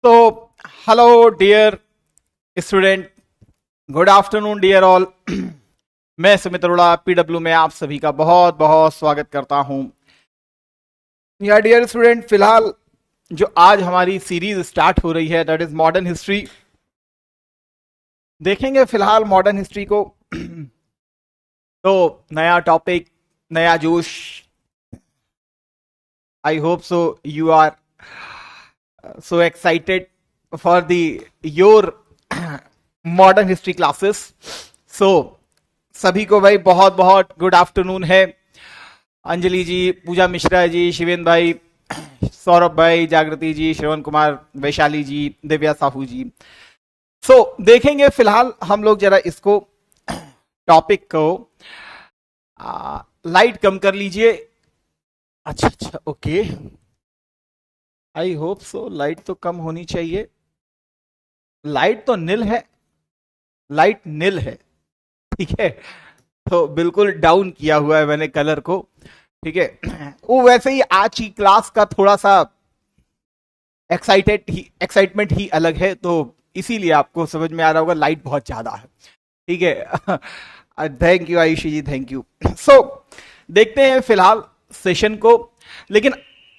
So, hello dear student, good afternoon dear all. मैं Sumit Arora PW में आप सभी का बहुत बहुत स्वागत करता हूं। या डियर स्टूडेंट, फिलहाल जो आज हमारी सीरीज स्टार्ट हो रही है दैट इज मॉडर्न हिस्ट्री। देखेंगे फिलहाल मॉडर्न हिस्ट्री को। तो नया टॉपिक, नया जोश। I hope so you are so excited for your modern history classes. So सभी को भाई बहुत बहुत गुड आफ्टरनून है। अंजलि जी, पूजा मिश्रा जी, शिवेंद्र भाई, सौरभ भाई, जागृति जी, श्रवण कुमार, वैशाली जी, दिव्या साहू जी। देखेंगे फिलहाल हम लोग जरा इसको टॉपिक को लाइट कम कर लीजिए। अच्छा ओके, आई होप सो लाइट तो कम होनी चाहिए। लाइट तो नील है, लाइट नील है, ठीक है। तो बिल्कुल डाउन किया हुआ है मैंने कलर को, ठीक है। वो वैसे ही आज की क्लास का थोड़ा सा एक्साइटमेंट ही अलग है, तो इसीलिए आपको समझ में आ रहा होगा लाइट बहुत ज्यादा है, ठीक है। Thank you Ayushi ji, thank you. देखते हैं फिलहाल सेशन को। लेकिन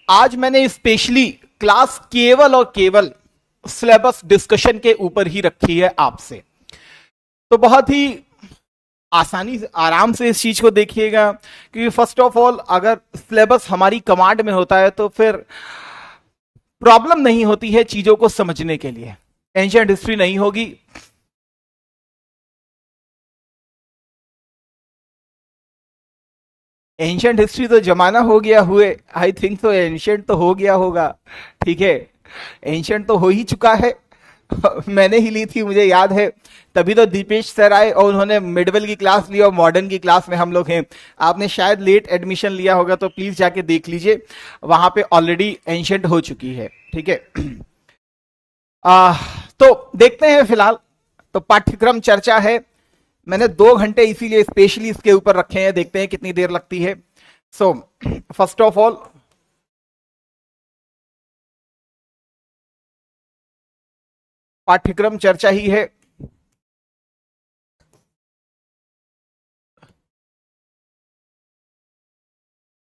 आज मैंने स्पेशली क्लास केवल और केवल सिलेबस डिस्कशन के ऊपर ही रखी है आपसे। तो बहुत ही आसानी से, आराम से इस चीज को देखिएगा, क्योंकि फर्स्ट ऑफ ऑल अगर सिलेबस हमारी कमांड में होता है तो फिर प्रॉब्लम नहीं होती है चीजों को समझने के लिए। एंशिएंट हिस्ट्री नहीं होगी, एंशिएंट हिस्ट्री तो जमाना हो गया हुए, आई थिंक तो एंशिएंट तो हो गया होगा, ठीक है। एंशिएंट तो हो ही चुका है। मैंने ही ली थी, मुझे याद है। तभी तो दीपेश सर आए और उन्होंने मिडवेल की क्लास ली और मॉडर्न की क्लास में हम लोग हैं। आपने शायद लेट एडमिशन लिया होगा तो प्लीज जाके देख लीजिए, वहां पे ऑलरेडी एंशिएंट हो चुकी है, ठीक है। तो देखते हैं फिलहाल। तो पाठ्यक्रम चर्चा है, मैंने 2 घंटे इसीलिए स्पेशली इसके ऊपर रखे हैं। देखते हैं कितनी देर लगती है। फर्स्ट ऑफ ऑल पाठ्यक्रम चर्चा ही है।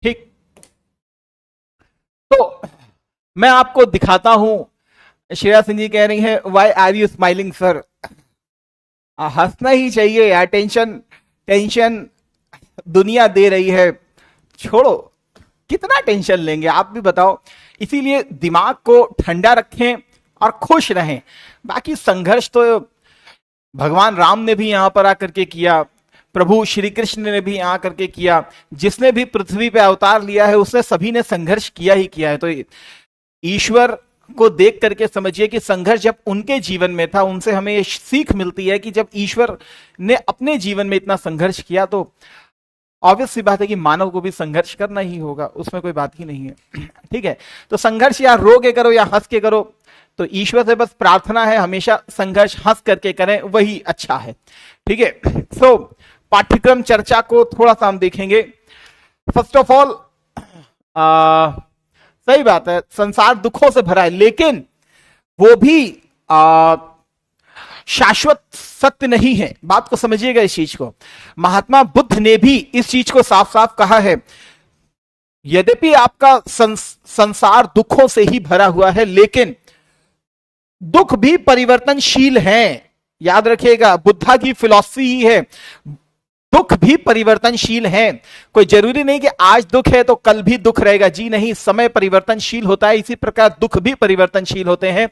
ठीक, तो मैं आपको दिखाता हूं। श्रेया सिंह जी कह रही हैं why are you smiling sir. हंसना ही चाहिए यार, टेंशन दुनिया दे रही है, छोड़ो, कितना टेंशन लेंगे आप भी बताओ। इसीलिए दिमाग को ठंडा रखें और खुश रहें। बाकी संघर्ष तो भगवान राम ने भी यहां पर आकर के किया, प्रभु श्री कृष्ण ने भी यहां करके किया, जिसने भी पृथ्वी पे अवतार लिया है उसने सभी ने संघर्ष किया ही किया है। तो ईश्वर को देख करके समझिए कि संघर्ष जब उनके जीवन में था, उनसे हमें ये सीख मिलती है कि जब ईश्वर ने अपने जीवन में इतना संघर्ष किया तो ऑब्वियस सी बात है कि मानव को भी संघर्ष करना ही होगा, उसमें कोई बात ही नहीं है, ठीक है। तो संघर्ष या रो के करो या हंस के करो, तो ईश्वर से बस प्रार्थना है हमेशा संघर्ष हंस करके करें, वही अच्छा है, ठीक है। पाठ्यक्रम चर्चा को थोड़ा सा हम देखेंगे। फर्स्ट ऑफ ऑल सही बात है, संसार दुखों से भरा है, लेकिन वो भी शाश्वत सत्य नहीं है। बात को समझिएगा इस चीज को। महात्मा बुद्ध ने भी इस चीज को साफ साफ कहा है, यद्यपि आपका संसार दुखों से ही भरा हुआ है, लेकिन दुख भी परिवर्तनशील हैं। याद रखिएगा, बुद्धा की फिलॉसफी ही है, दुख भी परिवर्तनशील है। कोई जरूरी नहीं कि आज दुख है तो कल भी दुख रहेगा, जी नहीं, समय परिवर्तनशील होता है, इसी प्रकार दुख भी परिवर्तनशील होते हैं।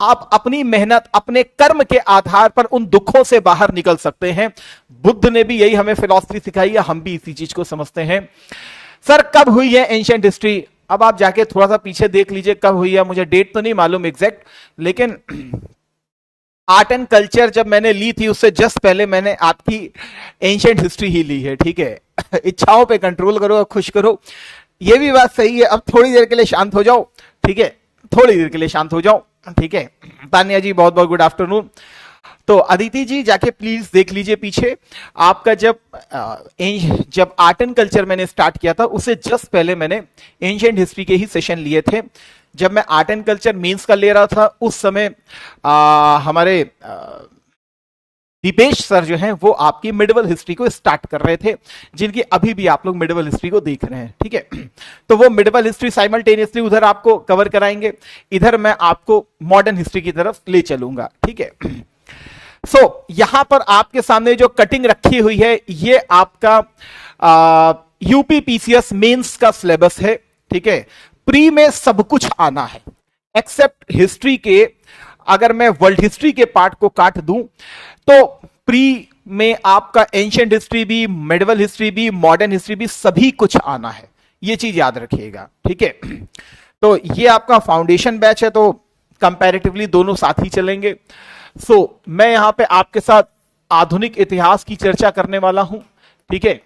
आप अपनी मेहनत, अपने कर्म के आधार पर उन दुखों से बाहर निकल सकते हैं। बुद्ध ने भी यही हमें फिलॉसफी सिखाई है, हम भी इसी चीज को समझते हैं। सर कब हुई है एंशिएंट हिस्ट्री? अब आप जाके थोड़ा सा पीछे देख लीजिए कब हुई है, मुझे डेट तो नहीं मालूम एग्जैक्ट, लेकिन आर्ट एंड कल्चर जब मैंने ली थी उससे जस्ट पहले मैंने आपकी एंशिएंट हिस्ट्री ही ली है, ठीक है। इच्छाओं पे कंट्रोल करो और खुश करो, ये भी बात सही है। अब थोड़ी देर के लिए शांत हो जाओ, ठीक है, थोड़ी देर के लिए शांत हो जाओ, ठीक है। तानिया जी बहुत बहुत गुड आफ्टरनून। तो अदिति जी जाके प्लीज देख लीजिए पीछे। आपका जब आर्ट एंड कल्चर मैंने स्टार्ट किया था उससे जस्ट पहले मैंने एंशिएंट हिस्ट्री के ही सेशन लिए थे। जब मैं आर्ट एंड कल्चर मेंस का ले रहा था उस समय हमारे दीपेश सर जो हैं वो आपकी मिडिवल हिस्ट्री को स्टार्ट कर रहे थे, जिनकी अभी भी आप लोग मिडिवल हिस्ट्री को देख रहे हैं, ठीक है। तो वो मिडिवल हिस्ट्री साइमल्टेनियसली उधर आपको कवर कराएंगे, इधर मैं आपको मॉडर्न हिस्ट्री की तरफ ले चलूंगा, ठीक है। यहां पर आपके सामने जो कटिंग रखी हुई है ये आपका यूपी पीसीएस मेंस का सिलेबस है, ठीक है। प्री में सब कुछ आना है एक्सेप्ट हिस्ट्री के। अगर मैं वर्ल्ड हिस्ट्री के पार्ट को काट दूं तो प्री में आपका एंशिएंट हिस्ट्री भी, मिडिवल हिस्ट्री भी, मॉडर्न हिस्ट्री भी, सभी कुछ आना है, ये चीज याद रखिएगा, ठीक है। तो ये आपका फाउंडेशन बैच है, तो कंपैरेटिवली दोनों साथ ही चलेंगे। मैं यहां पे आपके साथ आधुनिक इतिहास की चर्चा करने वाला हूं, ठीक है।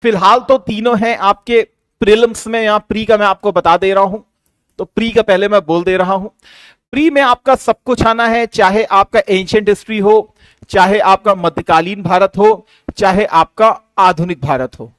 फिलहाल तो तीनों हैं आपके प्रीलिम्स में, यहां प्री का मैं आपको बता दे रहा हूं, तो प्री का पहले मैं बोल दे रहा हूं। प्री में आपका सब कुछ आना है, चाहे आपका एंशिएंट हिस्ट्री हो, चाहे आपका मध्यकालीन भारत हो, चाहे आपका आधुनिक भारत हो,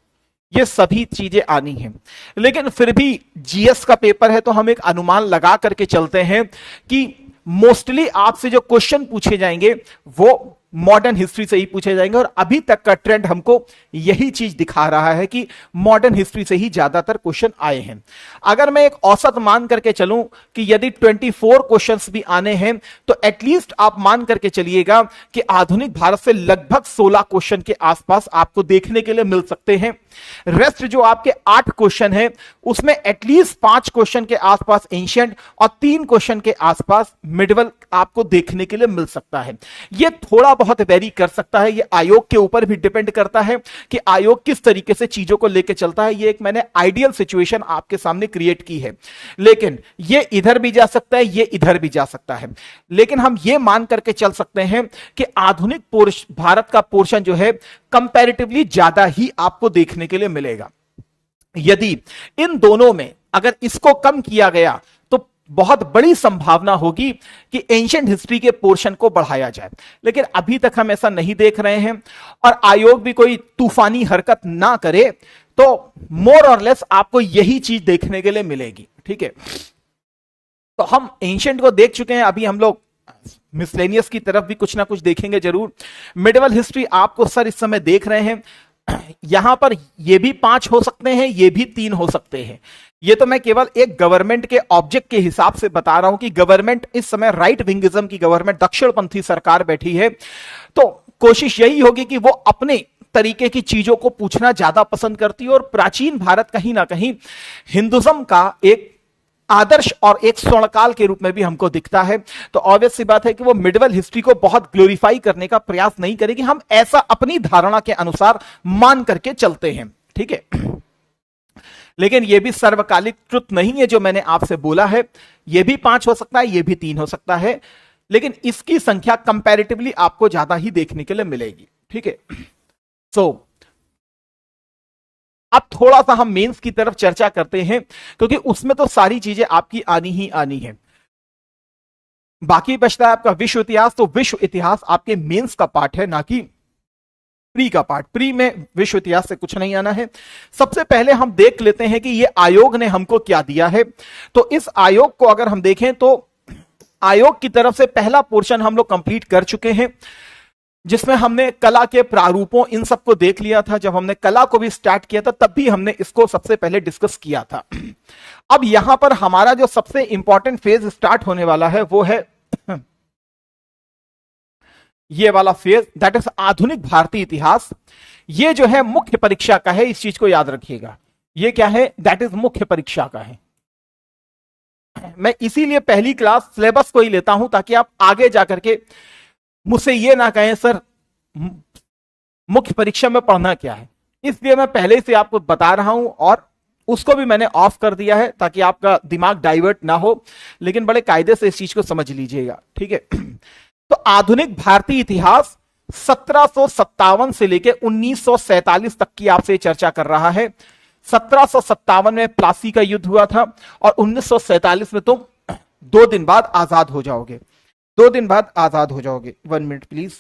ये सभी चीजें आनी हैं। लेकिन फिर भी जीएस का पेपर है तो हम एक अनुमान लगा करके चलते हैं कि मोस्टली आपसे जो क्वेश्चन पूछे जाएंगे वो मॉडर्न हिस्ट्री से ही पूछे जाएंगे, और अभी तक का ट्रेंड हमको यही चीज दिखा रहा है कि मॉडर्न हिस्ट्री से ही ज्यादातर क्वेश्चन आए हैं। अगर मैं एक औसत मान करके चलूं कि यदि 24 क्वेश्चंस भी आने हैं तो एटलीस्ट आप मान करके चलिएगा कि आधुनिक भारत से लगभग 16 क्वेश्चन के आसपास आपको देखने के लिए मिल सकते हैं। रेस्ट जो आपके 8 क्वेश्चन है उसमें एटलीस्ट 5 क्वेश्चन के आसपास एंशिएंट और 3 क्वेश्चन के आसपास मिडिवल आपको देखने के लिए मिल सकता है। यह थोड़ा बहुत वेरी कर सकता है, यह आयोग के ऊपर भी डिपेंड करता है कि आयोग किस तरीके से चीजों को लेकर चलता है। यह एक मैंने आइडियल सिचुएशन आपके सामने क्रिएट की है, लेकिन यह इधर भी जा सकता है, यह इधर भी जा सकता है। लेकिन हम यह मान करके चल सकते हैं कि आधुनिक भारत का पोर्शन जो है कंपैरेटिवली ज्यादा ही आपको देखने के लिए मिलेगा। यदि इन दोनों में अगर इसको कम किया गया तो बहुत बड़ी संभावना होगी कि एंशिएंट हिस्ट्री के पोर्शन को बढ़ाया जाए, लेकिन अभी तक हम ऐसा नहीं देख रहे हैं और आयोग भी कोई तूफानी हरकत ना करे तो मोर और लेस आपको यही चीज देखने के लिए मिलेगी, ठीक है। तो हम एंशिएंट को देख चुके हैं, अभी हम लोग मिसलेनियस की तरफ भी कुछ ना कुछ देखेंगे जरूर। मिडिवल हिस्ट्री आपको सर इस समय देख रहे हैं, यहां पर ये भी 5 हो सकते हैं, ये भी 3 हो सकते हैं। ये तो मैं केवल एक गवर्नमेंट के ऑब्जेक्ट के हिसाब से बता रहा हूं कि गवर्नमेंट इस समय राइट विंगिज्म की गवर्नमेंट, दक्षिणपंथी सरकार बैठी है, तो कोशिश यही होगी कि वो अपने तरीके की चीजों को पूछना ज्यादा पसंद करती है। और प्राचीन भारत कहीं ना कहीं हिंदुज्म का एक आदर्श और एक स्वर्णकाल के रूप में भी हमको दिखता है, तो ऑब्वियस सी बात है कि वो मिडिवल हिस्ट्री को बहुत ग्लोरीफाई करने का प्रयास नहीं करेगी। हम ऐसा अपनी धारणा के अनुसार मान करके चलते हैं, ठीक है। लेकिन यह भी सर्वकालिक ट्रुथ नहीं है जो मैंने आपसे बोला है, यह भी 5 हो सकता है, यह भी 3 हो सकता है, लेकिन इसकी संख्या कंपैरेटिवली आपको ज्यादा ही देखने के लिए मिलेगी, ठीक है। अब थोड़ा सा हम मेंस की तरफ चर्चा करते हैं, क्योंकि उसमें तो सारी चीजें आपकी आनी ही आनी है। बाकी बचता है आपका विश्व इतिहास, तो विश्व इतिहास आपके मेंस का पार्ट है, ना कि प्री का पार्ट। प्री में विश्व इतिहास से कुछ नहीं आना है। सबसे पहले हम देख लेते हैं कि ये आयोग ने हमको क्या दिया है। तो इस आयोग को अगर हम देखें तो आयोग की तरफ से पहला पोर्शन हम लोग कंप्लीट कर चुके हैं, जिसमें हमने कला के प्रारूपों इन सबको देख लिया था। जब हमने कला को भी स्टार्ट किया था तब भी हमने इसको सबसे पहले डिस्कस किया था। अब यहां पर हमारा जो सबसे इंपॉर्टेंट फेज स्टार्ट होने वाला है वो है ये वाला फेज, दैट इज आधुनिक भारतीय इतिहास। ये जो है मुख्य परीक्षा का है, इस चीज को याद रखिएगा। ये क्या है? दैट इज मुख्य परीक्षा का है। मैं इसीलिए पहली क्लास सिलेबस को ही लेता हूं ताकि आप आगे जाकर के मुझसे ये ना कहें सर मुख्य परीक्षा में पढ़ना क्या है। इसलिए मैं पहले से आपको बता रहा हूं और उसको भी मैंने ऑफ कर दिया है ताकि आपका दिमाग डाइवर्ट ना हो, लेकिन बड़े कायदे से इस चीज को समझ लीजिएगा, ठीक है। तो आधुनिक भारतीय इतिहास 1757 से लेकर 1947 तक की आपसे चर्चा कर रहा है। 1757 में प्लासी का युद्ध हुआ था और 1947 में तुम 2 दिन बाद आजाद हो जाओगे। 2 दिन बाद आजाद हो जाओगे। 1 मिनट प्लीज।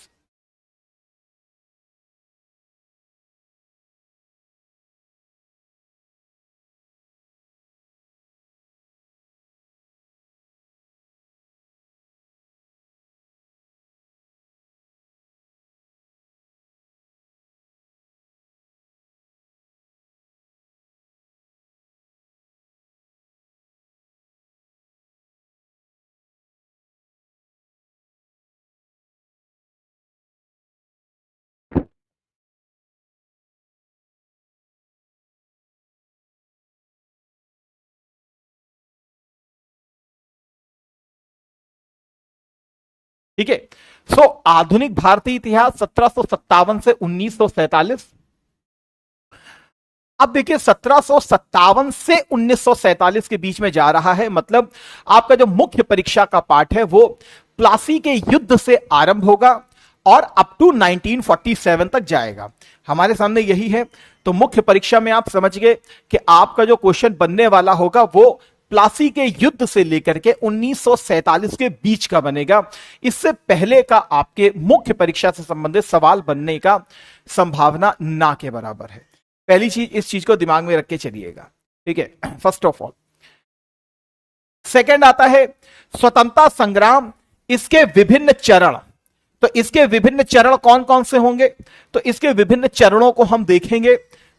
ठीक है। सो आधुनिक भारतीय इतिहास 1757 से 1947। अब देखिए 1757 से 1947 के बीच में जा रहा है, मतलब आपका जो मुख्य परीक्षा का पाठ है वो प्लासी के युद्ध से आरंभ होगा और अप टू 1947 तक जाएगा। हमारे सामने यही है। तो मुख्य परीक्षा में आप समझ गए कि आपका जो क्वेश्चन बनने वाला होगा वो प्लासी के युद्ध से लेकर के 1947 के बीच का बनेगा। इससे पहले का आपके मुख्य परीक्षा से संबंधित सवाल बनने का संभावना ना के बराबर है। पहली चीज, इस चीज को दिमाग में रख के चलिएगा, ठीक है, फर्स्ट ऑफ ऑल। सेकंड आता है स्वतंत्रता संग्राम, इसके विभिन्न चरण। तो इसके विभिन्न चरण कौन कौन से होंगे? तो इसके विभिन्न चरणों को हम देखेंगे।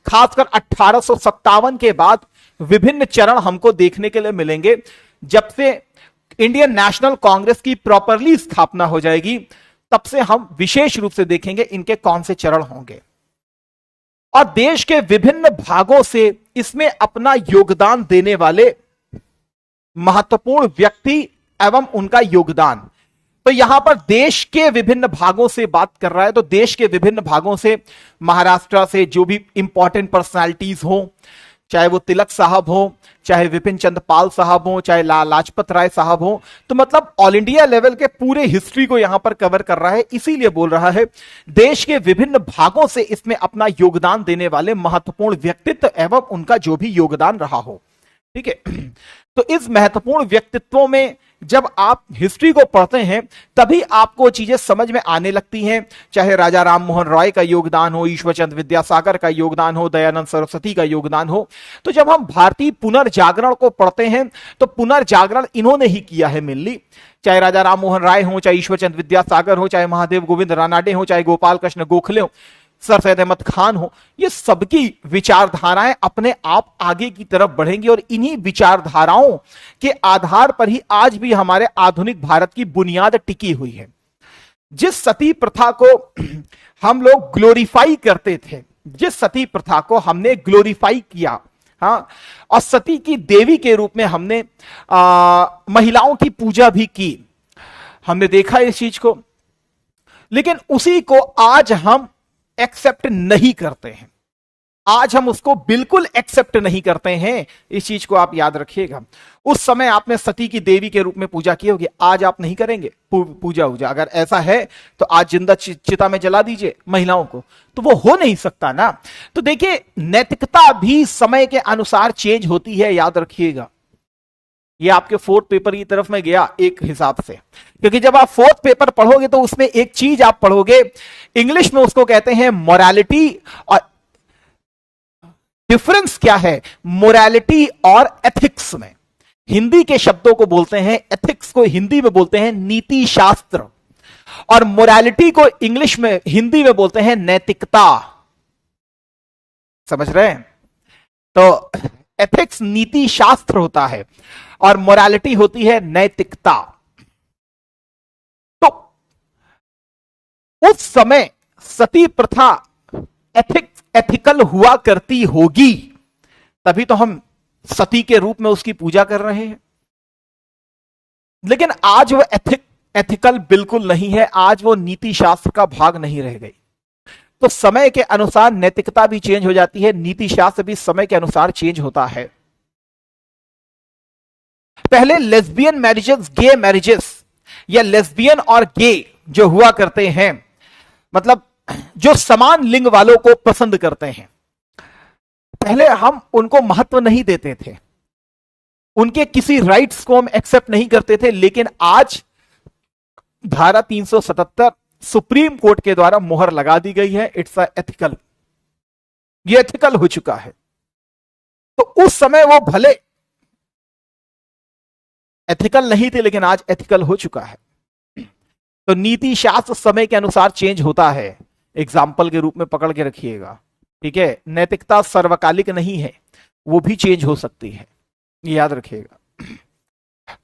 खासकर 1857 के बाद विभिन्न चरण हमको देखने के लिए मिलेंगे। जब से इंडियन नेशनल कांग्रेस की प्रॉपरली स्थापना हो जाएगी तब से हम विशेष रूप से देखेंगे इनके कौन से चरण होंगे। और देश के विभिन्न भागों से इसमें अपना योगदान देने वाले महत्वपूर्ण व्यक्ति एवं उनका योगदान। तो यहां पर देश के विभिन्न भागों से बात कर रहा है, तो देश के विभिन्न भागों से महाराष्ट्र से जो भी इंपॉर्टेंट पर्सनालिटीज हो, चाहे वो तिलक साहब हो, चाहे विपिन चंद्र पाल साहब हो, चाहे लाजपत राय साहब हो, तो मतलब ऑल इंडिया लेवल के पूरे हिस्ट्री को यहां पर कवर कर रहा है। इसीलिए बोल रहा है देश के विभिन्न भागों से इसमें अपना योगदान देने वाले महत्वपूर्ण व्यक्तित्व एवं उनका जो भी योगदान रहा हो, ठीक है। तो इस महत्वपूर्ण व्यक्तित्वों में जब आप हिस्ट्री को पढ़ते हैं तभी आपको चीजें समझ में आने लगती हैं। चाहे राजा राम मोहन रॉय का योगदान हो, ईश्वरचंद्र विद्यासागर का योगदान हो, दयानंद सरस्वती का योगदान हो। तो जब हम भारतीय पुनर्जागरण को पढ़ते हैं तो पुनर्जागरण इन्होंने ही किया है मेनली। चाहे राजा राम मोहन राय हो, चाहे ईश्वरचंद्र विद्यासागर हो, चाहे महादेव गोविंद रानाडे हो, चाहे गोपाल कृष्ण गोखले हो, सर सैयद अहमद खान हो, ये सबकी विचारधाराएं अपने आप आगे की तरफ बढ़ेंगी और इन्हीं विचारधाराओं के आधार पर ही आज भी हमारे आधुनिक भारत की बुनियाद टिकी हुई है। जिस सती प्रथा को हम लोग ग्लोरीफाई करते थे, जिस सती प्रथा को हमने ग्लोरीफाई किया, हाँ, और सती की देवी के रूप में हमने महिलाओं की पूजा भी की, हमने देखा इस चीज को, लेकिन उसी को आज हम एक्सेप्ट नहीं करते हैं। आज हम उसको बिल्कुल एक्सेप्ट नहीं करते हैं। इस चीज को आप याद रखिएगा। उस समय आपने सती की देवी के रूप में पूजा की होगी, आज आप नहीं करेंगे पूजा वूजा। अगर ऐसा है तो आज जिंदा चिता में जला दीजिए महिलाओं को, तो वो हो नहीं सकता ना। तो देखिए नैतिकता भी समय के अनुसार चेंज होती है, याद रखिएगा। ये आपके फोर्थ पेपर की तरफ में गया एक हिसाब से, क्योंकि जब आप फोर्थ पेपर पढ़ोगे तो उसमें एक चीज आप पढ़ोगे, इंग्लिश में उसको कहते हैं मोरालिटी। और डिफरेंस क्या है मोरालिटी और एथिक्स में? हिंदी के शब्दों को बोलते हैं, एथिक्स को हिंदी में बोलते हैं नीति शास्त्र, और मोरालिटी को इंग्लिश में हिंदी में बोलते हैं नैतिकता। समझ रहे हैं? तो एथिक्स नीति शास्त्र होता है और मोरालिटी होती है नैतिकता। तो उस समय सती प्रथा एथिकल हुआ करती होगी, तभी तो हम सती के रूप में उसकी पूजा कर रहे हैं। लेकिन आज वो एथिकल बिल्कुल नहीं है, आज वो नीति शास्त्र का भाग नहीं रह गई। तो समय के अनुसार नैतिकता भी चेंज हो जाती है, नीति शास्त्र भी समय के अनुसार चेंज होता है। पहले लेस्बियन मैरिजेस, गे मैरिजेस या लेस्बियन और गे जो हुआ करते हैं, मतलब जो समान लिंग वालों को पसंद करते हैं, पहले हम उनको महत्व नहीं देते थे, उनके किसी राइट्स को हम एक्सेप्ट नहीं करते थे। लेकिन आज धारा 377 सुप्रीम कोर्ट के द्वारा मोहर लगा दी गई है, इट्स एथिकल, ये एथिकल हो चुका है। तो उस समय वो भले एथिकल नहीं थे, लेकिन आज एथिकल हो चुका है। तो नीति शास्त्र समय के अनुसार चेंज होता है, एग्जाम्पल के रूप में पकड़ के रखिएगा, ठीक है। नैतिकता सर्वकालिक नहीं है, वो भी चेंज हो सकती है, याद रखिएगा।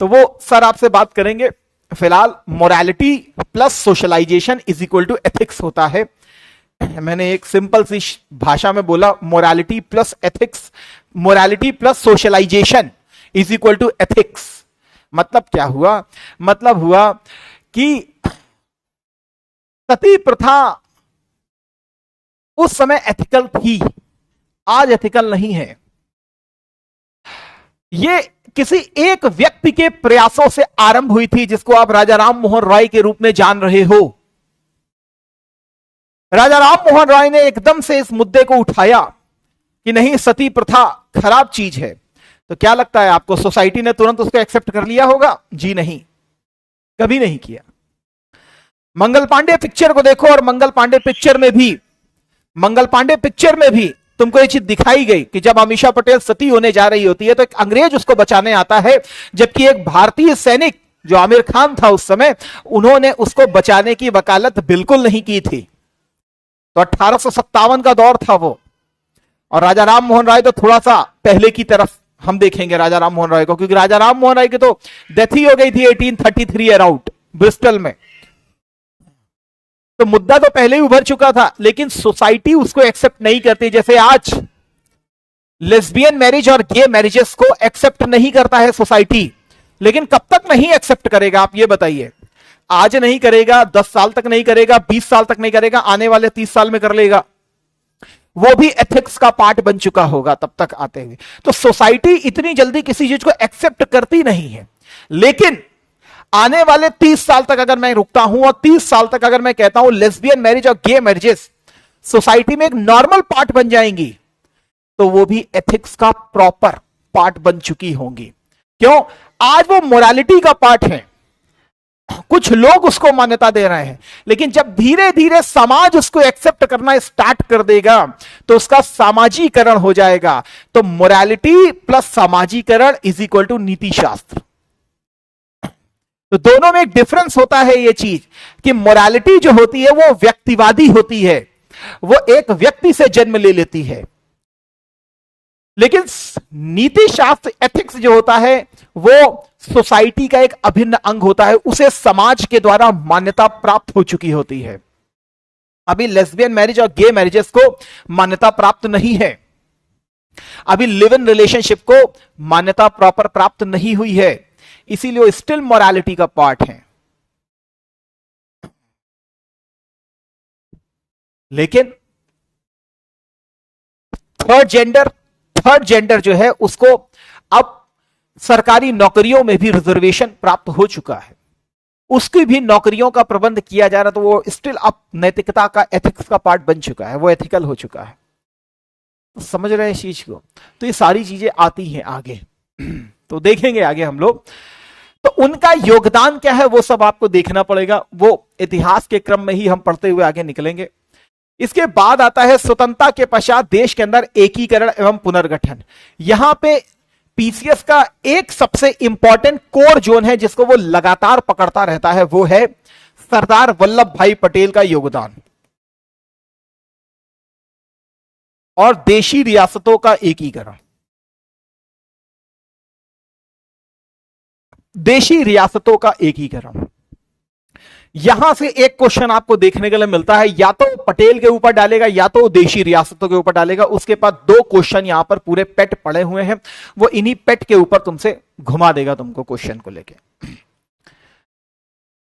तो वो सर आपसे बात करेंगे। फिलहाल morality plus socialization is equal to ethics होता है। मैंने एक सिंपल सी भाषा में बोला morality plus ethics, morality plus socialization is equal to ethics. मतलब क्या हुआ? मतलब हुआ कि सती प्रथा उस समय एथिकल थी, आज एथिकल नहीं है। ये किसी एक व्यक्ति के प्रयासों से आरंभ हुई थी, जिसको आप राजा राम मोहन रॉय के रूप में जान रहे हो। राजा राम मोहन रॉय ने एकदम से इस मुद्दे को उठाया कि नहीं, सती प्रथा खराब चीज है। तो क्या लगता है आपको, सोसाइटी ने तुरंत उसको एक्सेप्ट कर लिया होगा? जी नहीं, कभी नहीं किया। मंगल पांडे पिक्चर को देखो, और मंगल पांडे पिक्चर में भी तुमको ये चीज दिखाई गई कि जब अमीषा पटेल सती होने जा रही होती है तो एक अंग्रेज उसको बचाने आता है, जबकि एक भारतीय सैनिक जो आमिर खान था उस समय, उन्होंने उसको बचाने की वकालत बिल्कुल नहीं की थी। तो 1857 का दौर था वो। और राजा राम मोहन राय तो थोड़ा सा पहले की तरफ हम देखेंगे राजा राम मोहन राय को, क्योंकि राजा राम मोहन राय की तो डेथ ही हो गई थी 1833 अराउंड ब्रिस्टल में। तो मुद्दा तो पहले ही उभर चुका था, लेकिन सोसाइटी उसको एक्सेप्ट नहीं करती। जैसे आज लेस्बियन मैरिज और गे मैरिजेस को एक्सेप्ट नहीं करता है सोसाइटी, लेकिन कब तक नहीं एक्सेप्ट करेगा आप ये बताइए? आज नहीं करेगा, 10 साल तक नहीं करेगा, 20 साल तक नहीं करेगा, आने वाले 30 साल में कर लेगा। वो भी एथिक्स का पार्ट बन चुका होगा तब तक आते हुए। तो सोसाइटी इतनी जल्दी किसी चीज को एक्सेप्ट करती नहीं है। लेकिन आने वाले 30 साल तक अगर मैं रुकता हूं और 30 साल तक अगर मैं कहता हूं लेस्बियन मैरिज और गे मैरिजेस सोसाइटी में एक नॉर्मल पार्ट बन जाएंगी, तो वो भी एथिक्स का प्रॉपर पार्ट बन चुकी होंगी। क्यों? आज वो मोरालिटी का पार्ट है, कुछ लोग उसको मान्यता दे रहे हैं, लेकिन जब धीरे धीरे समाज उसको एक्सेप्ट करना स्टार्ट कर देगा तो उसका सामाजिकरण हो जाएगा। तो मोरालिटी प्लस सामाजिकरण इज इक्वल टू नीति शास्त्र। तो दोनों में एक डिफरेंस होता है ये चीज कि मोरालिटी जो होती है वो व्यक्तिवादी होती है, वो एक व्यक्ति से जन्म ले लेती है, लेकिन नीति शास्त्र एथिक्स जो होता है वो सोसाइटी का एक अभिन्न अंग होता है, उसे समाज के द्वारा मान्यता प्राप्त हो चुकी होती है। अभी लेस्बियन मैरिज और गे मैरिजेस को मान्यता प्राप्त नहीं है, अभी लिव इन रिलेशनशिप को मान्यता प्रॉपर प्राप्त नहीं हुई है, इसीलिए वो स्टिल मोरालिटी का पार्ट है। लेकिन थर्ड जेंडर जो है उसको अब सरकारी नौकरियों में भी रिजर्वेशन प्राप्त हो चुका है, उसकी भी नौकरियों का प्रबंध किया जा रहा, तो वो स्टिल अब नैतिकता का, एथिक्स का पार्ट बन चुका है, वो एथिकल हो चुका है। तो समझ रहे हैं इस चीज को? तो ये सारी चीजें आती हैं आगे तो देखेंगे आगे हम लोग। तो उनका योगदान क्या है वो सब आपको देखना पड़ेगा, वो इतिहास के क्रम में ही हम पढ़ते हुए आगे निकलेंगे। इसके बाद आता है स्वतंत्रता के पश्चात देश के अंदर एकीकरण एवं पुनर्गठन। यहां पे पीसीएस का एक सबसे इंपॉर्टेंट कोर जोन है जिसको वो लगातार पकड़ता रहता है, वो है सरदार वल्लभ भाई पटेल का योगदान और देशी रियासतों का एकीकरण। देशी रियासतों का एकीकरण, यहां से एक क्वेश्चन आपको देखने के लिए मिलता है, या तो पटेल के ऊपर डालेगा या तो देशी रियासतों के ऊपर डालेगा। उसके बाद 2 क्वेश्चन यहां पर पूरे पेट पड़े हुए हैं, वो इन्हीं पेट के ऊपर तुमसे घुमा देगा तुमको क्वेश्चन को लेके।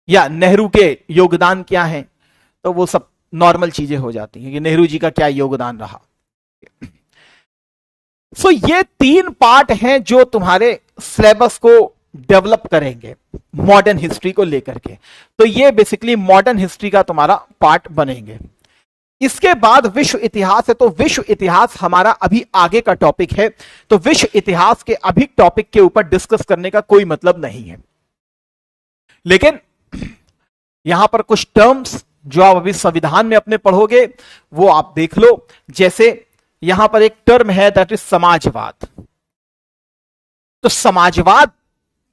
या नेहरू के योगदान क्या है, तो वो सब नॉर्मल चीजें हो जाती हैं कि नेहरू जी का क्या योगदान रहा। सो ये 3 पार्ट हैं जो तुम्हारे सिलेबस को डेवलप करेंगे मॉडर्न हिस्ट्री को लेकर के। तो ये बेसिकली मॉडर्न हिस्ट्री का तुम्हारा पार्ट बनेंगे। इसके बाद विश्व इतिहास है, तो विश्व इतिहास हमारा अभी आगे का टॉपिक है, तो विश्व इतिहास के अभी टॉपिक के ऊपर डिस्कस करने का कोई मतलब नहीं है। लेकिन यहां पर कुछ टर्म्स जो आप अभी संविधान में अपने पढ़ोगे वो आप देख लो। जैसे यहां पर एक टर्म है दैट इज समाजवाद। तो समाजवाद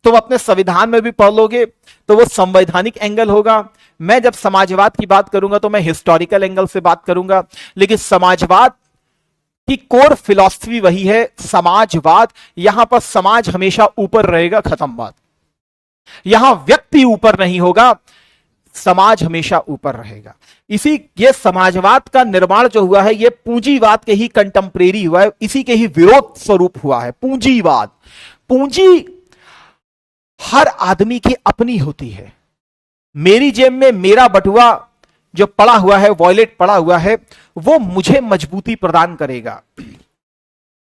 तुम अपने संविधान में भी पढ़ लोगे तो वो संवैधानिक एंगल होगा। मैं जब समाजवाद की बात करूंगा तो मैं हिस्टोरिकल एंगल से बात करूंगा, लेकिन समाजवाद की कोर फिलॉसफी वही है समाजवाद। यहां पर समाज हमेशा ऊपर रहेगा, खत्म बात। यहां व्यक्ति ऊपर नहीं होगा, समाज हमेशा ऊपर रहेगा। ये समाजवाद का निर्माण जो हुआ है ये पूंजीवाद के ही कंटेम्परेरी हुआ है, इसी के ही विरोध स्वरूप हुआ है। पूंजीवाद, पूंजी हर आदमी की अपनी होती है। मेरी जेब में मेरा बटुआ जो पड़ा हुआ है, वॉयलेट पड़ा हुआ है, वो मुझे मजबूती प्रदान करेगा।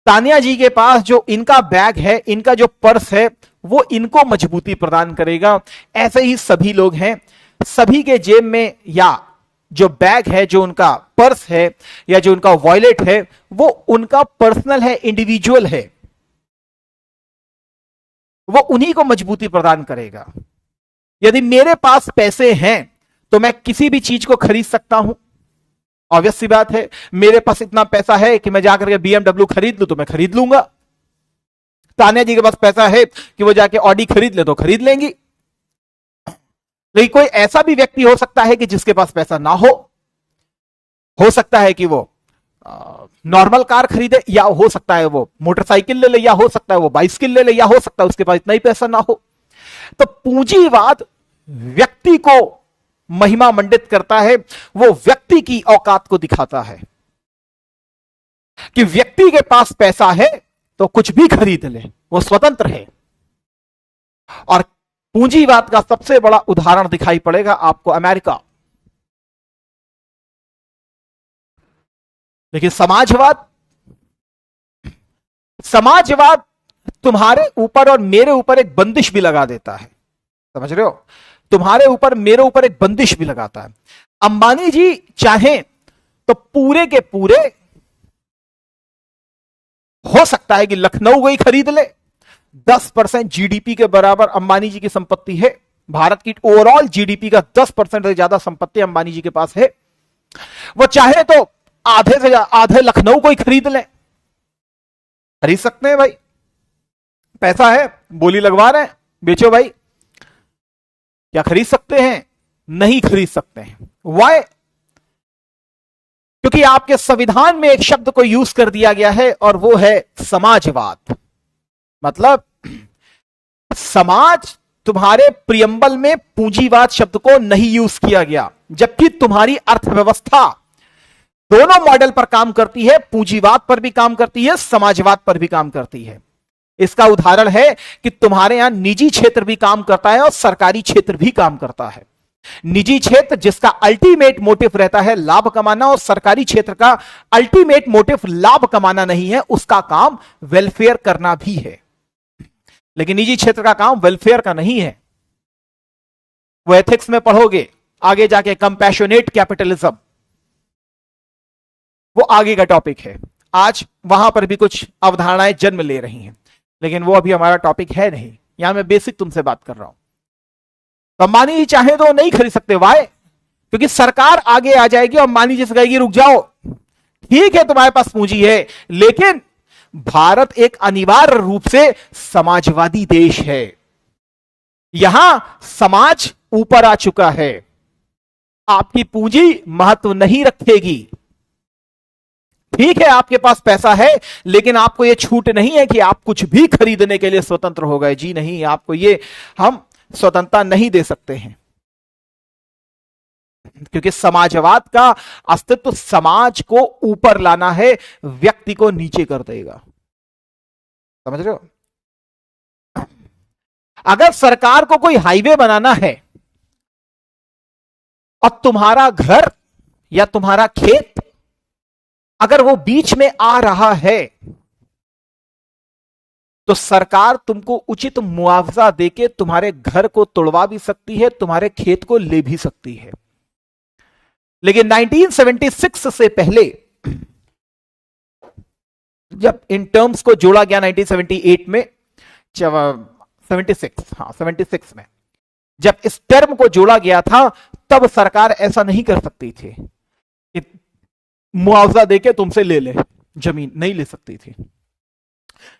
तानिया जी के पास जो इनका बैग है, इनका जो पर्स है, वो इनको मजबूती प्रदान करेगा। ऐसे ही सभी लोग हैं, सभी के जेब में या जो बैग है, जो उनका पर्स है या जो उनका वॉयलेट है, वो उनका पर्सनल है, इंडिविजुअल है, वो उन्हीं को मजबूती प्रदान करेगा। यदि मेरे पास पैसे हैं तो मैं किसी भी चीज को खरीद सकता हूं। ऑब्वियस सी बात है, मेरे पास इतना पैसा है कि मैं जाकर के BMW खरीद लूं तो मैं खरीद लूंगा। तानिया जी के पास पैसा है कि वो जाके ऑडी खरीद ले तो खरीद लेंगी। लेकिन कोई ऐसा भी व्यक्ति हो सकता है कि जिसके पास पैसा ना हो सकता है कि वो नॉर्मल कार खरीदे, या हो सकता है वो मोटरसाइकिल ले ले, या हो सकता है वो बाइसिकल ले ले, या हो सकता है उसके पास इतना ही पैसा ना हो। तो पूंजीवाद व्यक्ति को महिमा मंडित करता है, वो व्यक्ति की औकात को दिखाता है कि व्यक्ति के पास पैसा है तो कुछ भी खरीद ले, वो स्वतंत्र है। और पूंजीवाद का सबसे बड़ा उदाहरण दिखाई पड़ेगा आपको अमेरिका। लेकिन समाजवाद तुम्हारे ऊपर और मेरे ऊपर एक बंदिश भी लगा देता है। समझ रहे हो? तुम्हारे ऊपर, मेरे ऊपर एक बंदिश भी लगाता है। अंबानी जी चाहें तो पूरे के पूरे हो सकता है कि लखनऊ को ही खरीद ले। 10% जीडीपी के बराबर अंबानी जी की संपत्ति है। भारत की ओवरऑल जीडीपी का 10% से ज्यादा संपत्ति अंबानी जी के पास है। वो चाहे तो आधे से आधे लखनऊ को ही खरीद ले। खरीद सकते हैं भाई, पैसा है, बोली लगवा रहे हैं, बेचो भाई। क्या खरीद सकते हैं? नहीं खरीद सकते हैं। वाई? क्योंकि आपके संविधान में एक शब्द को यूज कर दिया गया है और वो है समाजवाद। मतलब समाज, तुम्हारे प्रियम्बल में पूंजीवाद शब्द को नहीं यूज किया गया, जबकि तुम्हारी अर्थव्यवस्था दोनों मॉडल पर काम करती है, पूंजीवाद पर भी काम करती है, समाजवाद पर भी काम करती है। इसका उदाहरण है कि तुम्हारे यहां निजी क्षेत्र भी काम करता है और सरकारी क्षेत्र भी काम करता है। निजी क्षेत्र जिसका अल्टीमेट मोटिव रहता है लाभ कमाना, और सरकारी क्षेत्र का अल्टीमेट मोटिव लाभ कमाना नहीं है, उसका काम वेलफेयर करना भी है। लेकिन निजी क्षेत्र का काम वेलफेयर का नहीं है। वो एथिक्स में पढ़ोगे आगे जाके, कंपैशनेट कैपिटलिज्म, वो आगे का टॉपिक है। आज वहां पर भी कुछ अवधारणाएं जन्म ले रही हैं, लेकिन वो अभी हमारा टॉपिक है नहीं। यहां मैं बेसिक तुमसे बात कर रहा हूं। अंबानी जी चाहे तो नहीं खरीद सकते। वाई? क्योंकि सरकार आगे आ जाएगी और अंबानी जी से कहेगी रुक जाओ, ठीक है तुम्हारे पास पूंजी है, लेकिन भारत एक अनिवार्य रूप से समाजवादी देश है। यहां समाज ऊपर आ चुका है, आपकी पूंजी महत्व नहीं रखेगी। ठीक है आपके पास पैसा है, लेकिन आपको यह छूट नहीं है कि आप कुछ भी खरीदने के लिए स्वतंत्र हो गए। जी नहीं, आपको ये हम स्वतंत्रता नहीं दे सकते हैं, क्योंकि समाजवाद का अस्तित्व समाज को ऊपर लाना है, व्यक्ति को नीचे कर देगा। समझ रहे हो? अगर सरकार को कोई हाईवे बनाना है और तुम्हारा घर या तुम्हारा खेत अगर वो बीच में आ रहा है, तो सरकार तुमको उचित मुआवजा देके तुम्हारे घर को तोड़वा भी सकती है, तुम्हारे खेत को ले भी सकती है। लेकिन 1976 से पहले, जब इन टर्म्स को जोड़ा गया 1978 में, 76 में जब इस टर्म को जोड़ा गया था, तब सरकार ऐसा नहीं कर सकती थी कि मुआवजा देके तुमसे ले ले, जमीन नहीं ले सकती थी।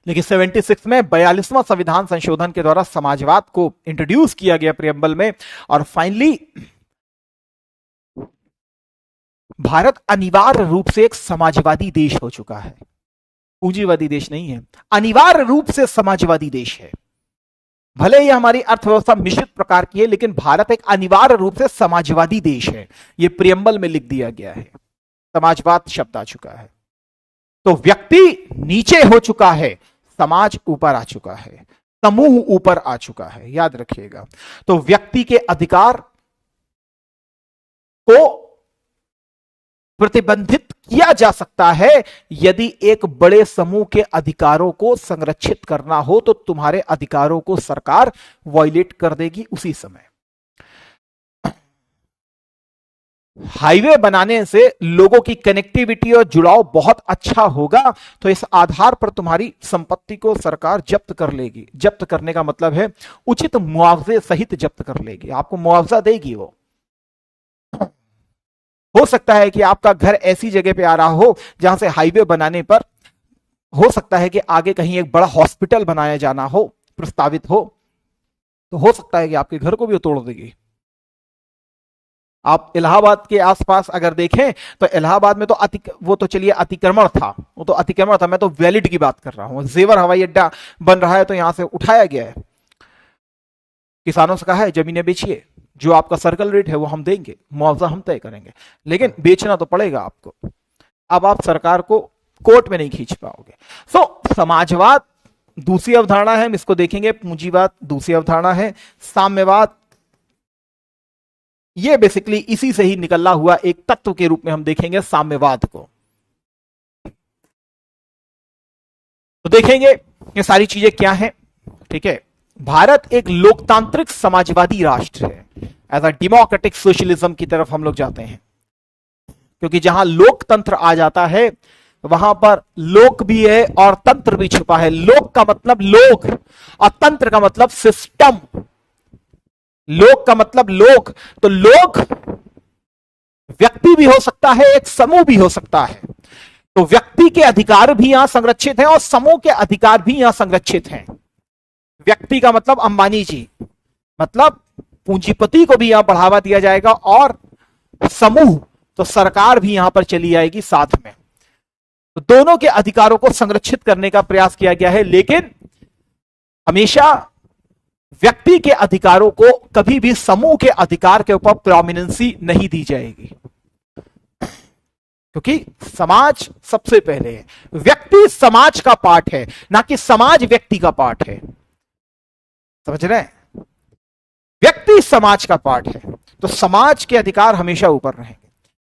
लेकिन 76 में 42वां संविधान संशोधन के द्वारा समाजवाद को इंट्रोड्यूस किया गया प्रियम्बल में, और फाइनली भारत अनिवार्य रूप से एक समाजवादी देश हो चुका है। पूंजीवादी देश नहीं है, अनिवार्य रूप से समाजवादी देश है। भले ही हमारी अर्थव्यवस्था मिश्रित प्रकार की है, लेकिन भारत एक अनिवार्य रूप से समाजवादी देश है। यह प्रियम्बल में लिख दिया गया है, समाजवाद शब्द आ चुका है। तो व्यक्ति नीचे हो चुका है, समाज ऊपर आ चुका है, समूह ऊपर आ चुका है। याद रखिएगा। तो व्यक्ति के अधिकार को प्रतिबंधित किया जा सकता है। यदि एक बड़े समूह के अधिकारों को संरक्षित करना हो तो तुम्हारे अधिकारों को सरकार वायलेट कर देगी उसी समय। हाईवे बनाने से लोगों की कनेक्टिविटी और जुड़ाव बहुत अच्छा होगा, तो इस आधार पर तुम्हारी संपत्ति को सरकार जब्त कर लेगी। जब्त करने का मतलब है उचित मुआवजे सहित जब्त कर लेगी, आपको मुआवजा देगी। वो हो सकता है कि आपका घर ऐसी जगह पे आ रहा हो जहां से हाईवे बनाने पर हो सकता है कि आगे कहीं एक बड़ा हॉस्पिटल बनाया जाना हो, प्रस्तावित हो सकता है कि आपके घर को भी तोड़ देगी। आप इलाहाबाद के आसपास अगर देखें तो इलाहाबाद में तो वो तो चलिए अतिक्रमण था, वो तो अतिक्रमण था, मैं तो वैलिड की बात कर रहा हूं। जेवर हवाई अड्डा बन रहा है तो यहां से उठाया गया है, किसानों से कहा है जमीनें बेचिए, जो आपका सर्कल रेट है वो हम देंगे, मुआवजा हम तय करेंगे, लेकिन बेचना तो पड़ेगा आपको। अब आप सरकार को कोर्ट में नहीं खींच पाओगे। समाजवाद दूसरी अवधारणा है, हम इसको देखेंगे। पूंजीवाद दूसरी अवधारणा है। साम्यवाद ये बेसिकली इसी से ही निकला हुआ एक तत्व के रूप में हम देखेंगे साम्यवाद को। तो देखेंगे ये सारी चीजें क्या हैं। ठीक है, भारत एक लोकतांत्रिक समाजवादी राष्ट्र है। एज अ डेमोक्रेटिक सोशलिज्म की तरफ हम लोग जाते हैं, क्योंकि जहां लोकतंत्र आ जाता है वहां पर लोक भी है और तंत्र भी छुपा है। लोक का मतलब लोग और तंत्र का मतलब सिस्टम। लोक का मतलब लोग, तो लोग व्यक्ति भी हो सकता है, एक समूह भी हो सकता है। तो व्यक्ति के अधिकार भी यहां संरक्षित हैं और समूह के अधिकार भी यहां संरक्षित हैं। व्यक्ति का मतलब अंबानी जी, मतलब पूंजीपति को भी यहां बढ़ावा दिया जाएगा, और समूह तो सरकार भी यहां पर चली आएगी साथ में। तो दोनों के अधिकारों को संरक्षित करने का प्रयास किया गया है, लेकिन हमेशा व्यक्ति के अधिकारों को कभी भी समूह के अधिकार के ऊपर प्रोमिनेंसी नहीं दी जाएगी, क्योंकि समाज सबसे पहले है। व्यक्ति समाज का पार्ट है, ना कि समाज व्यक्ति का पार्ट है। समझ रहे हैं? व्यक्ति समाज का पार्ट है, तो समाज के अधिकार हमेशा ऊपर रहेंगे।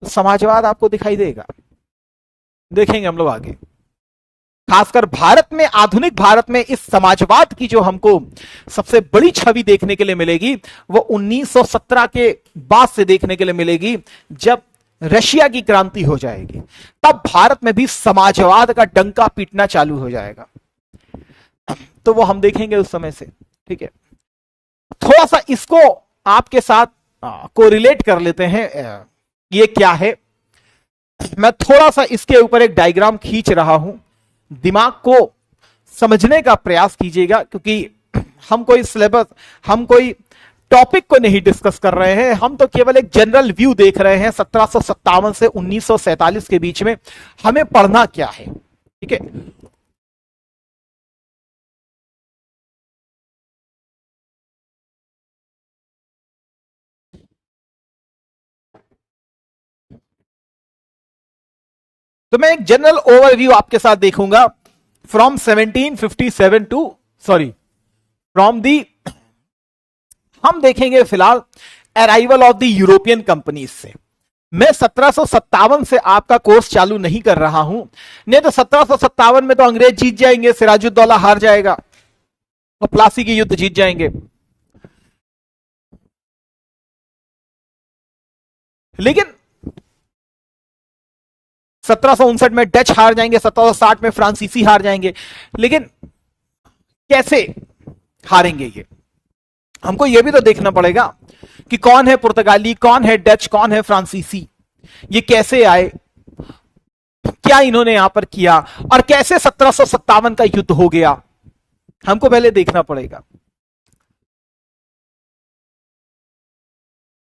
तो समाजवाद आपको दिखाई देगा, देखेंगे हम लोग आगे। खासकर भारत में, आधुनिक भारत में इस समाजवाद की जो हमको सबसे बड़ी छवि देखने के लिए मिलेगी वो 1917 के बाद से देखने के लिए मिलेगी, जब रशिया की क्रांति हो जाएगी। तब भारत में भी समाजवाद का डंका पीटना चालू हो जाएगा। तो वो हम देखेंगे उस समय से। ठीक है, थोड़ा सा इसको आपके साथ कोरिलेट कर लेते हैं। ये क्या है, मैं थोड़ा सा इसके ऊपर एक डायग्राम खींच रहा हूं, दिमाग को समझने का प्रयास कीजिएगा, क्योंकि हम कोई सिलेबस, हम कोई टॉपिक को नहीं डिस्कस कर रहे हैं, हम तो केवल एक जनरल व्यू देख रहे हैं 1757 से 1947 के बीच में हमें पढ़ना क्या है। ठीक है, तो मैं एक जनरल ओवरव्यू आपके साथ देखूंगा फ्रॉम 1757 टू फ्रॉम दी, हम देखेंगे फिलहाल arrival of the European companies से। मैं 1757 से आपका कोर्स चालू नहीं कर रहा हूं, नहीं तो 1757 में तो अंग्रेज जीत जाएंगे, सिराजुद्दौला हार जाएगा और प्लासी के युद्ध जीत जाएंगे। लेकिन 1759 में डच हार जाएंगे, 1760 में फ्रांसीसी हार जाएंगे। लेकिन कैसे हारेंगे ये, हमको ये भी तो देखना पड़ेगा कि कौन है पुर्तगाली, कौन है डच, कौन है फ्रांसीसी, ये कैसे आए, क्या इन्होंने यहां पर किया, और कैसे 1757 का युद्ध हो गया, हमको पहले देखना पड़ेगा।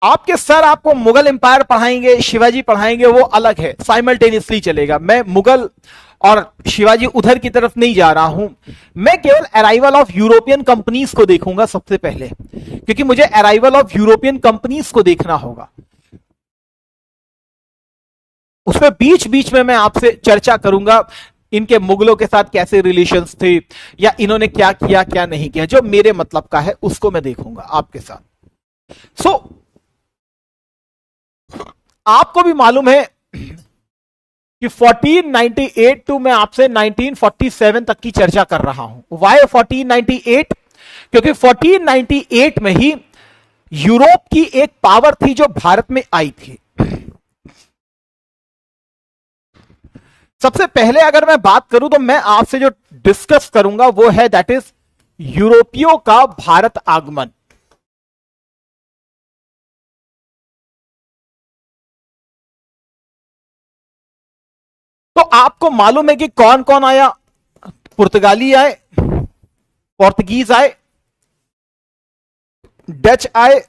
आपके सर आपको मुगल एम्पायर पढ़ाएंगे, शिवाजी पढ़ाएंगे, वो अलग है, साइमल्टेनियसली चलेगा। मैं मुगल और शिवाजी उधर की तरफ नहीं जा रहा हूं, मैं केवल अराइवल ऑफ यूरोपियन कंपनीज को देखूंगा सबसे पहले, क्योंकि मुझे अराइवल ऑफ यूरोपियन कंपनीज को देखना होगा। उसमें बीच बीच में मैं आपसे चर्चा करूंगा इनके मुगलों के साथ कैसे रिलेशंस थे, या इन्होंने क्या किया क्या नहीं किया, जो मेरे मतलब का है उसको मैं देखूंगा आपके साथ। आपको भी मालूम है कि 1498 टू मैं आपसे 1947 तक की चर्चा कर रहा हूं। वाई 1498? क्योंकि 1498 में ही यूरोप की एक पावर थी जो भारत में आई थी। सबसे पहले अगर मैं बात करूं तो मैं आपसे जो डिस्कस करूंगा वो है दैट इज यूरोपियों का भारत आगमन। तो आपको मालूम है कि कौन कौन आया? पुर्तगाली आए, पोर्तुगीज आए, डच आए,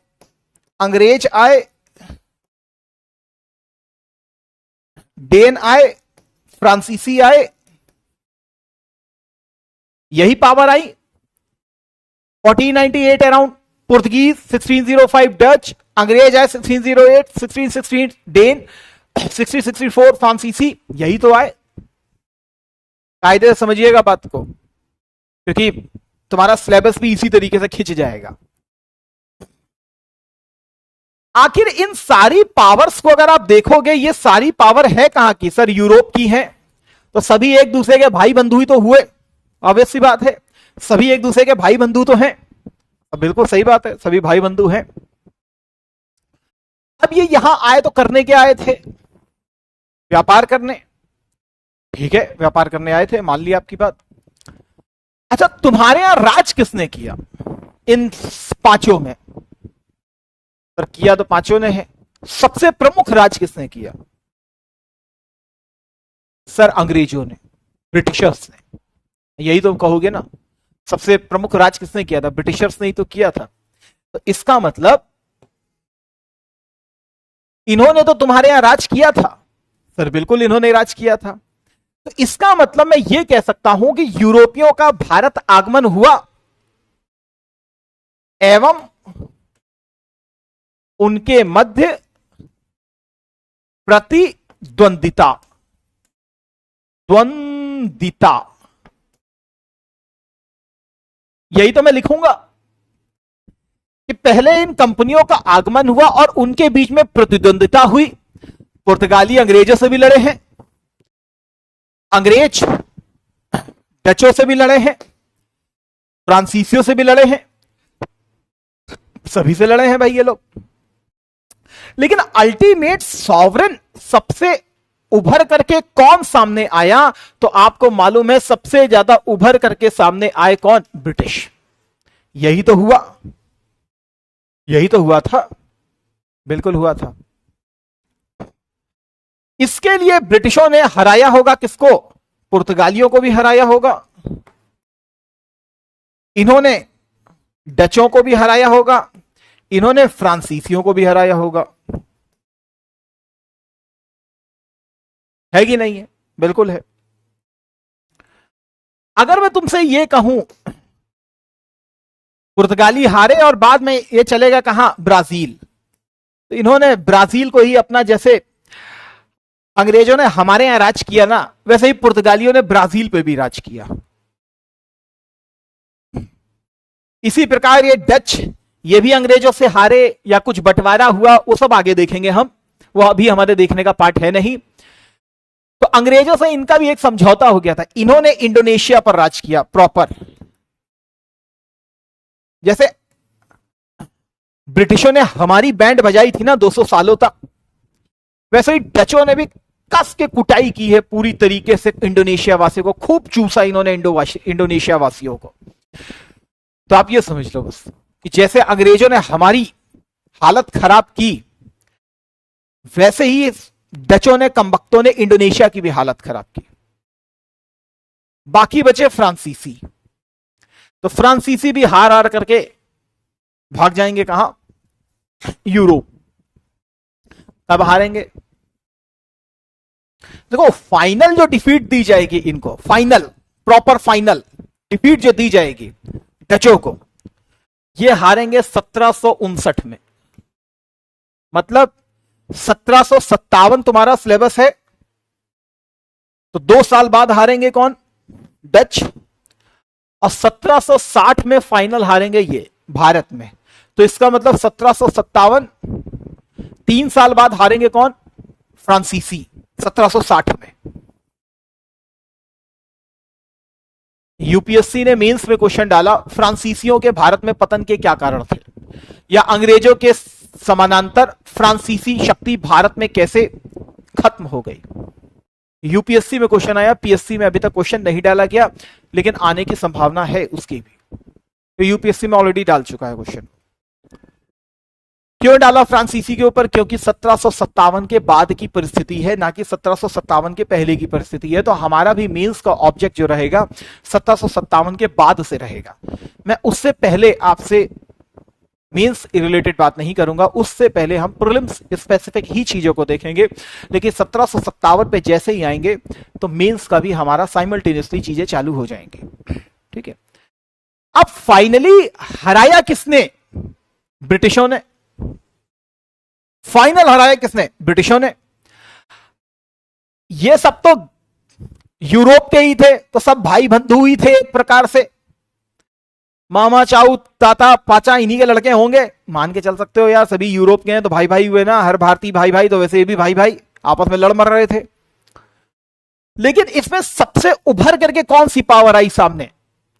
अंग्रेज आए, डेन आए, फ्रांसीसी आए, यही पावर आई 1498 अराउंड। पुर्तगीज 1605, डच, अंग्रेज आए 1608, 1616 डेन, 1664 फ्रांसीसी, यही तो आए। कायदे से समझिएगा बात को, क्योंकि तुम्हारा सिलेबस भी इसी तरीके से खिंच जाएगा। आखिर इन सारी पावर्स को अगर आप देखोगे, ये सारी पावर है कहां की? सर यूरोप की है। तो सभी एक दूसरे के भाई बंधु ही तो हुए, ऑब्वियस सी बात है। सभी एक दूसरे के भाई बंधु तो हैं। अब बिल्कुल सही बात है, सभी भाई बंधु हैं। अब ये यहां आए तो करने क्या आए थे? व्यापार करने। ठीक है, व्यापार करने आए थे, मान लिया आपकी बात। अच्छा, तुम्हारे यहां राज किसने किया इन पांचों में? पर किया तो पांचों ने है। सबसे प्रमुख राज किसने किया? सर अंग्रेजों ने, ब्रिटिशर्स ने। यही तो कहोगे ना, सबसे प्रमुख राज किसने किया था? ब्रिटिशर्स ने ही तो किया था। तो इसका मतलब इन्होंने तो तुम्हारे यहां राज किया था। सर बिल्कुल इन्होंने राज किया था। तो इसका मतलब मैं यह कह सकता हूं कि यूरोपियों का भारत आगमन हुआ एवं उनके मध्य प्रतिद्वंदिता, द्वंदिता, यही तो मैं लिखूंगा कि पहले इन कंपनियों का आगमन हुआ और उनके बीच में प्रतिद्वंदिता हुई। पुर्तगाली अंग्रेजों से भी लड़े हैं, अंग्रेज डचों से भी लड़े हैं, फ्रांसीसियों से भी लड़े हैं, सभी से लड़े हैं भाई ये लोग। लेकिन अल्टीमेट सॉवरेन सबसे उभर करके कौन सामने आया? तो आपको मालूम है सबसे ज्यादा उभर करके सामने आए कौन? ब्रिटिश। यही तो हुआ, यही तो हुआ था, बिल्कुल हुआ था। इसके लिए ब्रिटिशों ने हराया होगा किसको? पुर्तगालियों को भी हराया होगा, इन्होंने डचों को भी हराया होगा, इन्होंने फ्रांसीसियों को भी हराया होगा। है कि नहीं है? बिल्कुल है। अगर मैं तुमसे यह कहूं पुर्तगाली हारे और बाद में ये चलेगा कहां? ब्राजील। तो इन्होंने ब्राजील को ही अपना, जैसे अंग्रेजों ने हमारे यहां राज किया ना, वैसे ही पुर्तगालियों ने ब्राजील पे भी राज किया। इसी प्रकार ये डच, ये भी अंग्रेजों से हारे या कुछ बंटवारा हुआ, वो सब आगे देखेंगे हम, वो अभी हमारे देखने का पार्ट है नहीं। तो अंग्रेजों से इनका भी एक समझौता हो गया था। इन्होंने इंडोनेशिया पर राज किया प्रॉपर। जैसे ब्रिटिशों ने हमारी बैंड बजाई थी ना 200 सालों तक, वैसे ही डचों ने भी कस के कुटाई की है पूरी तरीके से इंडोनेशिया वासियों को, खूब चूसा इन्होंने इंडोनेशिया वासियों को। तो आप ये समझ लो बस कि जैसे अंग्रेजों ने हमारी हालत खराब की, वैसे ही डचों ने, कमबख्तों ने इंडोनेशिया की भी हालत खराब की। बाकी बचे फ्रांसीसी। तो फ्रांसीसी भी हार हार करके भाग जाएंगे कहां? यूरोप। कब हारेंगे? देखो, फाइनल जो डिफीट दी जाएगी इनको, फाइनल, प्रॉपर फाइनल डिफीट जो दी जाएगी डचों को, ये हारेंगे 1759 में। मतलब 1757 तुम्हारा सिलेबस है, तो 2 साल बाद हारेंगे कौन? डच। और 1760 में फाइनल हारेंगे ये भारत में। तो इसका मतलब 1757, 3 साल बाद हारेंगे कौन? फ्रांसीसी। 1760 में। यूपीएससी ने मेंस में क्वेश्चन डाला, फ्रांसीसियों के भारत में पतन के क्या कारण थे, या अंग्रेजों के समानांतर फ्रांसीसी शक्ति भारत में कैसे खत्म हो गई। यूपीएससी में क्वेश्चन आया, पीएससी में अभी तक क्वेश्चन नहीं डाला गया, लेकिन आने की संभावना है उसकी भी। तो यूपीएससी में ऑलरेडी डाल चुका है क्वेश्चन। क्यों डाला फ्रांसीसी के ऊपर? क्योंकि 1757 के बाद की परिस्थिति है, ना कि 1757 के पहले की परिस्थिति है। तो हमारा भी मेंस का ऑब्जेक्ट जो रहेगा 1757 के बाद से रहेगा। मैं उससे पहले आपसे मेंस रिलेटेड बात नहीं करूंगा, उससे पहले हम प्रीलिम्स स्पेसिफिक ही चीजों को देखेंगे। लेकिन 1757 पे जैसे ही आएंगे तो मेंस का भी हमारा साइमल्टेनियसली चीजें चालू हो जाएंगी। ठीक है, अब फाइनली हराया किसने? ब्रिटिशों ने। फाइनल हराया किसने? ब्रिटिशों ने। ये सब तो यूरोप के ही थे, तो सब भाई बंधु ही थे एक प्रकार से। मामा चाऊ ताता पाचा इन्हीं के लड़के होंगे, मान के चल सकते हो यार। सभी यूरोप के हैं तो भाई भाई हुए ना, हर भारतीय भाई भाई, तो वैसे ये भी भाई भाई आपस में लड़ मर रहे थे। लेकिन इसमें सबसे उभर करके कौन सी पावर आई सामने?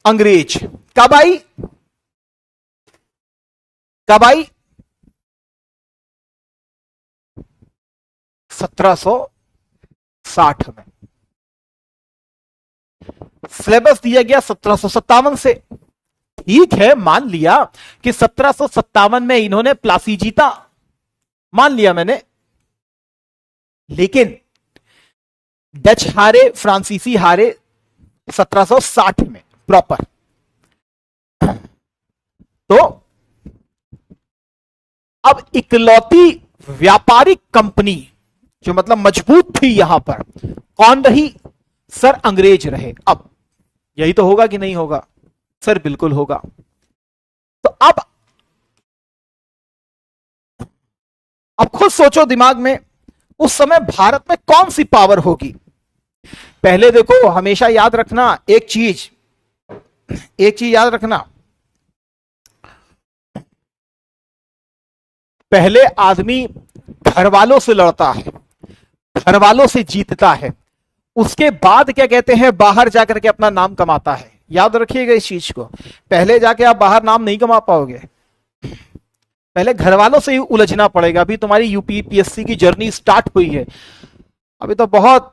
अंग्रेज। कब आई? कब आई? 1760 में। सिलेबस दिया गया 1757 से। ठीक है, मान लिया कि 1757 में इन्होंने प्लासी जीता, मान लिया मैंने। लेकिन डच हारे, फ्रांसीसी हारे 1760 में प्रॉपर। तो अब इकलौती व्यापारिक कंपनी जो मतलब मजबूत थी यहां पर, कौन रही? सर अंग्रेज रहे। अब यही तो होगा कि नहीं होगा? सर बिल्कुल होगा। तो अब खुद सोचो दिमाग में, उस समय भारत में कौन सी पावर होगी? पहले देखो, हमेशा याद रखना एक चीज याद रखना, पहले आदमी घर वालों से लड़ता है, घर वालों से जीतता है, उसके बाद क्या कहते हैं, बाहर जाकर के अपना नाम कमाता है। याद रखिएगा इस चीज को। पहले जाके आप बाहर नाम नहीं कमा पाओगे, पहले घर वालों से ही उलझना पड़ेगा। अभी तुम्हारी यूपीपीएससी की जर्नी स्टार्ट हुई है, अभी तो बहुत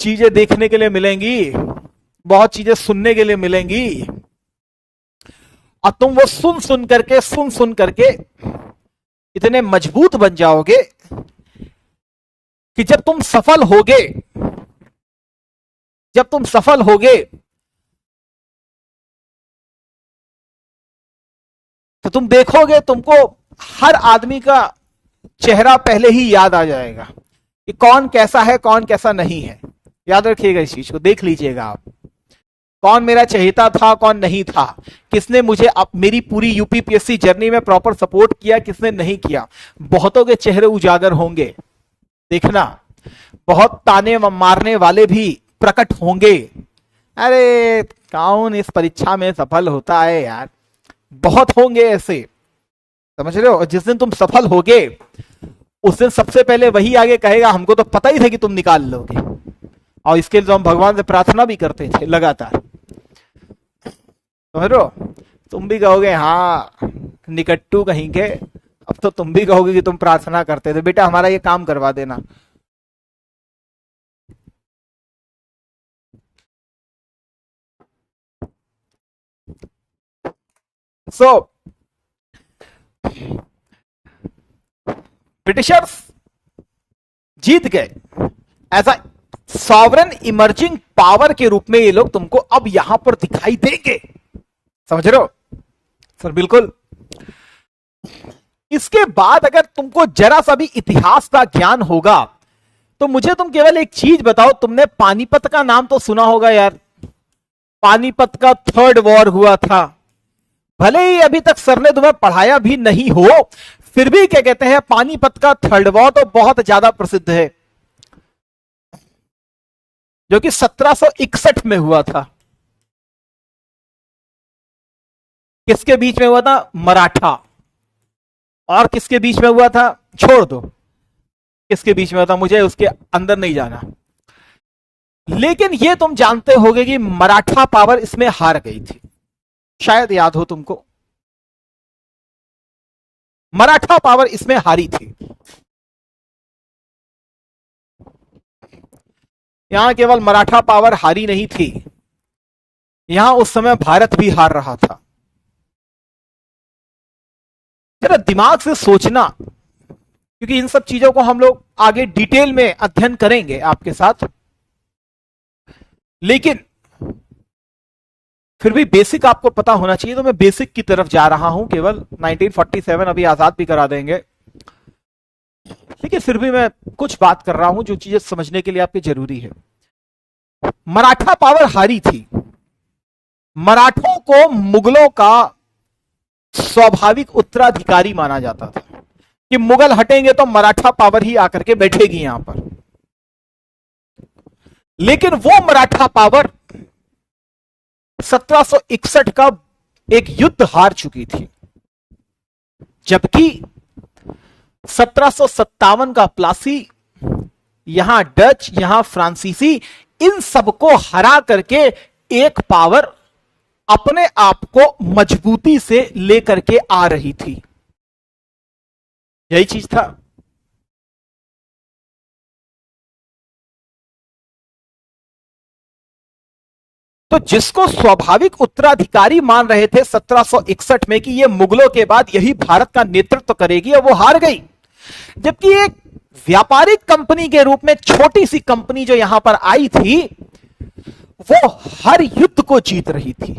चीजें देखने के लिए मिलेंगी, बहुत चीजें सुनने के लिए मिलेंगी, और तुम वो सुन सुन करके इतने मजबूत बन जाओगे कि जब तुम सफल होगे तो तुम देखोगे, तुमको हर आदमी का चेहरा पहले ही याद आ जाएगा कि कौन कैसा है, कौन कैसा नहीं है। याद रखिएगा इस चीज को, देख लीजिएगा आप, कौन मेरा चहेता था, कौन नहीं था, किसने मुझे मेरी पूरी यूपीपीएससी जर्नी में प्रॉपर सपोर्ट किया, किसने नहीं किया। बहुतों के चेहरे उजागर होंगे, देखना। बहुत ताने मारने वाले भी प्रकट होंगे, अरे कौन इस परीक्षा में सफल होता है यार, बहुत होंगे ऐसे, समझ रहे हो। और जिस दिन तुम सफल होगे उस दिन सबसे पहले वही आगे कहेगा, हमको तो पता ही था कि तुम निकाल लोगे। और इसके लिए तो हम भगवान से प्रार्थना भी करते थे लगातार, समझ रहे हो। तुम भी कहोगे हाँ निकट्टू कहीं के, अब तो तुम भी कहोगे कि तुम प्रार्थना करते थे, बेटा हमारा ये काम करवा देना। सो ब्रिटिशर्स जीत गए as a sovereign emerging power के रूप में। ये लोग तुमको अब यहां पर दिखाई देंगे, समझ रहे हो सर? बिल्कुल। इसके बाद अगर तुमको जरा सा भी इतिहास का ज्ञान होगा तो मुझे तुम केवल एक चीज बताओ, तुमने पानीपत का नाम तो सुना होगा यार। पानीपत का 3rd वॉर हुआ था, भले ही अभी तक सर ने तुम्हें पढ़ाया भी नहीं हो, फिर भी क्या कहते हैं, पानीपत का 3rd वॉर तो बहुत ज्यादा प्रसिद्ध है, जो कि 1761 में हुआ था। किसके बीच में हुआ था? मराठा। और किसके बीच में हुआ था? छोड़ दो, इसके बीच में होता, मुझे उसके अंदर नहीं जाना। लेकिन ये तुम जानते होगे कि मराठा पावर इसमें हार गई थी, शायद याद हो तुमको, मराठा पावर इसमें हारी थी। यहां केवल मराठा पावर हारी नहीं थी, यहां उस समय भारत भी हार रहा था। जरा दिमाग से सोचना, क्योंकि इन सब चीजों को हम लोग आगे डिटेल में अध्ययन करेंगे आपके साथ, लेकिन फिर भी बेसिक आपको पता होना चाहिए। तो मैं बेसिक की तरफ जा रहा हूं केवल। 1947 अभी आजाद भी करा देंगे, लेकिन फिर भी मैं कुछ बात कर रहा हूं जो चीजें समझने के लिए आपके जरूरी है। मराठा पावर हारी थी। मराठों को मुगलों का स्वाभाविक उत्तराधिकारी माना जाता था कि मुगल हटेंगे तो मराठा पावर ही आकर के बैठेगी यहां पर। लेकिन वो मराठा पावर 1761 का एक युद्ध हार चुकी थी, जबकि 1757 का प्लासी, यहां डच, यहां फ्रांसीसी, इन सबको हरा करके एक पावर अपने आप को मजबूती से लेकर के आ रही थी। यही चीज था। तो जिसको स्वाभाविक उत्तराधिकारी मान रहे थे 1761 में कि ये मुगलों के बाद यही भारत का नेतृत्व करेगी, और वो हार गई। जबकि एक व्यापारिक कंपनी के रूप में छोटी सी कंपनी जो यहां पर आई थी, वो हर युद्ध को जीत रही थी।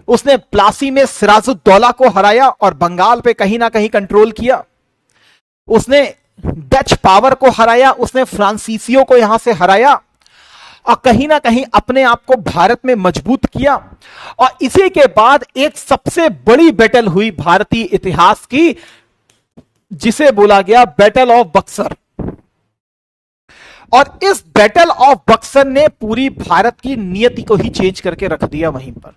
उसने प्लासी में सिराजुद्दौला को हराया और बंगाल पे कहीं ना कहीं कंट्रोल किया। उसने डच पावर को हराया, उसने फ्रांसीसियों को यहां से हराया और कहीं ना कहीं अपने आप को भारत में मजबूत किया। और इसी के बाद एक सबसे बड़ी बैटल हुई भारतीय इतिहास की, जिसे बोला गया बैटल ऑफ बक्सर। और इस बैटल ऑफ बक्सर ने पूरी भारत की नियति को ही चेंज करके रख दिया वहीं पर।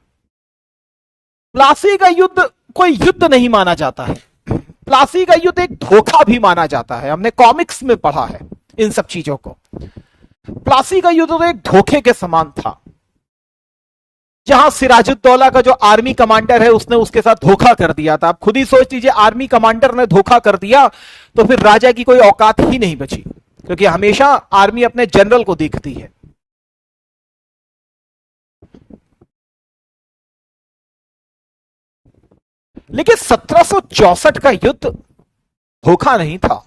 प्लासी का युद्ध कोई युद्ध नहीं माना जाता है, प्लासी का युद्ध एक धोखा भी माना जाता है। हमने कॉमिक्स में पढ़ा है इन सब चीजों को। प्लासी का युद्ध तो एक धोखे के समान था, जहां सिराजुद्दौला का जो आर्मी कमांडर है उसने उसके साथ धोखा कर दिया था। आप खुद ही सोच लीजिए, आर्मी कमांडर ने धोखा कर दिया तो फिर राजा की कोई औकात ही नहीं बची, क्योंकि हमेशा आर्मी अपने जनरल को देखती है। लेकिन 1764 का युद्ध धोखा नहीं था,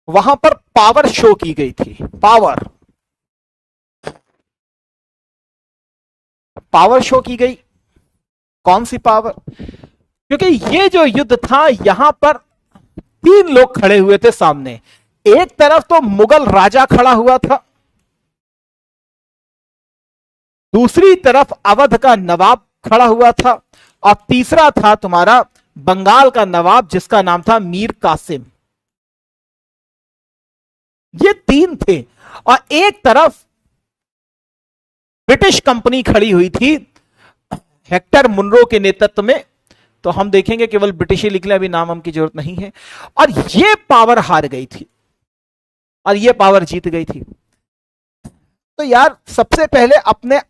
वहां पर पावर शो की गई थी। पावर शो की गई। कौन सी पावर? क्योंकि ये जो युद्ध था, यहां पर 3 लोग खड़े हुए थे सामने। एक तरफ तो मुगल राजा खड़ा हुआ था, दूसरी तरफ अवध का नवाब खड़ा हुआ था, और तीसरा था तुम्हारा बंगाल का नवाब, जिसका नाम था मीर कासिम। ये 3 थे। और एक तरफ ब्रिटिश कंपनी खड़ी हुई थी हेक्टर मुनरो के नेतृत्व में। तो हम देखेंगे, केवल ब्रिटिश ही लिख लें, अभी नाम हम की जरूरत नहीं है। और ये पावर हार गई थी और ये पावर जीत गई थी। तो यार, सबसे पहले अपने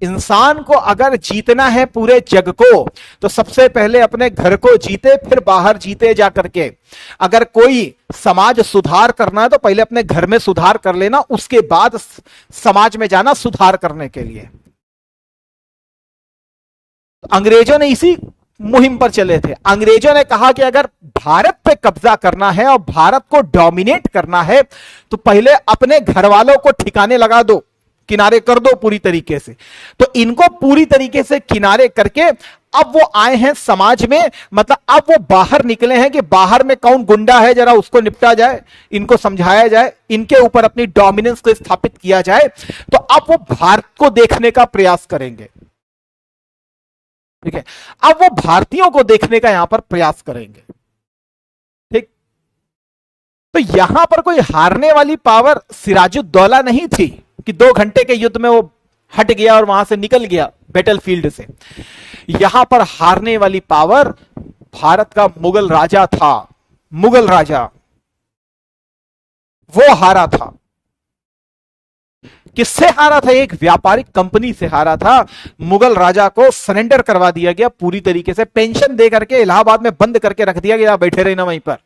इंसान को अगर जीतना है पूरे जग को, तो सबसे पहले अपने घर को जीते, फिर बाहर जीते जा करके। अगर कोई समाज सुधार करना है तो पहले अपने घर में सुधार कर लेना, उसके बाद समाज में जाना सुधार करने के लिए। अंग्रेजों ने इसी मुहिम पर चले थे। अंग्रेजों ने कहा कि अगर भारत पे कब्जा करना है और भारत को डोमिनेट करना है, तो पहले अपने घर वालों को ठिकाने लगा दो, किनारे कर दो पूरी तरीके से। तो इनको पूरी तरीके से किनारे करके अब वो आए हैं समाज में, मतलब अब वो बाहर निकले हैं कि बाहर में कौन गुंडा है, जरा उसको निपटा जाए, इनको समझाया जाए, इनके ऊपर अपनी डोमिनेंस को स्थापित किया जाए। तो अब वो भारत को देखने का प्रयास करेंगे। ठीक है, अब वो भारतीयों को देखने का यहां पर प्रयास करेंगे। ठीक, तो यहां पर कोई हारने वाली पावर सिराजुद्दौला नहीं थी कि 2 घंटे के युद्ध में वो हट गया और वहां से निकल गया बैटलफील्ड से। यहां पर हारने वाली पावर भारत का मुगल राजा था। मुगल राजा वो हारा था। किससे हारा था? एक व्यापारिक कंपनी से हारा था। मुगल राजा को सरेंडर करवा दिया गया पूरी तरीके से, पेंशन दे करके इलाहाबाद में बंद करके रख दिया गया, बैठे रहना वहीं पर।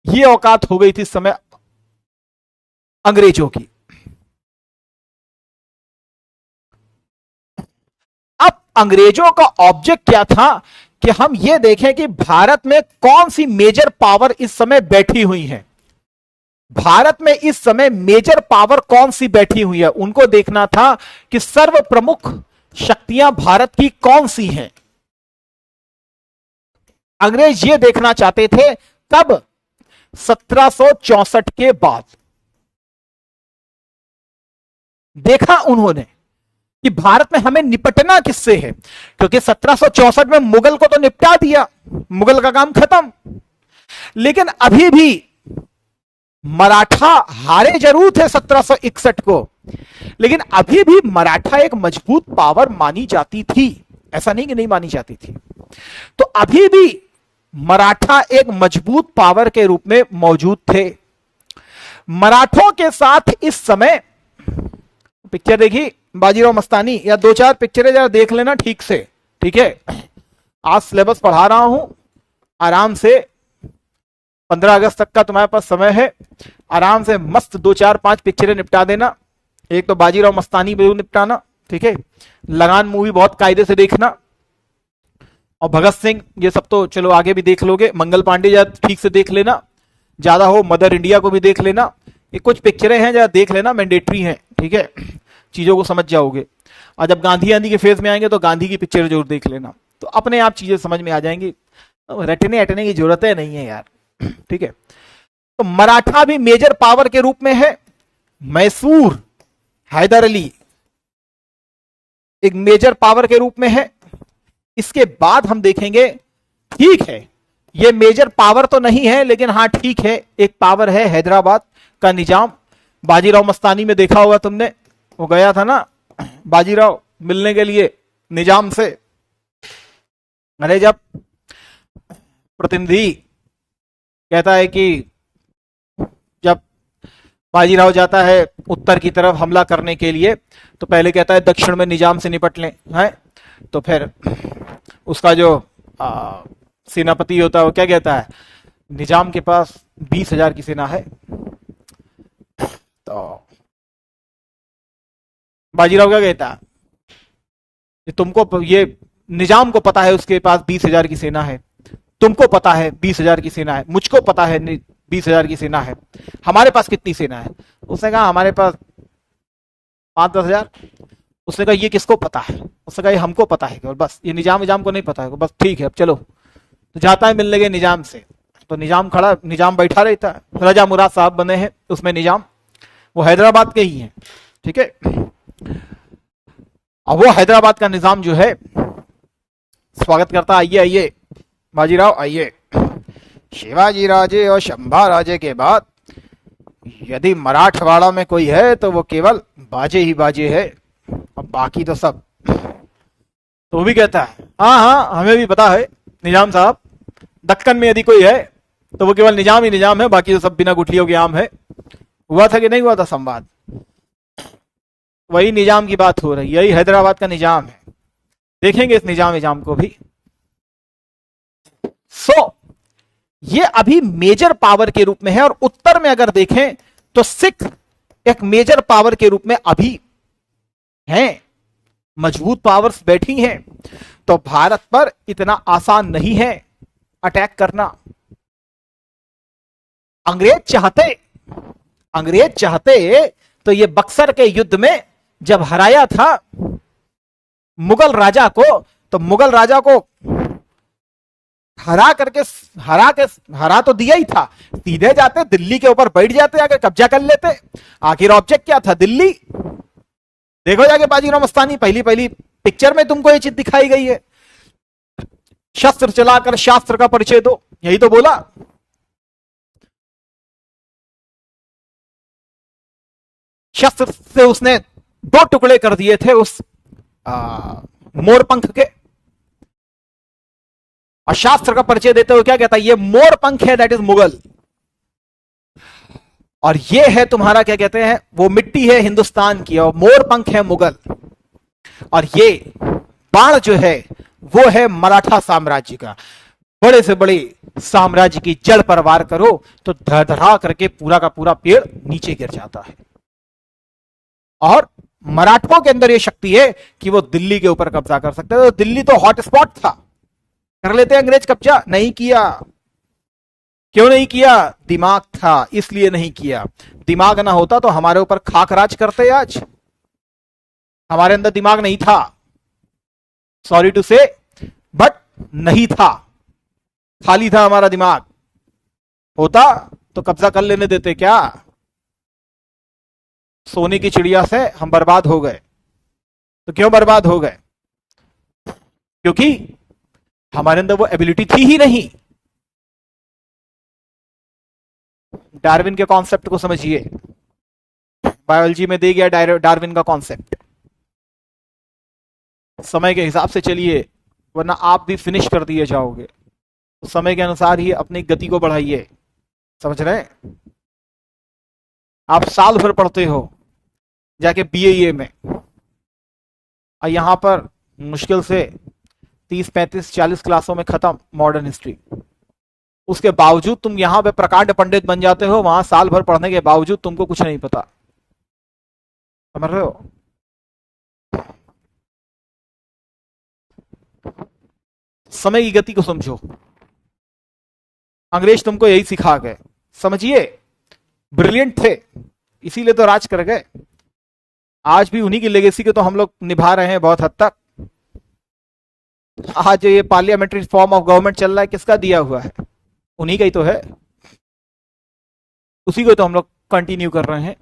यह औकात हो गई थी इस समय अंग्रेजों की। अब अंग्रेजों का ऑब्जेक्ट क्या था कि हम यह देखें कि भारत में कौन सी मेजर पावर इस समय बैठी हुई है। भारत में इस समय मेजर पावर कौन सी बैठी हुई है, उनको देखना था कि सर्व प्रमुख शक्तियां भारत की कौन सी हैं। अंग्रेज ये देखना चाहते थे कब? 1764 के बाद। देखा उन्होंने कि भारत में हमें निपटना किससे है, क्योंकि 1764 में मुगल को तो निपटा दिया, मुगल का काम खत्म, लेकिन अभी भी मराठा हारे जरूर थे 1761 को, लेकिन अभी भी मराठा एक मजबूत पावर मानी जाती थी, ऐसा नहीं कि नहीं मानी जाती थी। तो अभी भी मराठा एक मजबूत पावर के रूप में मौजूद थे। मराठों के साथ इस समय, पिक्चर देखी बाजीराव मस्तानी, या दो चार पिक्चरें जरा देख लेना ठीक से, ठीक है। आज सिलेबस पढ़ा रहा हूं, आराम से 15 अगस्त तक का तुम्हारे पास समय है, आराम से मस्त 2 4 5 पिक्चरें निपटा देना। एक तो बाजीराव मस्तानी जरूर निपटाना, ठीक है। लगान मूवी बहुत कायदे से देखना, और भगत सिंह ये सब तो चलो आगे भी देख लोगे। मंगल पांडे जरा ठीक से देख लेना, ज्यादा हो मदर इंडिया को भी देख लेना। ये कुछ पिक्चरें हैं जरा देख लेना, मैंडेटरी हैं, ठीक है, चीजों को समझ जाओगे। और जब गांधी आंधी के फेज में आएंगे तो गांधी की पिक्चर जरूर देख लेना, तो अपने आप चीजें समझ में आ जाएंगी, रटने अटने की जरूरत है नहीं है यार, ठीक है। तो मराठा भी मेजर पावर के रूप में है। मैसूर हैदर अली एक मेजर पावर के रूप में है। इसके बाद हम देखेंगे, ठीक है ये मेजर पावर तो नहीं है, लेकिन हां ठीक है एक पावर है, हैदराबाद का निजाम। बाजीराव मस्तानी में देखा होगा तुमने, वो गया था ना बाजीराव मिलने के लिए निजाम से। अरे जब प्रतिनिधि कहता है कि जब बाजीराव जाता है उत्तर की तरफ हमला करने के लिए, तो पहले कहता है दक्षिण में निजाम से निपट लें, है। तो फिर उसका जो सेनापति होता है वो क्या कहता है, निजाम के पास 20,000 की सेना है। तो बाजीराव क्या कहता है, तुमको ये निजाम को पता है उसके पास 20,000 की सेना है, तुमको पता है 20,000 की सेना है, मुझको पता है 20,000 की सेना है, हमारे पास कितनी सेना है? उसने कहा हमारे पास 5-10 हजार। उसने कहा ये किसको पता है? उसने कहा ये हमको पता है, और बस ये निजाम को नहीं पता है, बस ठीक है अब चलो। तो जाता है मिलने के निजाम से, तो निजाम खड़ा, निजाम बैठा रहता है, रजा मुराद साहब बने हैं उसमें निजाम, वो हैदराबाद के ही हैं, ठीक है। अब वो हैदराबाद का निजाम जो है स्वागत करता, आइए आइए बाजीराव आइए। शिवाजी राजे और शंभा राजे के बाद यदि मराठवाड़ा में कोई है तो वो केवल बाजे ही बाजे है, और बाकी तो सब। तो वो भी कहता है हाँ हाँ हमें भी पता है निजाम साहब, दक्कन में यदि कोई है तो वो केवल निजाम ही निजाम है, बाकी तो सब बिना गुठलियों के आम है। हुआ था कि नहीं हुआ था संवाद? वही निजाम की बात हो रही, यही हैदराबाद का निजाम है। देखेंगे इस निजाम को भी। ये अभी मेजर पावर के रूप में है, और उत्तर में अगर देखें तो सिख एक मेजर पावर के रूप में अभी हैं, मजबूत पावर्स बैठी हैं। तो भारत पर इतना आसान नहीं है अटैक करना। अंग्रेज चाहते तो ये बक्सर के युद्ध में जब हराया था मुगल राजा को, तो मुगल राजा को हरा तो दिया ही था, सीधे जाते दिल्ली के ऊपर बैठ जाते, आगे कब्जा कर लेते। आखिर ऑब्जेक्ट क्या था? दिल्ली। देखो जाके बाजीराव मस्तानी, पहली पिक्चर में तुमको ये चीज दिखाई गई है, शस्त्र चलाकर शास्त्र का परिचय दो, यही तो बोला। शस्त्र से उसने 2 टुकड़े कर दिए थे उस मोरपंख के, और शास्त्र का परिचय देते हुए क्या कहता है, ये मोरपंख है, दैट इज मुगल। और ये है तुम्हारा क्या कहते हैं, वो मिट्टी है हिंदुस्तान की और मोर पंख है मुगल, और ये बाण जो है वो है मराठा साम्राज्य का। बड़े से बड़े साम्राज्य की जड़ पर वार करो तो धड़धड़ा करके पूरा का पूरा पेड़ नीचे गिर जाता है। और मराठों के अंदर यह शक्ति है कि वो दिल्ली के ऊपर कब्जा कर सकते हैं। तो दिल्ली तो हॉटस्पॉट था, कर लेते अंग्रेज कब्जा, नहीं किया। क्यों नहीं किया? दिमाग था इसलिए नहीं किया। दिमाग ना होता तो हमारे ऊपर खाक राज करते आज। हमारे अंदर दिमाग नहीं था, सॉरी टू से, बट नहीं था, खाली था हमारा दिमाग। होता तो कब्जा कर लेने देते क्या? सोने की चिड़िया से हम बर्बाद हो गए। तो क्यों बर्बाद हो गए? क्योंकि हमारे अंदर वो एबिलिटी थी ही नहीं। डार्विन के कॉन्सेप्ट को समझिए, बायोलॉजी में दे गया डार्विन का कॉन्सेप्ट। समय के हिसाब से चलिए, वरना आप भी फिनिश कर दिए जाओगे। तो समय के अनुसार ही अपनी गति को बढ़ाइए, समझ रहे हैं? आप साल भर पढ़ते हो जाके बीए में, और यहां पर मुश्किल से 30, 35, 40 क्लासों में खत्म मॉडर्न हिस्ट्री। उसके बावजूद तुम यहां पे प्रकांड पंडित बन जाते हो, वहां साल भर पढ़ने के बावजूद तुमको कुछ नहीं पता। समझ रहे हो? समय की गति को समझो। अंग्रेज तुमको यही सिखा गए, समझिए। ब्रिलियंट थे, इसीलिए तो राज कर गए। आज भी उन्हीं की लेगेसी को तो हम लोग निभा रहे हैं बहुत हद तक। आज ये पार्लियामेंट्री फॉर्म ऑफ गवर्नमेंट चल रहा है, किसका दिया हुआ है? उन्हीं का ही तो है, उसी को तो हम लोग कंटिन्यू कर रहे हैं।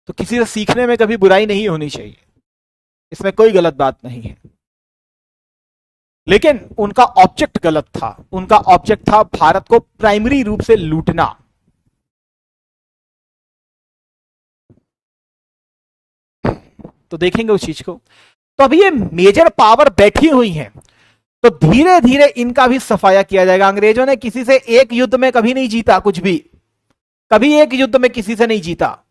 तो किसी से सीखने में कभी बुराई नहीं होनी चाहिए, इसमें कोई गलत बात नहीं है। लेकिन उनका ऑब्जेक्ट गलत था। उनका ऑब्जेक्ट था भारत को प्राइमरी रूप से लूटना। तो देखेंगे उस चीज को। तो अभी ये मेजर पावर बैठी हुई हैं, तो धीरे धीरे इनका भी सफाया किया जाएगा। अंग्रेजों ने किसी से एक युद्ध में कभी नहीं जीता, कुछ भी कभी एक युद्ध में किसी से नहीं जीता।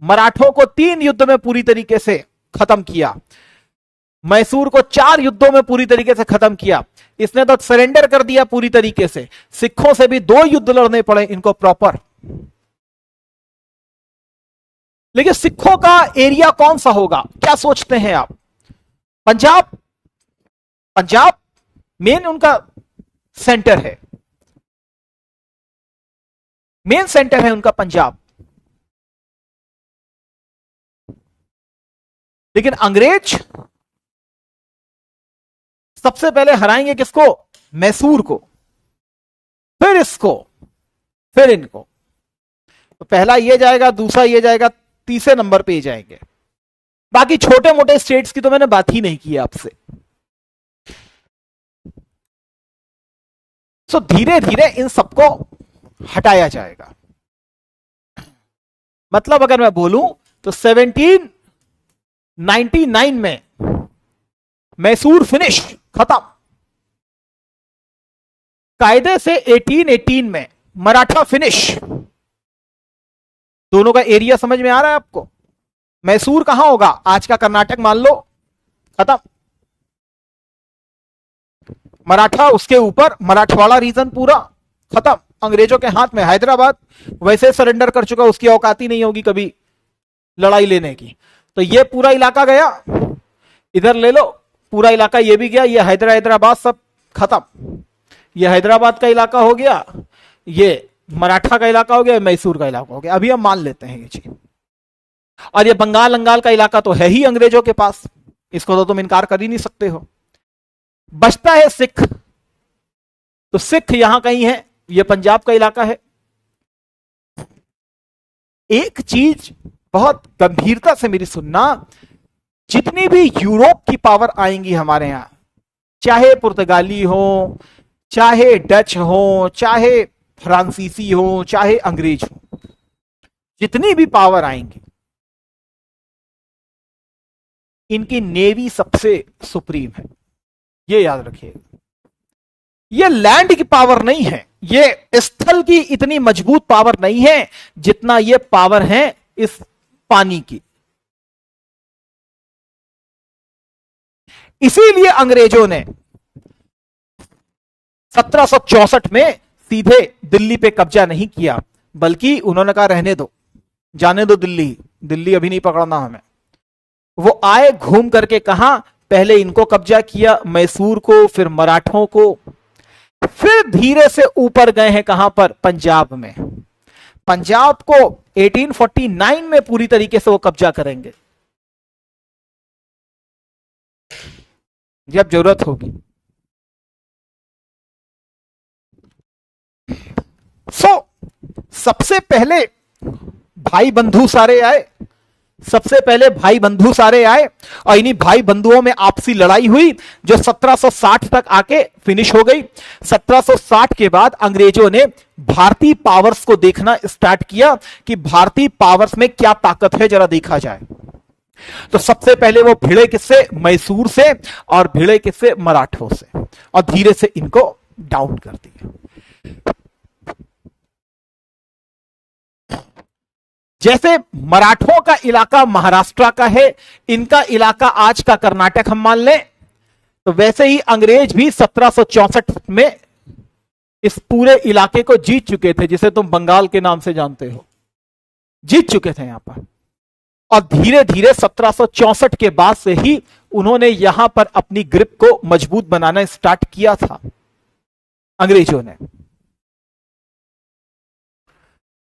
मराठों को 3 युद्ध में पूरी तरीके से खत्म किया, मैसूर को 4 युद्धों में पूरी तरीके से खत्म किया। इसने तो सरेंडर कर दिया पूरी तरीके से। सिखों से भी 2 युद्ध लड़ने पड़े इनको प्रॉपर। लेकिन सिखों का एरिया कौन सा होगा, क्या सोचते हैं आप? पंजाब। पंजाब मेन उनका सेंटर है, मेन सेंटर है उनका पंजाब। लेकिन अंग्रेज सबसे पहले हराएंगे किसको? मैसूर को, फिर इसको, फिर इनको। तो पहला ये जाएगा, दूसरा ये जाएगा, तीसरे नंबर पे ही जाएंगे। बाकी छोटे मोटे स्टेट्स की तो मैंने बात ही नहीं की आपसे। सो धीरे धीरे इन सबको हटाया जाएगा। मतलब अगर मैं बोलूं तो 1799 में मैसूर फिनिश, खत्म। कायदे से 1818 में मराठा फिनिश। दोनों का एरिया समझ में आ रहा है आपको? मैसूर कहां होगा? आज का कर्नाटक मान लो, खत्म। मराठा उसके ऊपर, मराठवाड़ा रीजन पूरा खत्म, अंग्रेजों के हाथ में। हैदराबाद वैसे सरेंडर कर चुका, उसकी औकात ही नहीं होगी कभी लड़ाई लेने की। तो ये पूरा इलाका गया, इधर ले लो पूरा इलाका, ये भी गया, ये हैदराबाद सब खत्म। ये हैदराबाद का इलाका हो गया, ये मराठा का इलाका हो गया, मैसूर का इलाका हो गया। अभी हम मान लेते हैं ये चीज। और ये बंगाल का इलाका तो है ही अंग्रेजों के पास, इसको तो तुम इनकार कर ही नहीं सकते हो। बचता है सिख। तो सिख यहां कहीं है, ये पंजाब का इलाका है। एक चीज बहुत गंभीरता से मेरी सुनना, जितनी भी यूरोप की पावर आएंगी हमारे यहां, चाहे पुर्तगाली हो, चाहे डच हो, चाहे फ्रांसीसी हो, चाहे अंग्रेज हो, जितनी भी पावर आएंगी, इनकी नेवी सबसे सुप्रीम है। ये याद रखिएगा। ये लैंड की पावर नहीं है, ये स्थल की इतनी मजबूत पावर नहीं है जितना ये पावर है इस पानी की। इसीलिए अंग्रेजों ने 1764 में सीधे दिल्ली पे कब्जा नहीं किया, बल्कि उन्होंने कहा रहने दो, जाने दो दिल्ली, दिल्ली अभी नहीं पकड़ना हमें। वो आए, घूम करके कहा, पहले इनको कब्जा किया, मैसूर को, फिर मराठों को, फिर धीरे से ऊपर गए हैं कहां पर, पंजाब में। पंजाब को 1849 में पूरी तरीके से वो कब्जा करेंगे जब जरूरत होगी। सबसे पहले भाई बंधु सारे आए, सबसे पहले भाई बंधु सारे आए और इन्हीं भाई बंधुओं में आपसी लड़ाई हुई जो 1760 तक आके फिनिश हो गई। 1760 के बाद अंग्रेजों ने भारतीय पावर्स को देखना स्टार्ट किया कि भारतीय पावर्स में क्या ताकत है, जरा देखा जाए। तो सबसे पहले वो भिड़े किससे, मैसूर से, और भिड़े किससे, मराठों से, और धीरे से इनको डाउन कर दिया। जैसे मराठों का इलाका महाराष्ट्र का है, इनका इलाका आज का कर्नाटक हम मान लें, तो वैसे ही अंग्रेज भी 1764 में इस पूरे इलाके को जीत चुके थे, जिसे तुम बंगाल के नाम से जानते हो, जीत चुके थे यहां पर। और धीरे धीरे 1764 के बाद से ही उन्होंने यहां पर अपनी ग्रिप को मजबूत बनाना स्टार्ट किया था अंग्रेजों ने।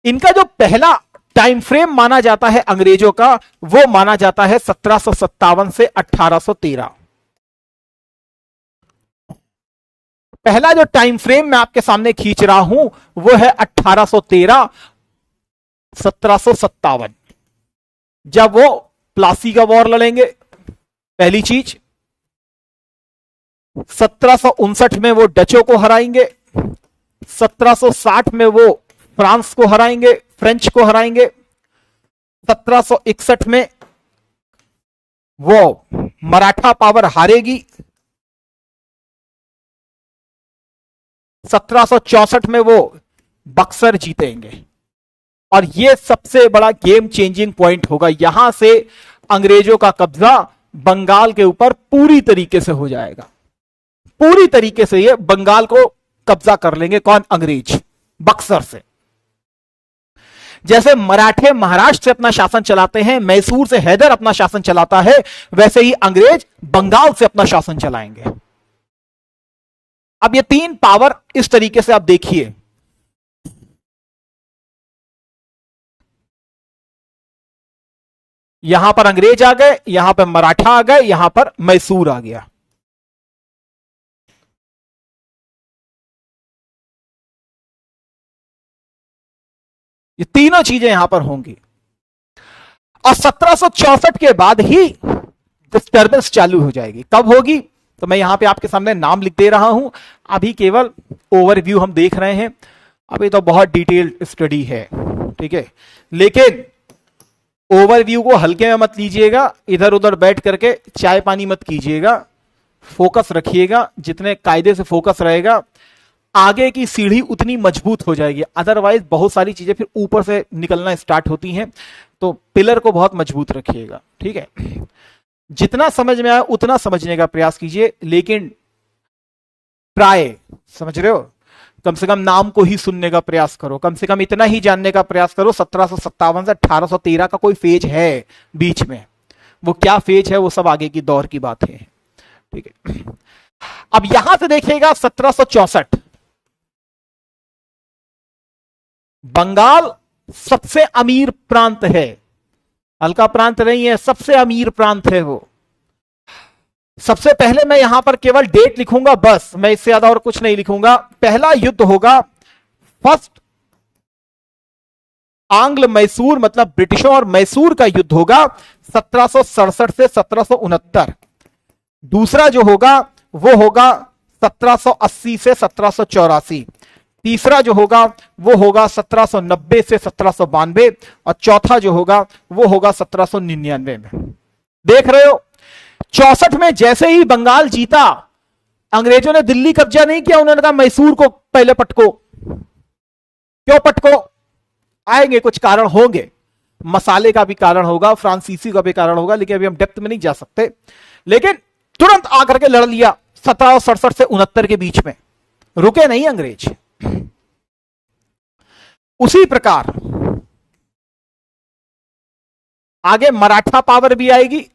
इनका जो पहला टाइम फ्रेम माना जाता है अंग्रेजों का, वो माना जाता है 1757 से 1813। पहला जो टाइम फ्रेम मैं आपके सामने खींच रहा हूं वो है 1813 1757, जब वो प्लासी का वॉर लड़ेंगे। पहली चीज, 1759 में वो डचों को हराएंगे, 1760 में वो फ्रांस को हराएंगे, फ्रेंच को हराएंगे, 1761 में वो मराठा पावर हारेगी, 1764 में वो बक्सर जीतेंगे। और ये सबसे बड़ा गेम चेंजिंग पॉइंट होगा, यहां से अंग्रेजों का कब्जा बंगाल के ऊपर पूरी तरीके से हो जाएगा। पूरी तरीके से ये बंगाल को कब्जा कर लेंगे। कौन? अंग्रेज, बक्सर से। जैसे मराठे महाराष्ट्र से अपना शासन चलाते हैं, मैसूर से हैदर अपना शासन चलाता है, वैसे ही अंग्रेज बंगाल से अपना शासन चलाएंगे। अब ये तीन पावर इस तरीके से आप देखिए, यहां पर अंग्रेज आ गए, यहां पर मराठा आ गए, यहां पर मैसूर आ गया। ये तीनों चीजें यहां पर होंगी। और 1764 के बाद ही डिस्टर्बेंस चालू हो जाएगी। कब होगी? तो मैं यहां पे आपके सामने नाम लिख दे रहा हूं, अभी केवल ओवरव्यू हम देख रहे हैं, अभी तो बहुत डिटेल्ड स्टडी है, ठीक है। लेकिन ओवरव्यू को हल्के में मत लीजिएगा, इधर उधर बैठ करके चाय पानी मत कीजिएगा, फोकस रखिएगा। जितने कायदे से फोकस रहेगा, आगे की सीढ़ी उतनी मजबूत हो जाएगी। अदरवाइज बहुत सारी चीजें फिर ऊपर से निकलना स्टार्ट होती हैं, तो पिलर को बहुत मजबूत रखिएगा, ठीक है। जितना समझ में आए उतना समझने का प्रयास कीजिए, लेकिन ट्राई, समझ रहे हो, कम से कम नाम को ही सुनने का प्रयास करो, कम से कम इतना ही जानने का प्रयास करो 1757 से 1813 का कोई फेज है बीच में, वो क्या फेज है वो सब आगे की दौर की बात है, ठीक है। अब यहां से देखिएगा 1764, बंगाल सबसे अमीर प्रांत है, हल्का प्रांत नहीं है, सबसे अमीर प्रांत है वो। सबसे पहले मैं यहां पर केवल डेट लिखूंगा बस, मैं इससे ज्यादा और कुछ नहीं लिखूंगा। पहला युद्ध होगा फर्स्ट आंग्ल मैसूर, मतलब ब्रिटिशों और मैसूर का युद्ध होगा 1767 से 1769। दूसरा जो होगा वो होगा 1780 से 1784। तीसरा जो होगा वो होगा 1790 से 1792, और चौथा जो होगा वो होगा 1799 में। देख रहे हो, 64 में जैसे ही बंगाल जीता, अंग्रेजों ने दिल्ली कब्जा नहीं किया, उन्होंने कहा मैसूर को पहले पटको, क्यों पटको? आएंगे, कुछ कारण होंगे, मसाले का भी कारण होगा, फ्रांसीसी का भी कारण होगा, लेकिन अभी हम डेप्थ में नहीं जा सकते। लेकिन तुरंत आकर के लड़ लिया 1767 से 69 के बीच में, रुके नहीं अंग्रेज। उसी प्रकार आगे मराठा पावर भी आएगी,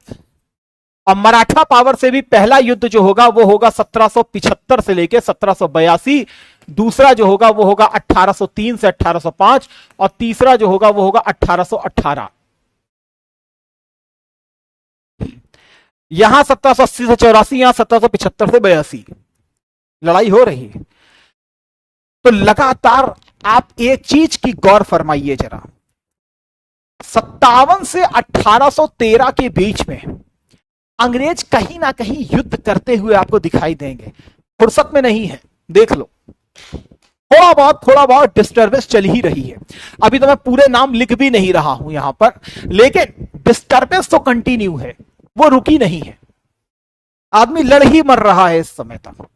और मराठा पावर से भी पहला युद्ध जो होगा वो होगा 1775 से लेकर 1782। दूसरा जो होगा वो होगा 1803 से 1805, और तीसरा जो होगा वो होगा 1818। यहां 1780 से 84, यहां 1775 से 82 लड़ाई हो रही है। तो लगातार आप एक चीज की गौर फरमाइए जरा, 57 से 1813 के बीच में अंग्रेज कहीं ना कहीं युद्ध करते हुए आपको दिखाई देंगे, फुर्सत में नहीं है। देख लो, थोड़ा बहुत डिस्टर्बेंस चल ही रही है। अभी तो मैं पूरे नाम लिख भी नहीं रहा हूं यहां पर, लेकिन डिस्टर्बेंस तो कंटिन्यू है, वो रुकी नहीं है। आदमी लड़ ही मर रहा है इस समय तक।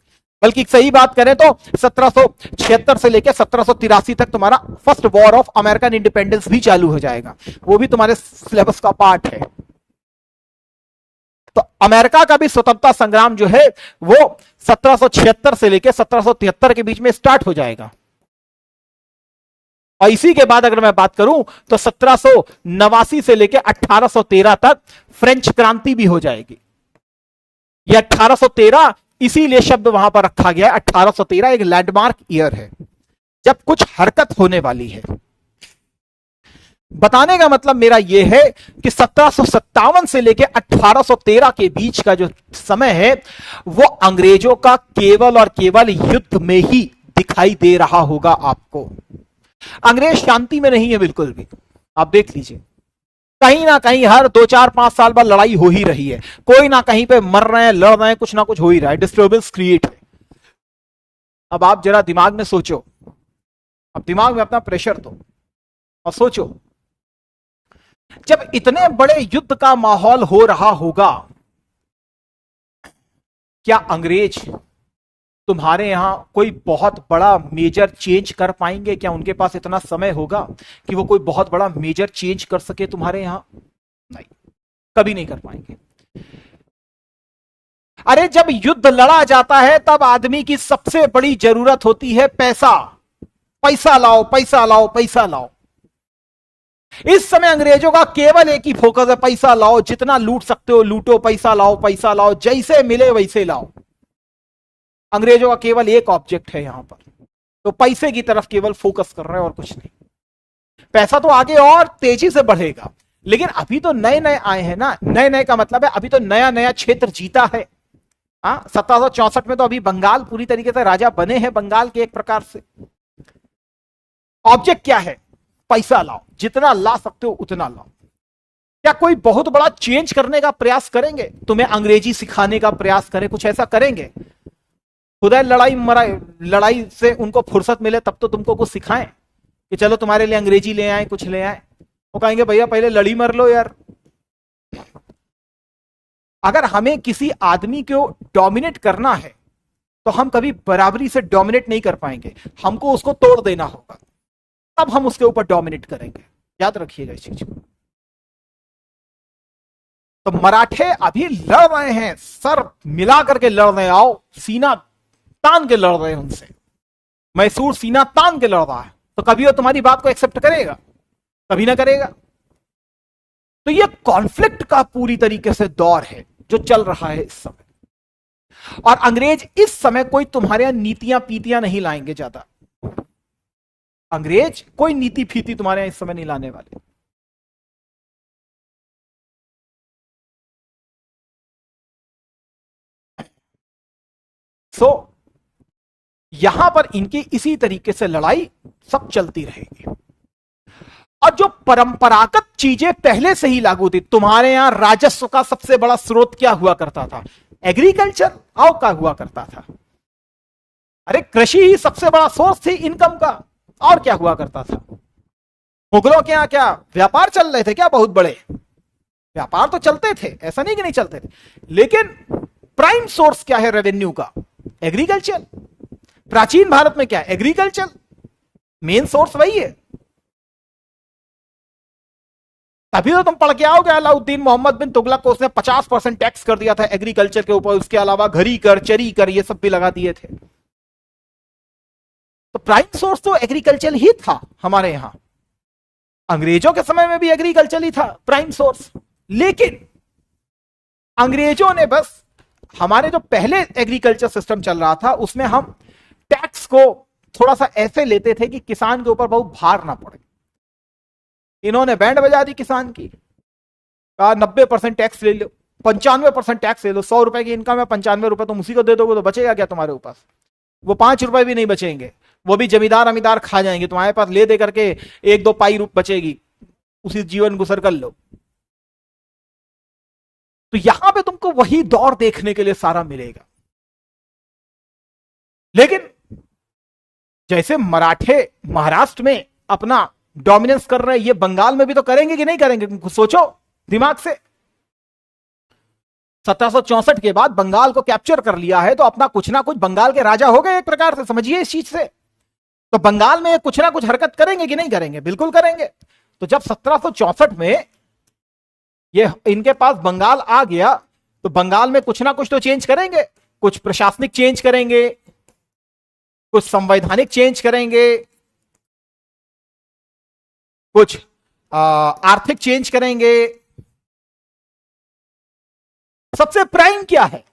बल्कि सही बात करें तो 1776 से लेकर 1783 तक तुम्हारा first war of American independence भी चालू हो जाएगा, वो भी तुम्हारे सिलेबस का पार्ट है। तो अमेरिका का भी स्वतंत्रता संग्राम जो है वो 1776 से लेकर 1773 के बीच में स्टार्ट हो जाएगा। और इसी के बाद अगर मैं बात करूं तो 1789 से लेकर 1813 तक फ्रेंच क्रांति भी हो जाएगी। यह 1813 इसीलिए शब्द वहां पर रखा गया है। 1813 एक लैंडमार्क ईयर है जब कुछ हरकत होने वाली है। बताने का मतलब मेरा यह है कि 1757 से लेकर 1813 के बीच का जो समय है वो अंग्रेजों का केवल और केवल युद्ध में ही दिखाई दे रहा होगा आपको। अंग्रेज शांति में नहीं है बिल्कुल भी। आप देख लीजिए, कहीं ना कहीं हर 2-4-5 साल बाद लड़ाई हो ही रही है, कोई ना कहीं पे मर रहे हैं, लड़ रहे हैं, कुछ ना कुछ हो ही रहा है, डिस्टर्बेंस क्रिएट है। अब आप जरा दिमाग में सोचो, अब दिमाग में अपना प्रेशर दो और सोचो, जब इतने बड़े युद्ध का माहौल हो रहा होगा, क्या अंग्रेज तुम्हारे यहां कोई बहुत बड़ा मेजर चेंज कर पाएंगे? क्या उनके पास इतना समय होगा कि वो कोई बहुत बड़ा मेजर चेंज कर सके तुम्हारे यहां? नहीं, कभी नहीं कर पाएंगे। अरे जब युद्ध लड़ा जाता है तब आदमी की सबसे बड़ी जरूरत होती है पैसा। पैसा लाओ, पैसा लाओ, पैसा लाओ। इस समय अंग्रेजों का केवल एक ही फोकस है, पैसा लाओ, जितना लूट सकते हो लूटो, पैसा लाओ, पैसा लाओ, जैसे मिले वैसे लाओ। अंग्रेजों का केवल एक ऑब्जेक्ट है यहां पर, तो पैसे की तरफ केवल फोकस कर रहे हैं और कुछ नहीं। पैसा तो आगे और तेजी से बढ़ेगा, लेकिन अभी तो नए नए आए हैं ना। नए नए का मतलब है अभी तो नया नया क्षेत्र जीता है। 1764 में तो अभी बंगाल पूरी तरीके से राजा बने हैं बंगाल के एक प्रकार से। ऑब्जेक्ट क्या है? पैसा लाओ, जितना ला सकते हो उतना लाओ। क्या कोई बहुत बड़ा चेंज करने का प्रयास करेंगे? तुम्हें अंग्रेजी सिखाने का प्रयास करें, कुछ ऐसा करेंगे? खुदा लड़ाई से उनको फुर्सत मिले तब तो तुमको कुछ सिखाएं कि चलो तुम्हारे लिए अंग्रेजी ले आए, कुछ ले आए। वो कहेंगे भैया पहले लड़ी मर लो यार। अगर हमें किसी आदमी को डोमिनेट करना है तो हम कभी बराबरी से डोमिनेट नहीं कर पाएंगे, हमको उसको तोड़ देना होगा, तब हम उसके ऊपर डोमिनेट करेंगे। याद रखिएगा इस चीज को। तो मराठे अभी लड़ रहे हैं, सर मिला करके लड़ रहे हैं, आओ सीना तान के लड़ रहे हैं उनसे। मैसूर सीना तान के लड़ रहा है, तो कभी वो तुम्हारी बात को एक्सेप्ट करेगा? कभी ना करेगा। तो ये कॉन्फ्लिक्ट का पूरी तरीके से दौर है जो चल रहा है इस समय। और अंग्रेज इस समय कोई तुम्हारे यहां नीतियां पीतियां नहीं लाएंगे ज्यादा। अंग्रेज कोई नीति फीति तुम्हारे यहां इस समय नहीं लाने वाले। सो यहां पर इनकी इसी तरीके से लड़ाई सब चलती रहेगी। और जो परंपरागत चीजें पहले से ही लागू थी, तुम्हारे यहां राजस्व का सबसे बड़ा स्रोत क्या हुआ करता था? एग्रीकल्चर। आओ क्या हुआ करता था? अरे कृषि ही सबसे बड़ा सोर्स थी इनकम का। और क्या हुआ करता था? मुगलों के यहां क्या व्यापार चल रहे थे क्या? बहुत बड़े व्यापार तो चलते थे, ऐसा नहीं कि नहीं चलते थे, लेकिन प्राइम सोर्स क्या है रेवेन्यू का? एग्रीकल्चर। प्राचीन भारत में क्या? एग्रीकल्चर। मेन सोर्स वही है। तभी तो तुम पढ़ के आओगे अलाउद्दीन मोहम्मद बिन तुगलक को उसने 50% टैक्स कर दिया था एग्रीकल्चर के ऊपर, उसके अलावा घरी कर, चरी कर, ये सब भी लगा दिए थे। तो प्राइम सोर्स तो एग्रीकल्चर ही था हमारे यहां। अंग्रेजों के समय में भी एग्रीकल्चर ही था प्राइम सोर्स, लेकिन अंग्रेजों ने बस हमारे जो पहले एग्रीकल्चर सिस्टम चल रहा था उसमें हम टैक्स को थोड़ा सा ऐसे लेते थे कि किसान के ऊपर बहुत भार ना पड़े। इन्होंने बैंड बजा दी किसान की, कहा 90% टैक्स ले लो, 95% टैक्स ले लो। 100 रुपए की इनकम है, 95 रुपए तुम उसी को दे दोगे तो बचेगा क्या तुम्हारे ऊपर? वो 5 रुपए भी नहीं बचेंगे, वो भी जमींदार अमीदार खा जाएंगे, तुम्हारे पास ले दे करके 1-2 पाई बचेगी, उसी जीवन गुजर कर लो। तो यहां पे तुमको वही दौर देखने के लिए सारा मिलेगा। लेकिन जैसे मराठे महाराष्ट्र में अपना डोमिनेंस कर रहे हैं, ये बंगाल में भी तो करेंगे कि नहीं करेंगे? सोचो दिमाग से। 1764 के बाद बंगाल को कैप्चर कर लिया है तो अपना कुछ ना कुछ बंगाल के राजा हो गए एक प्रकार से, समझिए इस चीज से। तो बंगाल में कुछ ना कुछ हरकत करेंगे कि नहीं करेंगे? बिल्कुल करेंगे। तो जब 1764 में ये इनके पास बंगाल आ गया तो बंगाल में कुछ ना कुछ तो चेंज करेंगे, कुछ प्रशासनिक चेंज करेंगे, कुछ संवैधानिक चेंज करेंगे, कुछ आर्थिक चेंज करेंगे। सबसे प्राइम क्या है?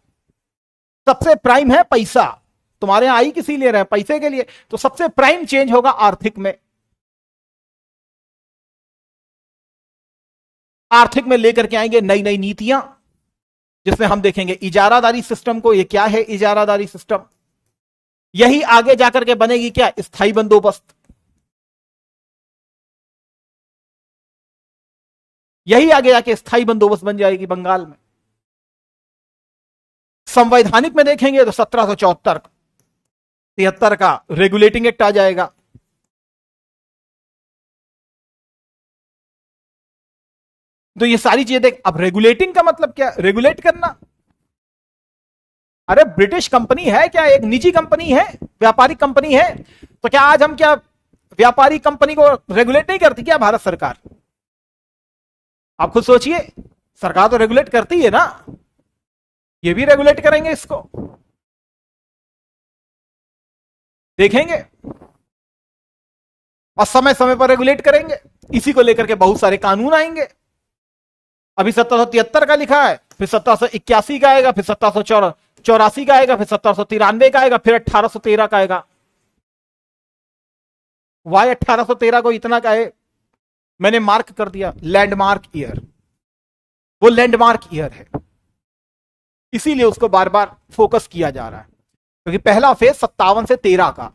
सबसे प्राइम है पैसा। तुम्हारे यहां आई किसी ले रहे हैं? पैसे के लिए। तो सबसे प्राइम चेंज होगा आर्थिक में। आर्थिक में लेकर के आएंगे नई नई नीतियां, जिसमें हम देखेंगे इजारादारी सिस्टम को। ये क्या है इजारादारी सिस्टम? यही आगे जाकर के बनेगी क्या? स्थायी बंदोबस्त। यही आगे जाके स्थायी बंदोबस्त बन जाएगी बंगाल में। संवैधानिक में देखेंगे तो 1773 का रेगुलेटिंग एक्ट आ जाएगा। तो ये सारी चीजें देख। अब रेगुलेटिंग का मतलब क्या? रेगुलेट करना। अरे ब्रिटिश कंपनी है क्या? एक निजी कंपनी है, व्यापारिक कंपनी है। तो क्या आज हम क्या व्यापारिक कंपनी को रेगुलेट नहीं करती क्या भारत सरकार? आप खुद सोचिए, सरकार तो रेगुलेट करती है ना, ये भी रेगुलेट करेंगे इसको, देखेंगे। और समय समय पर रेगुलेट करेंगे। इसी को लेकर के बहुत सारे कानून आएंगे। अभी 1773 का लिखा है, फिर 1781 का आएगा, फिर 1784 का आएगा, फिर 1793 का आएगा, फिर 1813 का आएगा। वाई 1813 को इतना का है? मैंने मार्क कर दिया, लैंडमार्क ईयर। वो लैंडमार्क ईयर है, इसीलिए उसको बार बार फोकस किया जा रहा है, क्योंकि पहला फेज 57 से 13 का,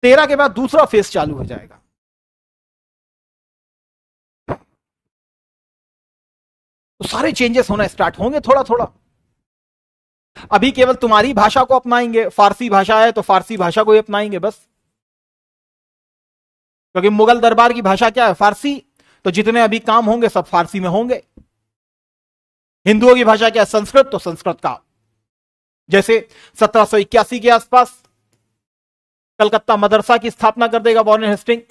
13 के बाद दूसरा फेज चालू हो जाएगा। तो सारे चेंजेस होना स्टार्ट होंगे थोड़ा थोड़ा। अभी केवल तुम्हारी भाषा को अपनाएंगे, फारसी भाषा है तो फारसी भाषा को ही अपनाएंगे बस, क्योंकि मुगल दरबार की भाषा क्या है? फारसी। तो जितने अभी काम होंगे सब फारसी में होंगे। हिंदुओं की भाषा क्या है? संस्कृत। तो संस्कृत का जैसे 1781 के आसपास कलकत्ता मदरसा की स्थापना कर देगा वॉरेन हेस्टिंग।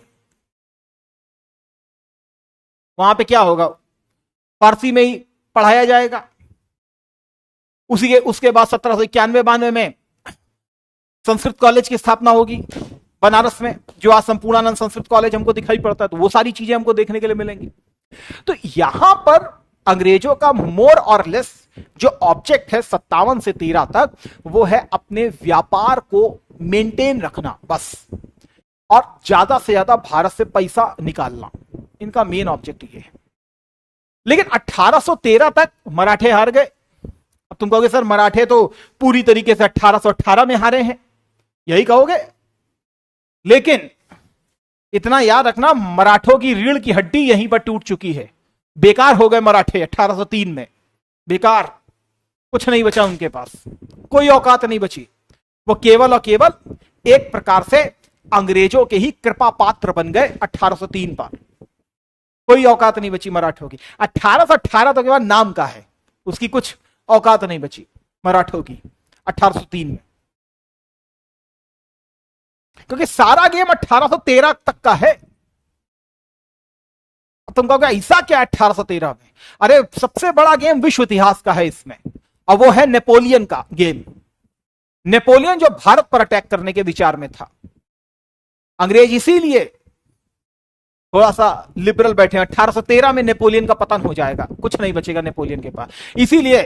वहां पे क्या होगा? फारसी में ही पढ़ाया जाएगा। उसके बाद 1791-92 में संस्कृत कॉलेज की स्थापना होगी बनारस में, जो आज संपूर्णानंद संस्कृत कॉलेज हमको दिखाई पड़ता है। तो वो सारी चीजें हमको देखने के लिए मिलेंगी। तो यहां पर अंग्रेजों का मोर और लेस जो ऑब्जेक्ट है 57 से 13 तक, वो है अपने व्यापार को मेंटेन रखना बस, और ज्यादा से ज्यादा भारत से पैसा निकालना। इनका मेन ऑब्जेक्ट ये है। लेकिन 1813 तक मराठे हार गए। अब तुम कहोगे सर मराठे तो पूरी तरीके से 1818 में हारे हैं, यही कहोगे। लेकिन इतना याद रखना, मराठों की रीढ़ की हड्डी यहीं पर टूट चुकी है। बेकार हो गए मराठे 1803 में, बेकार, कुछ नहीं बचा उनके पास, कोई औकात नहीं बची। वो केवल और केवल एक प्रकार से अंग्रेजों के ही कृपा पात्र बन गए 1803 पर। कोई औकात नहीं बची मराठों की। 1818 तो के बाद नाम का है, उसकी कुछ औकात नहीं बची मराठों की 1803 में। क्योंकि सारा गेम 1813 तक का है। तुम कहोगे ऐसा क्या 1813 में? अरे सबसे बड़ा गेम विश्व इतिहास का है इसमें, और वो है नेपोलियन का गेम। नेपोलियन जो भारत पर अटैक करने के विचार में था, अंग्रेज इसीलिए थोड़ा सा लिबरल बैठे हैं। 1813 में नेपोलियन का पतन हो जाएगा, कुछ नहीं बचेगा नेपोलियन के पास। इसीलिए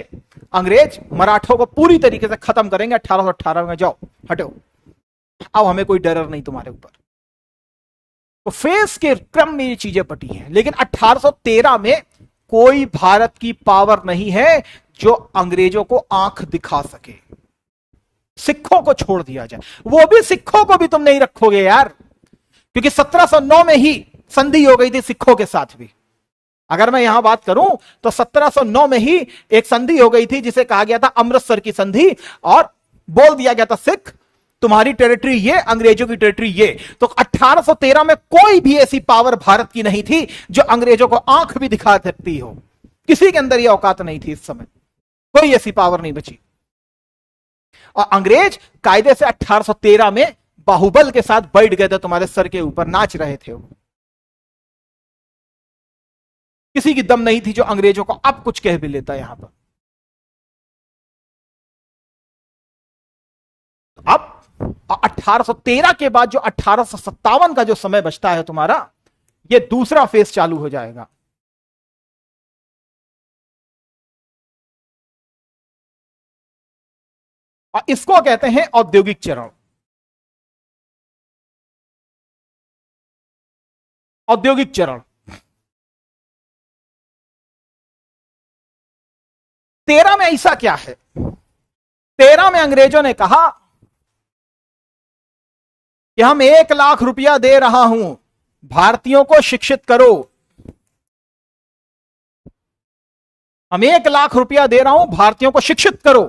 अंग्रेज मराठों को पूरी तरीके से खत्म करेंगे 1818 में। जाओ हटो, अब हमें कोई डर नहीं तुम्हारे ऊपर। तो फेस के क्रम में ये चीजें बटी हैं, लेकिन 1813 में कोई भारत की पावर नहीं है जो अंग्रेजों को आंख दिखा सके। सिखों को छोड़ दिया जाए, वो भी सिखों को भी तुम नहीं रखोगे यार, क्योंकि 1709 में ही संधि हो गई थी सिखों के साथ भी। अगर मैं यहां बात करूं तो 1709 में ही एक संधि हो गई थी जिसे कहा गया था अमृतसर की संधि, और बोल दिया गया था सिख तुम्हारी टेरिटरी ये, अंग्रेजों की टेरिटरी ये। तो 1813 में कोई भी ऐसी पावर भारत की नहीं थी जो अंग्रेजों को आंख भी दिखा सकती हो। किसी के अंदर यह औकात नहीं थी इस समय, कोई ऐसी पावर नहीं बची। और अंग्रेज कायदे से 1813 में बाहुबल के साथ बैठ गए थे तुम्हारे सर के ऊपर, नाच रहे थे वो। किसी की दम नहीं थी जो अंग्रेजों को अब कुछ कह भी लेता यहां पर। अब 1813 के बाद जो 1857 का जो समय बचता है तुम्हारा, ये दूसरा फेज चालू हो जाएगा। और इसको कहते हैं औद्योगिक चरण। औद्योगिक चरण 13 में ऐसा क्या है? 13 में अंग्रेजों ने कहा कि हम 1 लाख रुपया दे रहा हूं, भारतीयों को शिक्षित करो। हम 1 लाख रुपया दे रहा हूं, भारतीयों को शिक्षित करो।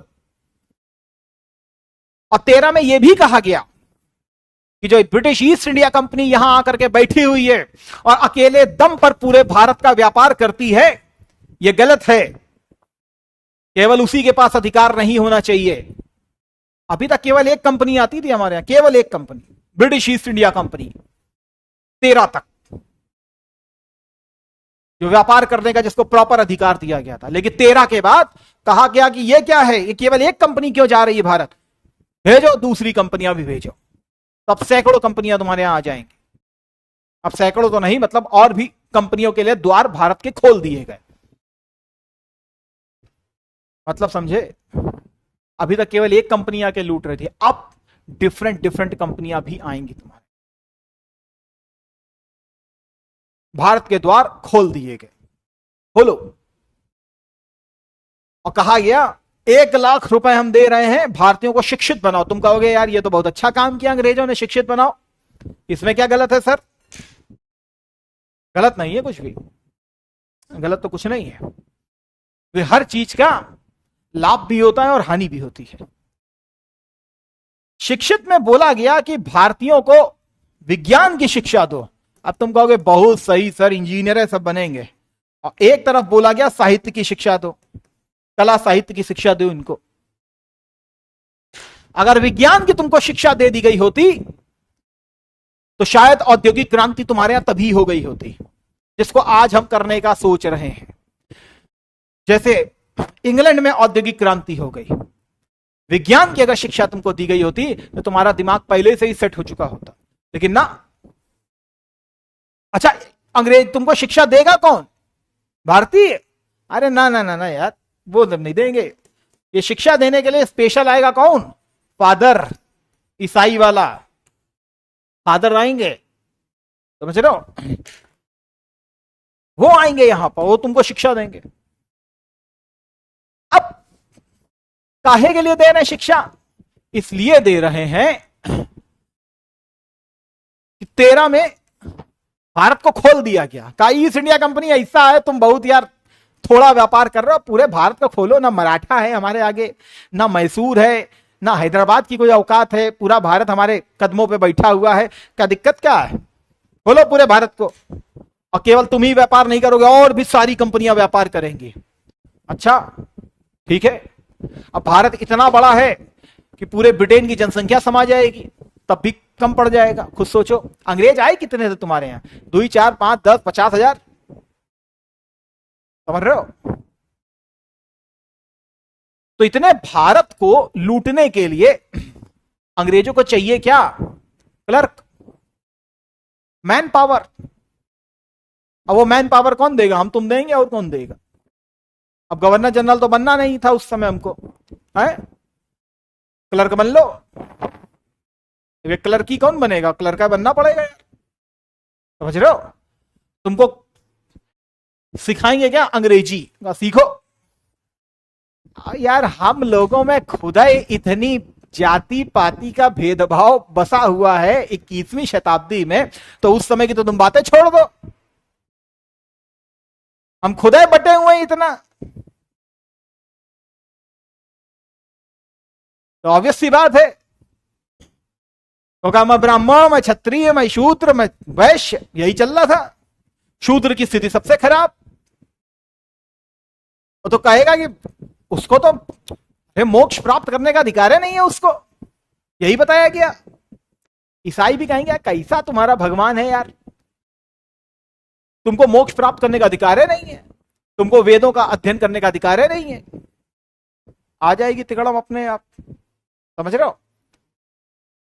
और 13 में यह भी कहा गया कि जो ब्रिटिश ईस्ट इंडिया कंपनी यहां आकर के बैठी हुई है और अकेले दम पर पूरे भारत का व्यापार करती है, यह गलत है। केवल उसी के पास अधिकार नहीं होना चाहिए। अभी तक केवल एक कंपनी आती थी हमारे यहां, केवल एक company, British east India company. 13 तक जो व्यापार करने का जिसको प्रॉपर अधिकार दिया गया था। लेकिन 13 के बाद कहा गया कि यह क्या है, ये केवल एक कंपनी क्यों जा रही है भारत, भेजो दूसरी कंपनियां भी भेजो। तो अब सैकड़ों कंपनियां तुम्हारे यहां आ जाएंगी। अब सैकड़ों तो नहीं, मतलब और भी कंपनियों के लिए द्वार भारत के खोल दिए गए। मतलब समझे? अभी तक केवल एक कंपनी आके लूट रही थी, अब डिफरेंट डिफरेंट कंपनियां भी आएंगी तुम्हारे। भारत के द्वार खोल दिए गए, खोलो। और कहा गया 1 लाख रुपए हम दे रहे हैं, भारतीयों को शिक्षित बनाओ। तुम कहोगे यार ये तो बहुत अच्छा काम किया अंग्रेजों ने, शिक्षित बनाओ, इसमें क्या गलत है सर? गलत नहीं है कुछ भी, गलत तो कुछ नहीं है। वे हर चीज का लाभ भी होता है और हानि भी होती है। शिक्षित में बोला गया कि भारतीयों को विज्ञान की शिक्षा दो। अब तुम कहोगे बहुत सही सर, इंजीनियर सब बनेंगे। और एक तरफ बोला गया साहित्य की शिक्षा दो, कला साहित्य की शिक्षा दो इनको। अगर विज्ञान की तुमको शिक्षा दे दी गई होती तो शायद औद्योगिक क्रांति तुम्हारे यहां तभी हो गई होती जिसको आज हम करने का सोच रहे हैं। जैसे इंग्लैंड में औद्योगिक क्रांति हो गई, विज्ञान की अगर शिक्षा तुमको दी गई होती तो तुम्हारा दिमाग पहले से ही सेट हो चुका होता। लेकिन ना। अच्छा, अंग्रेज तुमको शिक्षा देगा कौन? भारतीय? अरे ना ना ना ना यार, वो नहीं देंगे। ये शिक्षा देने के लिए स्पेशल आएगा कौन? फादर, ईसाई वाला फादर आएंगे, समझ रहे हो? वो आएंगे यहां पर, वो तुमको शिक्षा देंगे। अब काहे के लिए दे रहे हैं शिक्षा? इसलिए दे रहे हैं कि 13 में भारत को खोल दिया गया। का ईस्ट इंडिया कंपनी ऐसा है, तुम बहुत यार थोड़ा व्यापार कर रहे हो, पूरे भारत को खोलो ना। मराठा है हमारे आगे, ना मैसूर है, ना हैदराबाद की कोई औकात है। पूरा भारत हमारे कदमों पे बैठा हुआ है, क्या दिक्कत क्या है? खोलो पूरे भारत को। और केवल तुम ही व्यापार नहीं करोगे, और भी सारी कंपनियां व्यापार करेंगी। अच्छा ठीक है, अब भारत इतना बड़ा है कि पूरे ब्रिटेन की जनसंख्या समा जाएगी, तब भी कम पड़ जाएगा। खुद सोचो, अंग्रेज आए कितने थे तुम्हारे यहाँ? 2, 4, 5, 10, 50,000, समझ रहे हो? तो इतने भारत को लूटने के लिए अंग्रेजों को चाहिए क्या? Clerk, man power. अब वो मैन पावर कौन देगा? हम तुम देंगे और कौन देगा? अब गवर्नर जनरल तो बनना नहीं था उस समय हमको, है? क्लर्क बन लो। क्लर्क ही कौन बनेगा? क्लर्क का बनना पड़ेगा यार, समझ रहे हो? तुमको सिखाएंगे क्या अंग्रेजी? सीखो यार। हम लोगों में खुदा इतनी जाति पाति का भेदभाव बसा हुआ है 21वीं शताब्दी में, तो उस समय की तो तुम बातें छोड़ दो, हम खुदा बटे हुए हैं इतना। तो ऑब्वियस सी बात है, तो मैं ब्राह्मण, मैं क्षत्रिय, मैं शूद्र, मैं वैश्य, यही चल रहा था। शूद्र की स्थिति सबसे खराब। तो कहेगा कि उसको तो मोक्ष प्राप्त करने का अधिकार है नहीं है उसको, यही बताया गया। ईसाई भी कहेंगे कैसा तुम्हारा भगवान है यार, तुमको मोक्ष प्राप्त करने का अधिकार है नहीं है, तुमको वेदों का अध्ययन करने का अधिकार है नहीं है। आ जाएगी तिकड़म अपने आप, समझ रहे हो?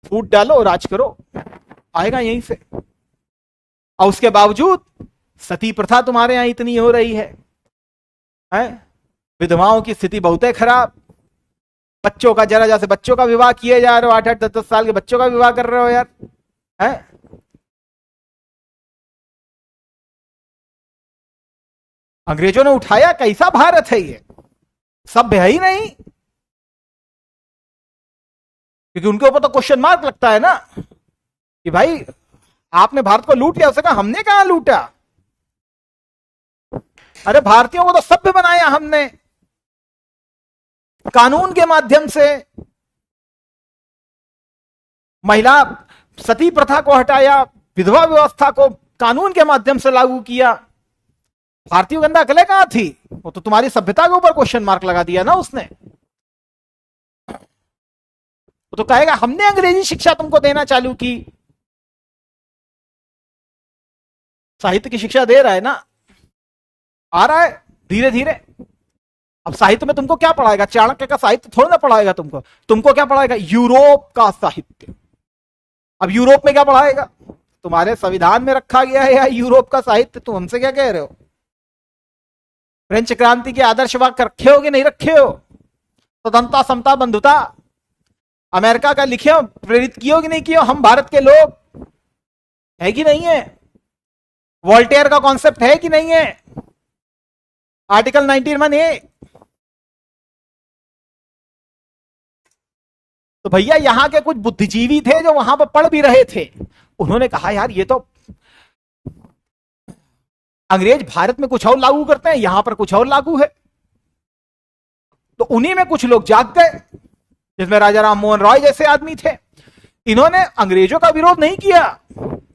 फूट डालो, राज करो, आएगा यहीं से। और उसके बावजूद सती प्रथा तुम्हारे यहां इतनी हो रही है? विधवाओं की स्थिति बहुत है खराब। बच्चों का, जरा जैसे बच्चों का विवाह किए जा रहे हो, 8-8, 10-10 साल के बच्चों का विवाह कर रहे हो यार, है? अंग्रेजों ने उठाया कैसा भारत है ये? सभ्य है ही नहीं, क्योंकि उनके ऊपर तो क्वेश्चन मार्क लगता है ना कि भाई आपने भारत को लूट लिया। उसने कहा हमने कहां लूटा? अरे भारतीयों को तो सभ्य बनाया हमने, कानून के माध्यम से। महिला सती प्रथा को हटाया, विधवा व्यवस्था को कानून के माध्यम से लागू किया। भारतीयों के अंदर अकलें कहां थी? वो तो तुम्हारी सभ्यता के ऊपर क्वेश्चन मार्क लगा दिया ना उसने। वो तो कहेगा हमने अंग्रेजी शिक्षा तुमको देना चालू की। साहित्य की शिक्षा दे रहा है ना, आ रहा है धीरे धीरे। अब साहित्य में तुमको क्या पढ़ाएगा? चाणक्य का साहित्य थोड़ा ना पढ़ाएगा तुमको। तुमको क्या पढ़ाएगा? यूरोप का साहित्य। अब यूरोप में क्या पढ़ाएगा? तुम्हारे संविधान में रखा गया है या यूरोप का साहित्य? तुम हमसे क्या कह रहे हो? फ्रेंच क्रांति के आदर्श वाक्य रखे हो कि नहीं रखे हो? स्वतंत्रता, समता, बंधुता अमेरिका का लिखे हो, प्रेरित किए हो कि नहीं किए हो? हम भारत के लोग है कि नहीं है? वोल्टेयर का कॉन्सेप्ट है कि नहीं है? Article 91A। तो भैया यहां के कुछ बुद्धिजीवी थे जो वहां पर पढ़ भी रहे थे, उन्होंने कहा यार ये तो अंग्रेज भारत में कुछ और लागू करते हैं, यहां पर कुछ और लागू है। तो उन्हीं में कुछ लोग जाग गए, जिसमें राजा राम मोहन रॉय जैसे आदमी थे। इन्होंने अंग्रेजों का विरोध नहीं किया,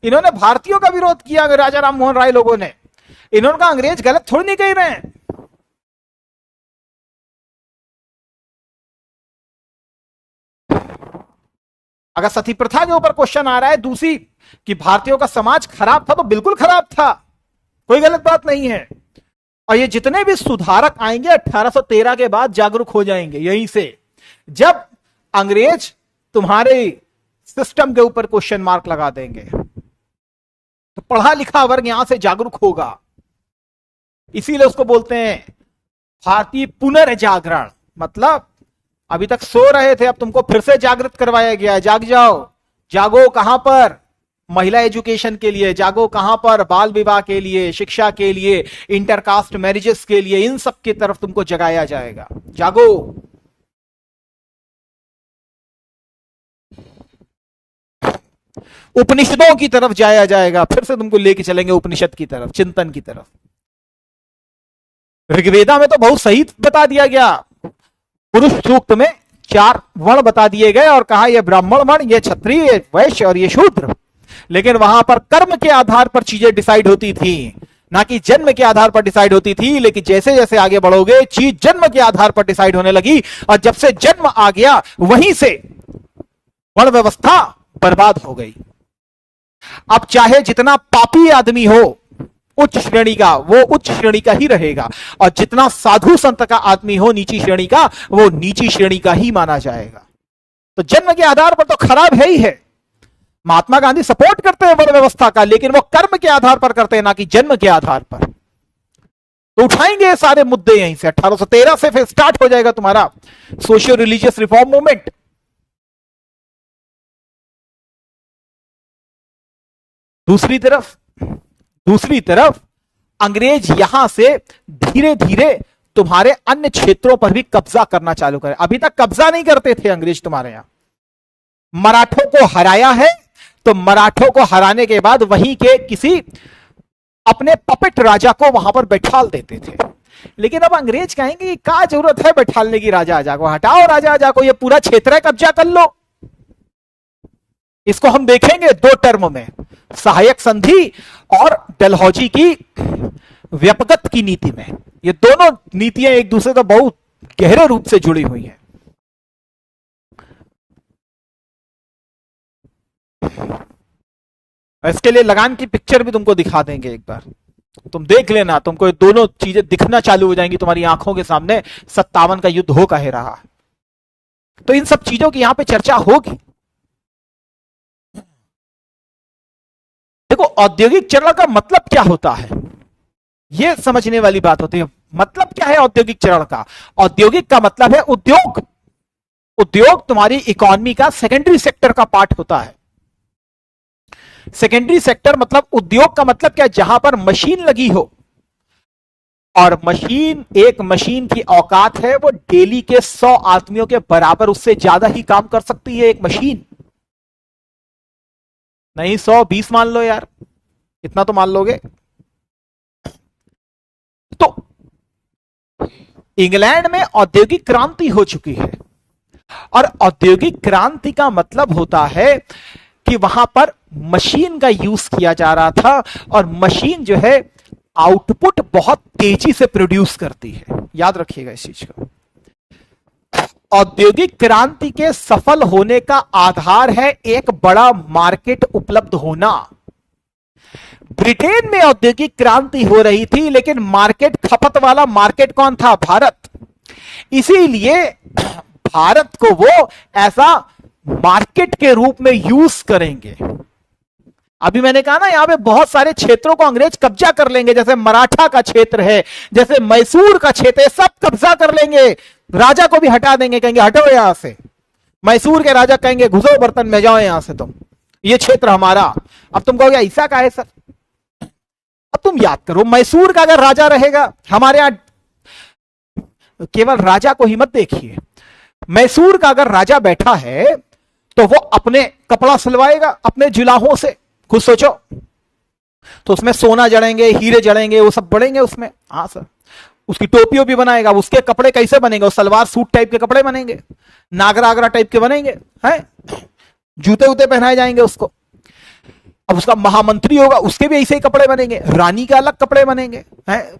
इन्होंने भारतीयों का विरोध किया। राजा राम मोहन रॉय लोगों ने, इन्होंने कहा अंग्रेज गलत थोड़ी नहीं कह रहे हैं। अगर सती प्रथा के ऊपर क्वेश्चन आ रहा है, दूसरी कि भारतीयों का समाज खराब था, तो बिल्कुल खराब था, कोई गलत बात नहीं है। और ये जितने भी सुधारक आएंगे 1813 के बाद जागरूक हो जाएंगे यहीं से। जब अंग्रेज तुम्हारे सिस्टम के ऊपर क्वेश्चन मार्क लगा देंगे, तो पढ़ा लिखा वर्ग यहां से जागरूक होगा। इसीलिए उसको बोलते हैं भारतीय पुनर्जागरण। मतलब अभी तक सो रहे थे, अब तुमको फिर से जागृत करवाया गया है। जाग जाओ। जागो कहां पर? महिला एजुकेशन के लिए। जागो कहां पर? बाल विवाह के लिए, शिक्षा के लिए, इंटरकास्ट मैरिजेस के लिए। इन सब की तरफ तुमको जगाया जाएगा। जागो। उपनिषदों की तरफ जाया जाएगा, फिर से तुमको लेके चलेंगे उपनिषद की तरफ, चिंतन की तरफ। ऋग्वेदा में तो बहुत सही बता दिया गया। पुरुष सूक्त में 4 वर्ण बता दिए गए और कहा यह ब्राह्मण वर्ण, यह क्षत्रिय, वैश्य और यह शूद्र। लेकिन वहां पर कर्म के आधार पर चीजें डिसाइड होती थी, ना कि जन्म के आधार पर डिसाइड होती थी। लेकिन जैसे जैसे आगे बढ़ोगे, चीज जन्म के आधार पर डिसाइड होने लगी। और जब से जन्म आ गया, वहीं से वर्ण व्यवस्था बर्बाद हो गई। अब चाहे जितना पापी आदमी हो उच्च श्रेणी का, वो उच्च श्रेणी का ही रहेगा, और जितना साधु संत का आदमी हो नीची श्रेणी का, वो नीची श्रेणी का ही माना जाएगा। तो जन्म के आधार पर तो खराब है ही है। महात्मा गांधी सपोर्ट करते हैं वर्ण व्यवस्था का, लेकिन वो कर्म के आधार पर करते हैं, ना कि जन्म के आधार पर। तो उठाएंगे ये सारे मुद्दे यहीं से, 1813 से फिर स्टार्ट हो जाएगा तुम्हारा सोशियो रिलीजियस रिफॉर्म मूवमेंट। दूसरी तरफ अंग्रेज यहां से धीरे धीरे तुम्हारे अन्य क्षेत्रों पर भी कब्जा करना चालू करे। अभी तक कब्जा नहीं करते थे अंग्रेज तुम्हारे यहां। मराठों को हराया है, तो मराठों को हराने के बाद वहीं के किसी अपने पपेट राजा को वहां पर बैठाल देते थे। लेकिन अब अंग्रेज कहेंगे क्या जरूरत है बैठालने की राजा आजा को, हटाओ राजा आजा को, ये पूरा क्षेत्र कब्जा कर लो। इसको हम देखेंगे दो टर्म में, सहायक संधि और डलहौजी की व्यापकत की नीति में। ये दोनों नीतियां एक दूसरे से बहुत गहरे रूप से जुड़ी हुई हैं। इसके लिए लगान की पिक्चर भी तुमको दिखा देंगे एक बार, तुम देख लेना, तुमको ये दोनों चीजें दिखना चालू हो जाएंगी तुम्हारी आंखों के सामने। 57 का युद्ध हो कहे रहा। तो इन सब चीजों की यहां पे चर्चा होगी। देखो औद्योगिक चरण का मतलब क्या होता है, यह समझने वाली बात होती है। मतलब क्या है औद्योगिक चरण का? औद्योगिक का मतलब है उद्योग। उद्योग तुम्हारी इकोनॉमी का सेकेंडरी सेक्टर का पार्ट होता है। सेकेंडरी सेक्टर मतलब उद्योग का मतलब क्या? जहां पर मशीन लगी हो, और मशीन, एक मशीन की औकात है वो डेली के 100 आदमियों के बराबर, उससे ज्यादा ही काम कर सकती है एक मशीन। नहीं 120 मान लो यार, इतना तो मान लोगे। तो इंग्लैंड में औद्योगिक क्रांति हो चुकी है, और औद्योगिक क्रांति का मतलब होता है कि वहां पर मशीन का यूज किया जा रहा था, और मशीन जो है आउटपुट बहुत तेजी से प्रोड्यूस करती है। याद रखिएगा इस चीज को। औद्योगिक क्रांति के सफल होने का आधार है एक बड़ा मार्केट उपलब्ध होना। ब्रिटेन में औद्योगिक क्रांति हो रही थी, लेकिन मार्केट, खपत वाला मार्केट कौन था? भारत। इसीलिए भारत को वो ऐसा मार्केट के रूप में यूज करेंगे। अभी मैंने कहा ना, यहां पे बहुत सारे क्षेत्रों को अंग्रेज कब्जा कर लेंगे, जैसे मराठा का क्षेत्र है, जैसे मैसूर का क्षेत्र है, सब कब्जा कर लेंगे। राजा को भी हटा देंगे, कहेंगे हटो यहां से। मैसूर के राजा कहेंगे घुसो बर्तन में, जाओ यहां से तुम, ये क्षेत्र हमारा। अब तुम कहोगे ऐसा का है सर? अब तुम याद करो, मैसूर का अगर राजा रहेगा, हमारे यहां केवल राजा को ही मत देखिए, मैसूर का अगर राजा बैठा है तो वो अपने कपड़ा सिलवाएगा अपने जुलाहों से। खुद सोचो, तो उसमें सोना जड़ेंगे, हीरे जड़ेंगे, वो सब बढ़ेंगे उसमें। हाँ सर। उसकी टोपियों भी बनाएगा, उसके कपड़े कैसे बनेंगे? सलवार सूट टाइप के कपड़े बनेंगे, नागरा आगरा टाइप के बनेंगे, हैं? जूते उते पहनाए जाएंगे उसको। अब उसका महामंत्री होगा, उसके भी ऐसे ही कपड़े बनेंगे। रानी के अलग कपड़े बनेंगे, हैं?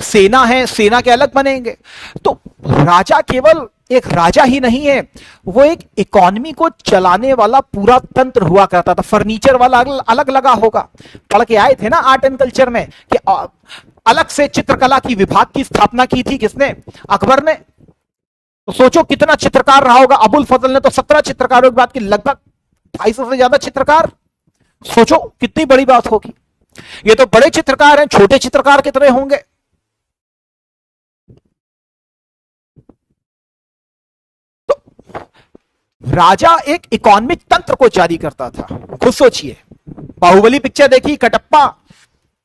सेना है, सेना के अलग बनेंगे। तो राजा केवल एक राजा ही नहीं है, वो एक इकोनॉमी को चलाने वाला पूरा तंत्र हुआ करता था। फर्नीचर वाला अलग लगा होगा, पढ़ के आए थे ना आर्ट एंड कल्चर में, कि अलग से चित्रकला की विभाग की स्थापना की थी किसने? अकबर ने। तो सोचो कितना चित्रकार रहा होगा। अबुल फजल ने तो 17 चित्रकारों की बात की, लगभग 250 से ज्यादा चित्रकार। सोचो कितनी बड़ी बात होगी। ये तो बड़े चित्रकार हैं, छोटे चित्रकार कितने होंगे? राजा एक इकोनॉमिक तंत्र को जारी करता था। खुद सोचिए, बाहुबली पिक्चर देखी, कटप्पा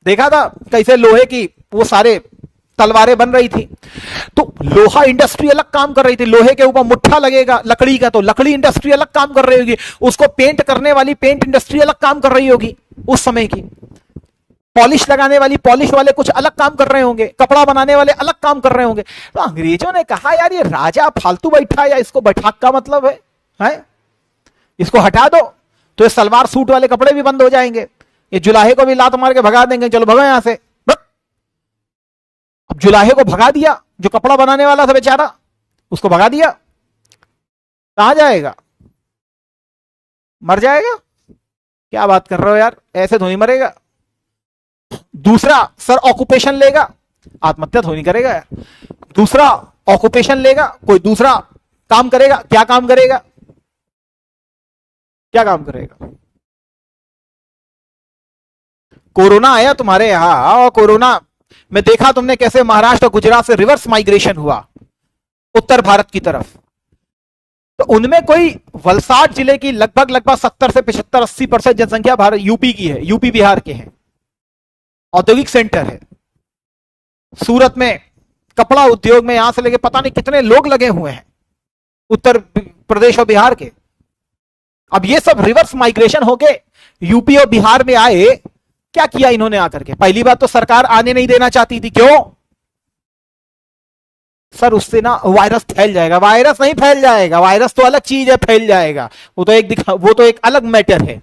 देखा था, कैसे लोहे की वो सारे तलवारें बन रही थी। तो लोहा इंडस्ट्री अलग काम कर रही थी, लोहे के ऊपर मुट्ठा लगेगा लकड़ी का, तो लकड़ी इंडस्ट्री अलग काम कर रही होगी। उसको पेंट करने वाली पेंट इंडस्ट्री अलग काम कर रही होगी उस समय की। पॉलिश लगाने वाली पॉलिश वाले कुछ अलग काम कर रहे होंगे, कपड़ा बनाने वाले अलग काम कर रहे होंगे। तो अंग्रेजों ने कहा यार ये राजा फालतू बैठा, या इसको बैठा का मतलब है? इसको हटा दो तो ये सलवार सूट वाले कपड़े भी बंद हो जाएंगे, ये जुलाहे को भी लात मार के भगा देंगे, चलो भगो यहां से। अब जुलाहे को भगा दिया, जो कपड़ा बनाने वाला था बेचारा, उसको भगा दिया, कहां जाएगा? मर जाएगा। क्या बात कर रहे हो यार, ऐसे तो नहीं मरेगा। दूसरा सर ऑक्यूपेशन लेगा, आत्महत्या तो नहीं करेगा यार। दूसरा ऑक्यूपेशन लेगा, कोई दूसरा काम करेगा, क्या काम करेगा, क्या काम करेगा। कोरोना आया तुम्हारे यहां और कोरोना में देखा तुमने कैसे महाराष्ट्र और गुजरात से रिवर्स माइग्रेशन हुआ उत्तर भारत की तरफ। तो उनमें कोई वलसाड जिले की लगभग 70 से 75 80% जनसंख्या भारत यूपी की है, यूपी बिहार के हैं, औद्योगिक सेंटर है। सूरत में कपड़ा उद्योग में यहां से लेके पता नहीं कितने लोग लगे हुए हैं उत्तर प्रदेश और बिहार के। अब ये सब रिवर्स माइग्रेशन होके यूपी और बिहार में आए। क्या किया इन्होंने आकर के, पहली बात तो सरकार आने नहीं देना चाहती थी। क्यों सर, उससे ना वायरस फैल जाएगा। वायरस नहीं फैल जाएगा, वायरस तो अलग चीज है, फैल जाएगा वो तो एक अलग मैटर है।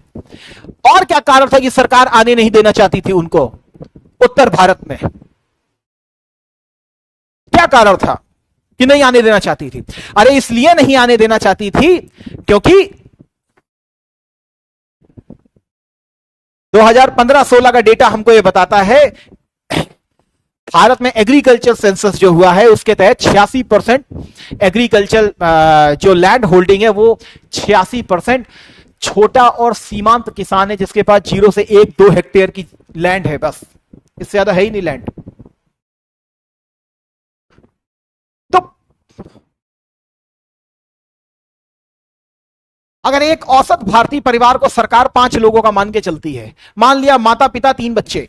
और क्या कारण था कि सरकार आने नहीं देना चाहती थी उनको उत्तर भारत में, क्या कारण था कि नहीं आने देना चाहती थी? अरे इसलिए नहीं आने देना चाहती थी क्योंकि 2015-16 का डेटा हमको यह बताता है भारत में एग्रीकल्चर सेंसस जो हुआ है उसके तहत 86% एग्रीकल्चर जो लैंड होल्डिंग है वो 86% छोटा और सीमांत किसान है, जिसके पास 0 से 1-2 हेक्टेयर की लैंड है, बस इससे ज्यादा है ही नहीं लैंड। तो अगर एक औसत भारतीय परिवार को सरकार 5 लोगों का मान के चलती है, मान लिया माता पिता 3 बच्चे,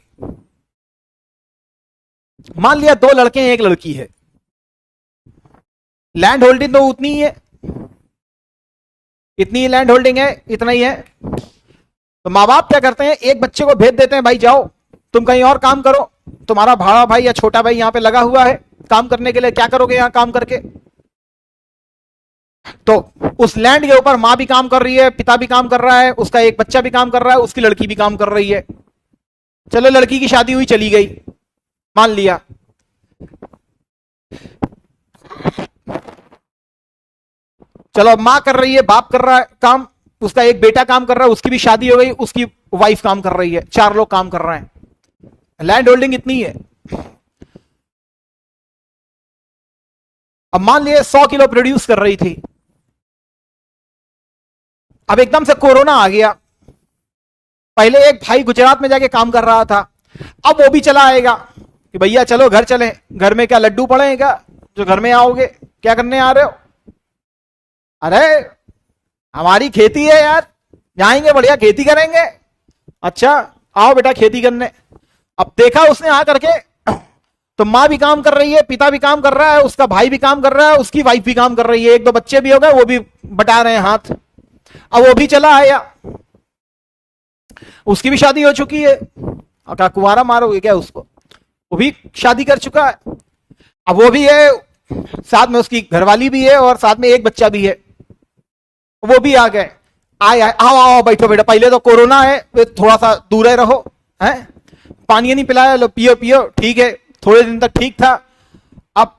मान लिया 2 लड़के हैं 1 लड़की है, लैंड होल्डिंग तो उतनी ही है, इतनी ही लैंड होल्डिंग है, इतना ही है। तो माँ बाप क्या करते हैं, एक बच्चे को भेज देते हैं, भाई जाओ तुम कहीं और काम करो, तुम्हारा भाड़ा भाई या छोटा भाई यहां पे लगा हुआ है काम करने के लिए, क्या करोगे यहां काम करके। तो उस लैंड के ऊपर मां भी काम कर रही है, पिता भी काम कर रहा है, उसका एक बच्चा भी काम कर रहा है, उसकी लड़की भी काम कर रही है। चलो लड़की की शादी हुई, चली गई, मान लिया। चलो मां कर रही है, बाप कर रहा है काम, उसका एक बेटा काम कर रहा है, उसकी भी शादी हो गई, उसकी वाइफ काम कर रही है, 4 लोग काम कर रहे हैं, लैंड होल्डिंग इतनी है। अब मान लिए 100 किलो प्रोड्यूस कर रही थी, अब एकदम से कोरोना आ गया। पहले एक भाई गुजरात में जाके काम कर रहा था, अब वो भी चला आएगा कि भैया चलो घर चले, घर में क्या लड्डू पड़े हैं क्या जो घर में आओगे, क्या करने आ रहे हो। अरे हमारी खेती है यार, जाएंगे बढ़िया खेती करेंगे। अच्छा आओ बेटा खेती करने। अब देखा उसने आ करके तो मां भी काम कर रही है, पिता भी काम कर रहा है, उसका भाई भी काम कर रहा है, उसकी वाइफ भी काम कर रही है, 1-2 बच्चे भी हो गए, वो भी बटा रहे हैं हाथ। अब वो भी चला आया, उसकी भी शादी हो चुकी है, क्या कुंवारा मारोगे क्या उसको, वो भी शादी कर चुका है, अब वो भी है, साथ में उसकी घरवाली भी है और साथ में एक बच्चा भी है, वो भी आ गए। आए आओ आओ बैठो बेटा, पहले तो कोरोना है थोड़ा सा दूर रहो, है पानी नहीं पिलाया, लो पियो पियो, ठीक है, थोड़े दिन तक ठीक था। अब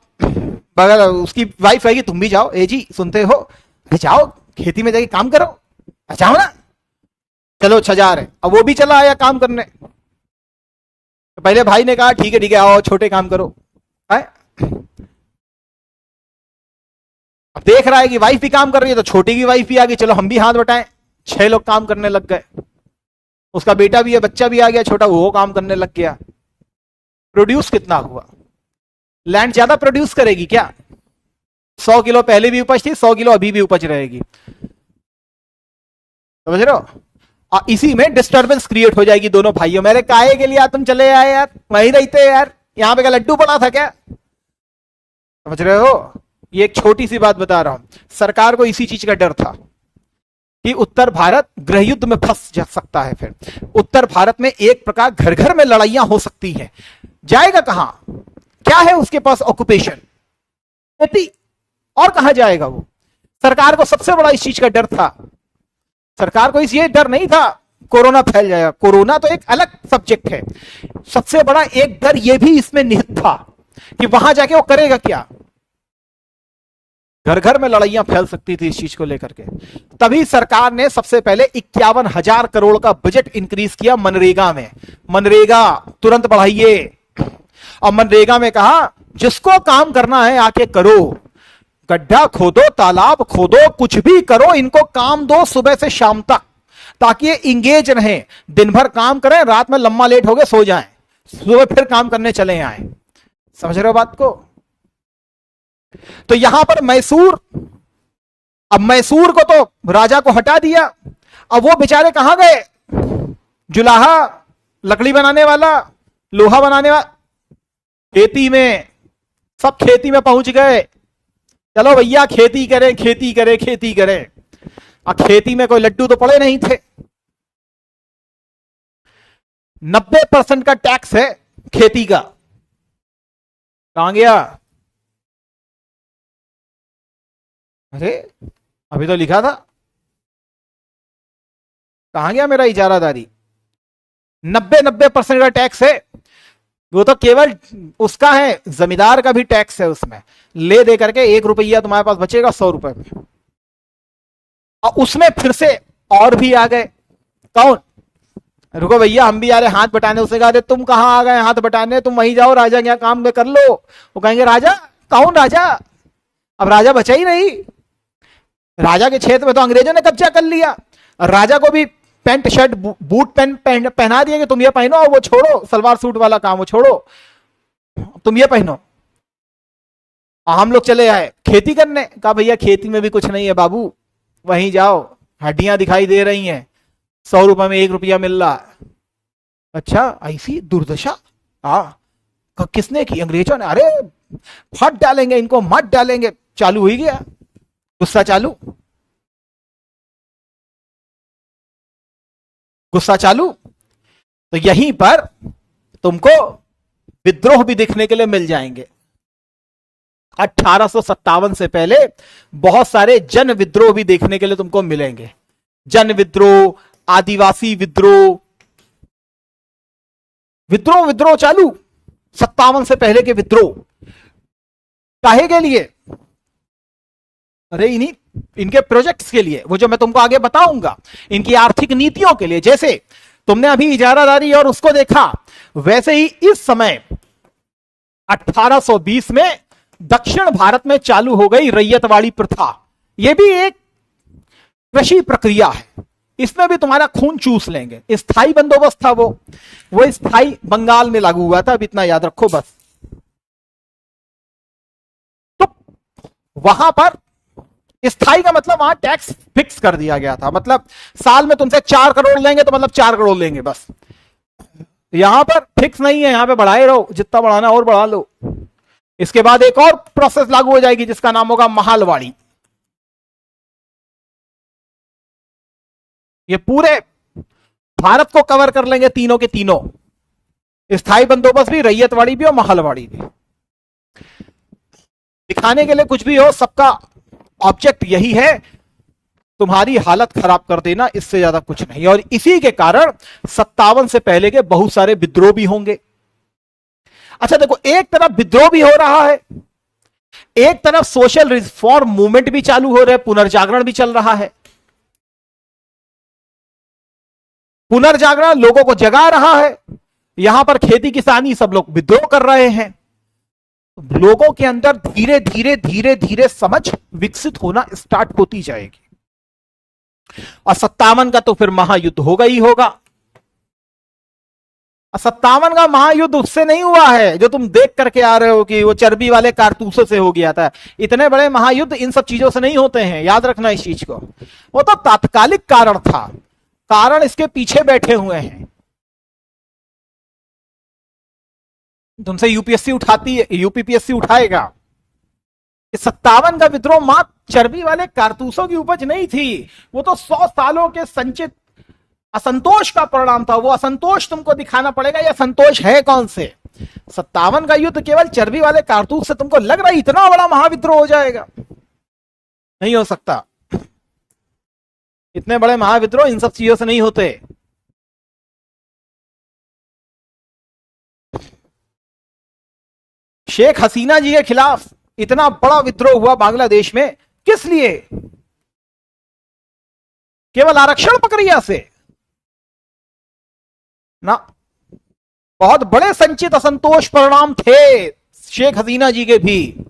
बगल उसकी वाइफ आएगी, तुम भी जाओ, ए जी सुनते हो, जाओ खेती में जाके काम करो, जाओ ना, चलो 6,000 है। अब वो भी चला आया काम करने। तो पहले भाई ने कहा ठीक है आओ छोटे काम करो, है? अब देख रहा है कि वाइफ भी काम कर रही है, तो छोटी की वाइफ भी आ गई, चलो हम भी हाथ बटाएं, 6 लोग काम करने लग गए। उसका बेटा भी है, बच्चा भी आ गया छोटा, वो काम करने लग गया। प्रोड्यूस कितना हुआ? लैंड ज्यादा प्रोड्यूस करेगी क्या? 100 किलो पहले भी उपज थी, 100 किलो अभी भी उपज रहेगी, समझ रहे हो? और इसी में डिस्टर्बेंस क्रिएट हो जाएगी दोनों भाइयों। मेरे काहे के लिए यार तुम चले आए यार, वहीं रहते यार, यहां पे क्या लड्डू पड़ा था क्या? समझ रहे हो? ये एक छोटी सी बात बता रहा हूं। सरकार को इसी चीज का डर था कि उत्तर भारत गृहयुद्ध में फंस जा सकता है। फिर उत्तर भारत में एक प्रकार घर घर में लड़ाइयां हो सकती हैं। जाएगा कहां? क्या है उसके पास? ऑक्यूपेशन, खेती, और कहां जाएगा वो? सरकार को सबसे बड़ा इस चीज का डर था। सरकार को इस ये डर नहीं था कोरोना फैल जाएगा, कोरोना तो एक अलग सब्जेक्ट है। सबसे बड़ा एक डर ये भी इसमें निहित था कि वहां जाके वो करेगा क्या। घर घर में लड़ाइयां फैल सकती थी इस चीज को लेकर के। तभी सरकार ने सबसे पहले 51,000 करोड़ का बजट इंक्रीज किया मनरेगा में। मनरेगा तुरंत बढ़ाइए। और मनरेगा में कहा जिसको काम करना है आके करो, गड्ढा खोदो, तालाब खोदो, कुछ भी करो, इनको काम दो सुबह से शाम तक, ताकि ये इंगेज रहें, दिन भर काम करें, रात में लम्बा लेट हो गए सो जाएं, सुबह फिर काम करने चले आए। समझ रहे हो बात को? तो यहां पर मैसूर, अब मैसूर को तो राजा को हटा दिया, अब वो बेचारे कहां गए? जुलाहा, लकड़ी बनाने वाला, लोहा बनाने वाला, खेती में, सब खेती में पहुंच गए। चलो भैया खेती करें, खेती करें, खेती करें। अब खेती में कोई लड्डू तो पड़े नहीं थे। 90% का टैक्स है खेती का, कहां गया? अरे अभी तो लिखा था, कहां गया मेरा इजारादारी? 90% का टैक्स है। वो तो केवल उसका है, जमींदार का भी टैक्स है उसमें। ले दे करके 1 रुपया तुम्हारे पास बचेगा 100 रुपए में। और उसमें फिर से और भी आ गए। कौन? रुको भैया हम भी आ रहे हाथ बटाने। उसने कहा तुम कहां आ गए हाथ बटाने, तुम वहीं जाओ राजा क्या काम में कर लो। वो कहेंगे राजा? कौन राजा? अब राजा बचा ही नहीं। राजा के क्षेत्र में तो अंग्रेजों ने कब्जा कर लिया। राजा को भी पैंट शर्ट बूट पहना दिए कि तुम ये पहनो, और वो छोड़ो, सलवार सूट वाला काम वो छोड़ो, तुम ये पहनो। हम लोग चले आए खेती करने। कहा भैया खेती में भी कुछ नहीं है बाबू, वहीं जाओ, हड्डियां दिखाई दे रही हैं, 100 रुपए में 1 रुपया मिल रहा है। अच्छा ऐसी दुर्दशा? हाँ किसने की? अंग्रेजों ने। अरे फट डालेंगे इनको, मत डालेंगे। चालू हो गया गुस्सा, चालू गुस्सा चालू। तो यहीं पर तुमको विद्रोह भी देखने के लिए मिल जाएंगे। 1857 से पहले बहुत सारे जन विद्रोह भी देखने के लिए तुमको मिलेंगे। जन विद्रोह, आदिवासी विद्रोह, विद्रोह चालू। 57 से पहले के विद्रोह काहे के लिए? अरे इनके प्रोजेक्ट्स के लिए, वो जो मैं तुमको आगे बताऊंगा, इनकी आर्थिक नीतियों के लिए। जैसे तुमने अभी इजारादारी और उसको देखा, वैसे ही इस समय 1820 में दक्षिण भारत में चालू हो गई रैयतवाड़ी प्रथा। यह भी एक कृषि प्रक्रिया है, इसमें भी तुम्हारा खून चूस लेंगे। स्थायी बंदोबस्त था वो स्थायी बंगाल में लागू हुआ था, अब इतना याद रखो बस। तो वहां पर स्थायी का मतलब वहां टैक्स फिक्स कर दिया गया था, मतलब साल में तुमसे 4 करोड़ लेंगे तो मतलब 4 करोड़ लेंगे बस। यहां पर फिक्स नहीं है, यहां पे बढ़ाए रहो, जितना बढ़ाना और बढ़ा लो। इसके बाद एक और प्रोसेस लागू हो जाएगी जिसका नाम होगा महालवाड़ी। ये पूरे भारत को कवर कर लेंगे, तीनों के तीनों, स्थायी बंदोबस्त भी, रैयतवाड़ी भी और महालवाड़ी भी। दिखाने के लिए कुछ भी हो, सबका ऑब्जेक्ट यही है, तुम्हारी हालत खराब कर देना, इससे ज्यादा कुछ नहीं। और इसी के कारण 57 से पहले के बहुत सारे विद्रोह भी होंगे। अच्छा देखो, एक तरफ विद्रोह भी हो रहा है, एक तरफ सोशल रिफॉर्म मूवमेंट भी चालू हो रहे हैं, पुनर्जागरण भी चल रहा है। पुनर्जागरण लोगों को जगा रहा है। यहां पर खेती किसानी सब लोग विद्रोह कर रहे हैं। लोगों के अंदर धीरे धीरे धीरे धीरे समझ विकसित होना स्टार्ट होती जाएगी। और 57 का तो फिर महायुद्ध होगा ही होगा। 57 का महायुद्ध उससे नहीं हुआ है जो तुम देख करके आ रहे हो कि वो चर्बी वाले कारतूसों से हो गया था। इतने बड़े महायुद्ध इन सब चीजों से नहीं होते हैं, याद रखना इस चीज को। वो तो तात्कालिक कारण था, कारण इसके पीछे बैठे हुए हैं। तुमसे यूपीएससी उठाती है, यूपीपीएससी उठाएगा। 57 का विद्रोह मात्र चर्बी वाले कारतूसों की उपज नहीं थी, वो तो 100 सालों के संचित असंतोष का परिणाम था। वो असंतोष तुमको दिखाना पड़ेगा, या संतोष है कौन से। 57 का युद्ध केवल चर्बी वाले कारतूस से तुमको लग रहा है इतना बड़ा महाविद्रोह हो जाएगा? नहीं हो सकता। इतने बड़े महाविद्रोह इन सब चीजों से नहीं होते। शेख हसीना जी के खिलाफ इतना बड़ा विद्रोह हुआ बांग्लादेश में, किस लिए? केवल आरक्षण प्रक्रिया से ना, बहुत बड़े संचित असंतोष परिणाम थे शेख हसीना जी के भी।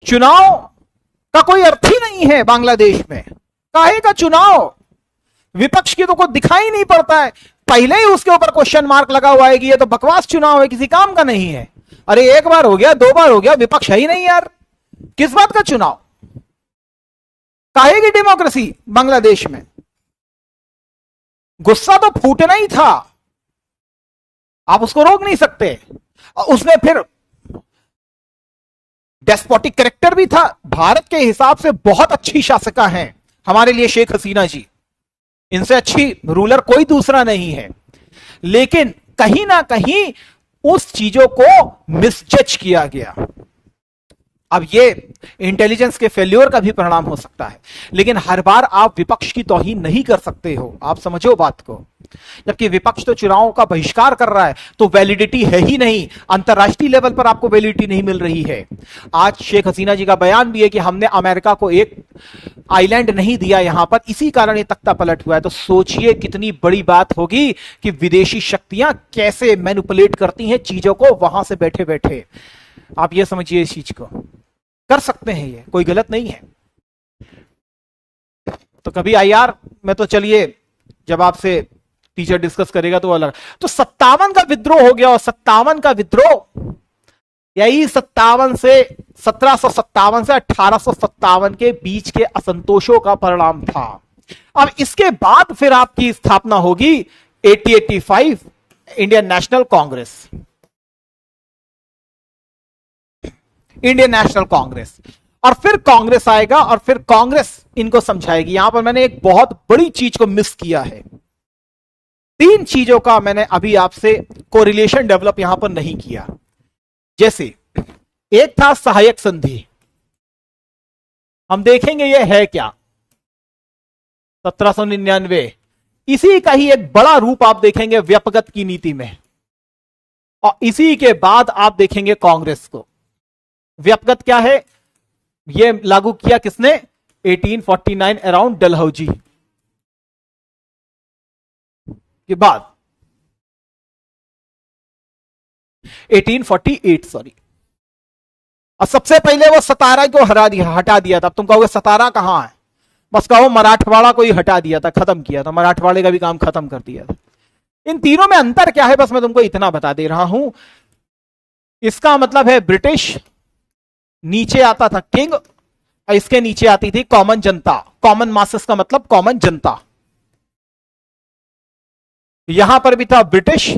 चुनाव का कोई अर्थ ही नहीं है बांग्लादेश में, काहे का चुनाव? विपक्ष की तो कोई दिखाई नहीं पड़ता है, पहले ही उसके ऊपर क्वेश्चन मार्क लगा हुआ है कि ये तो बकवास चुनाव है, किसी काम का नहीं है। अरे एक बार हो गया, दो बार हो गया, विपक्ष है ही नहीं यार, किस बात का चुनाव? काहे की डेमोक्रेसी बांग्लादेश में? गुस्सा तो फूटना ही था, आप उसको रोक नहीं सकते। उसमें फिर डेस्पोटिक कैरेक्टर भी था। भारत के हिसाब से बहुत अच्छी शासका हैं हमारे लिए शेख हसीना जी, इनसे अच्छी रूलर कोई दूसरा नहीं है, लेकिन कहीं ना कहीं उस चीजों को मिसजज किया गया। अब ये इंटेलिजेंस के फेल्योर का भी परिणाम हो सकता है, लेकिन हर बार आप विपक्ष की तौहीन नहीं कर सकते हो, आप समझो बात को। जबकि विपक्ष तो चुनावों का बहिष्कार कर रहा है, तो वैलिडिटी है ही नहीं, अंतरराष्ट्रीय लेवल पर आपको वैलिडिटी नहीं मिल रही है। आज शेख हसीना जी का बयान भी है कि हमने अमेरिका को एक आइलैंड नहीं दिया यहां पर, इसी कारण ये तख्ता पलट हुआ है। तो सोचिए कितनी बड़ी बात होगी कि विदेशी शक्तियां कैसे मैनिपुलेट करती हैं चीजों को वहां से बैठे बैठे। आप ये समझिए, इस चीज को कर सकते हैं, ये कोई गलत नहीं है। तो कभी आईआर में तो चलिए जब आपसे टीचर डिस्कस करेगा तो अलग। तो 57 का विद्रोह हो गया, और 57 का विद्रोह यही 57 से 1757 से 1857 के बीच के असंतोषों का परिणाम था। अब इसके बाद फिर आपकी स्थापना होगी 1885 Indian national Congress, Indian national Congress. और फिर कांग्रेस आएगा, और फिर कांग्रेस इनको समझाएगी। यहां पर मैंने एक बहुत बड़ी चीज को मिस किया है, 3 चीजों का मैंने अभी आपसे कोरिलेशन डेवलप यहां पर नहीं किया। जैसे एक था सहायक संधि, हम देखेंगे ये है क्या, 1799। इसी का ही एक बड़ा रूप आप देखेंगे व्यपगत की नीति में, और इसी के बाद आप देखेंगे कांग्रेस को। व्यपगत क्या है, ये लागू किया किसने, 1849 अराउंड डलहौजी के बाद, 1848 सॉरी। और सबसे पहले वो सतारा को हटा दिया था। अब तुम कहोगे सतारा कहां है, बस कहो मराठवाड़ा को ही हटा दिया था, खत्म किया था, मराठवाड़े का भी काम खत्म कर दिया था। इन तीनों में अंतर क्या है, बस मैं तुमको इतना बता दे रहा हूं। इसका मतलब है ब्रिटिश नीचे आता था किंग, और इसके नीचे आती थी कॉमन जनता। कॉमन मासेस का मतलब कॉमन जनता। यहां पर भी था ब्रिटिश,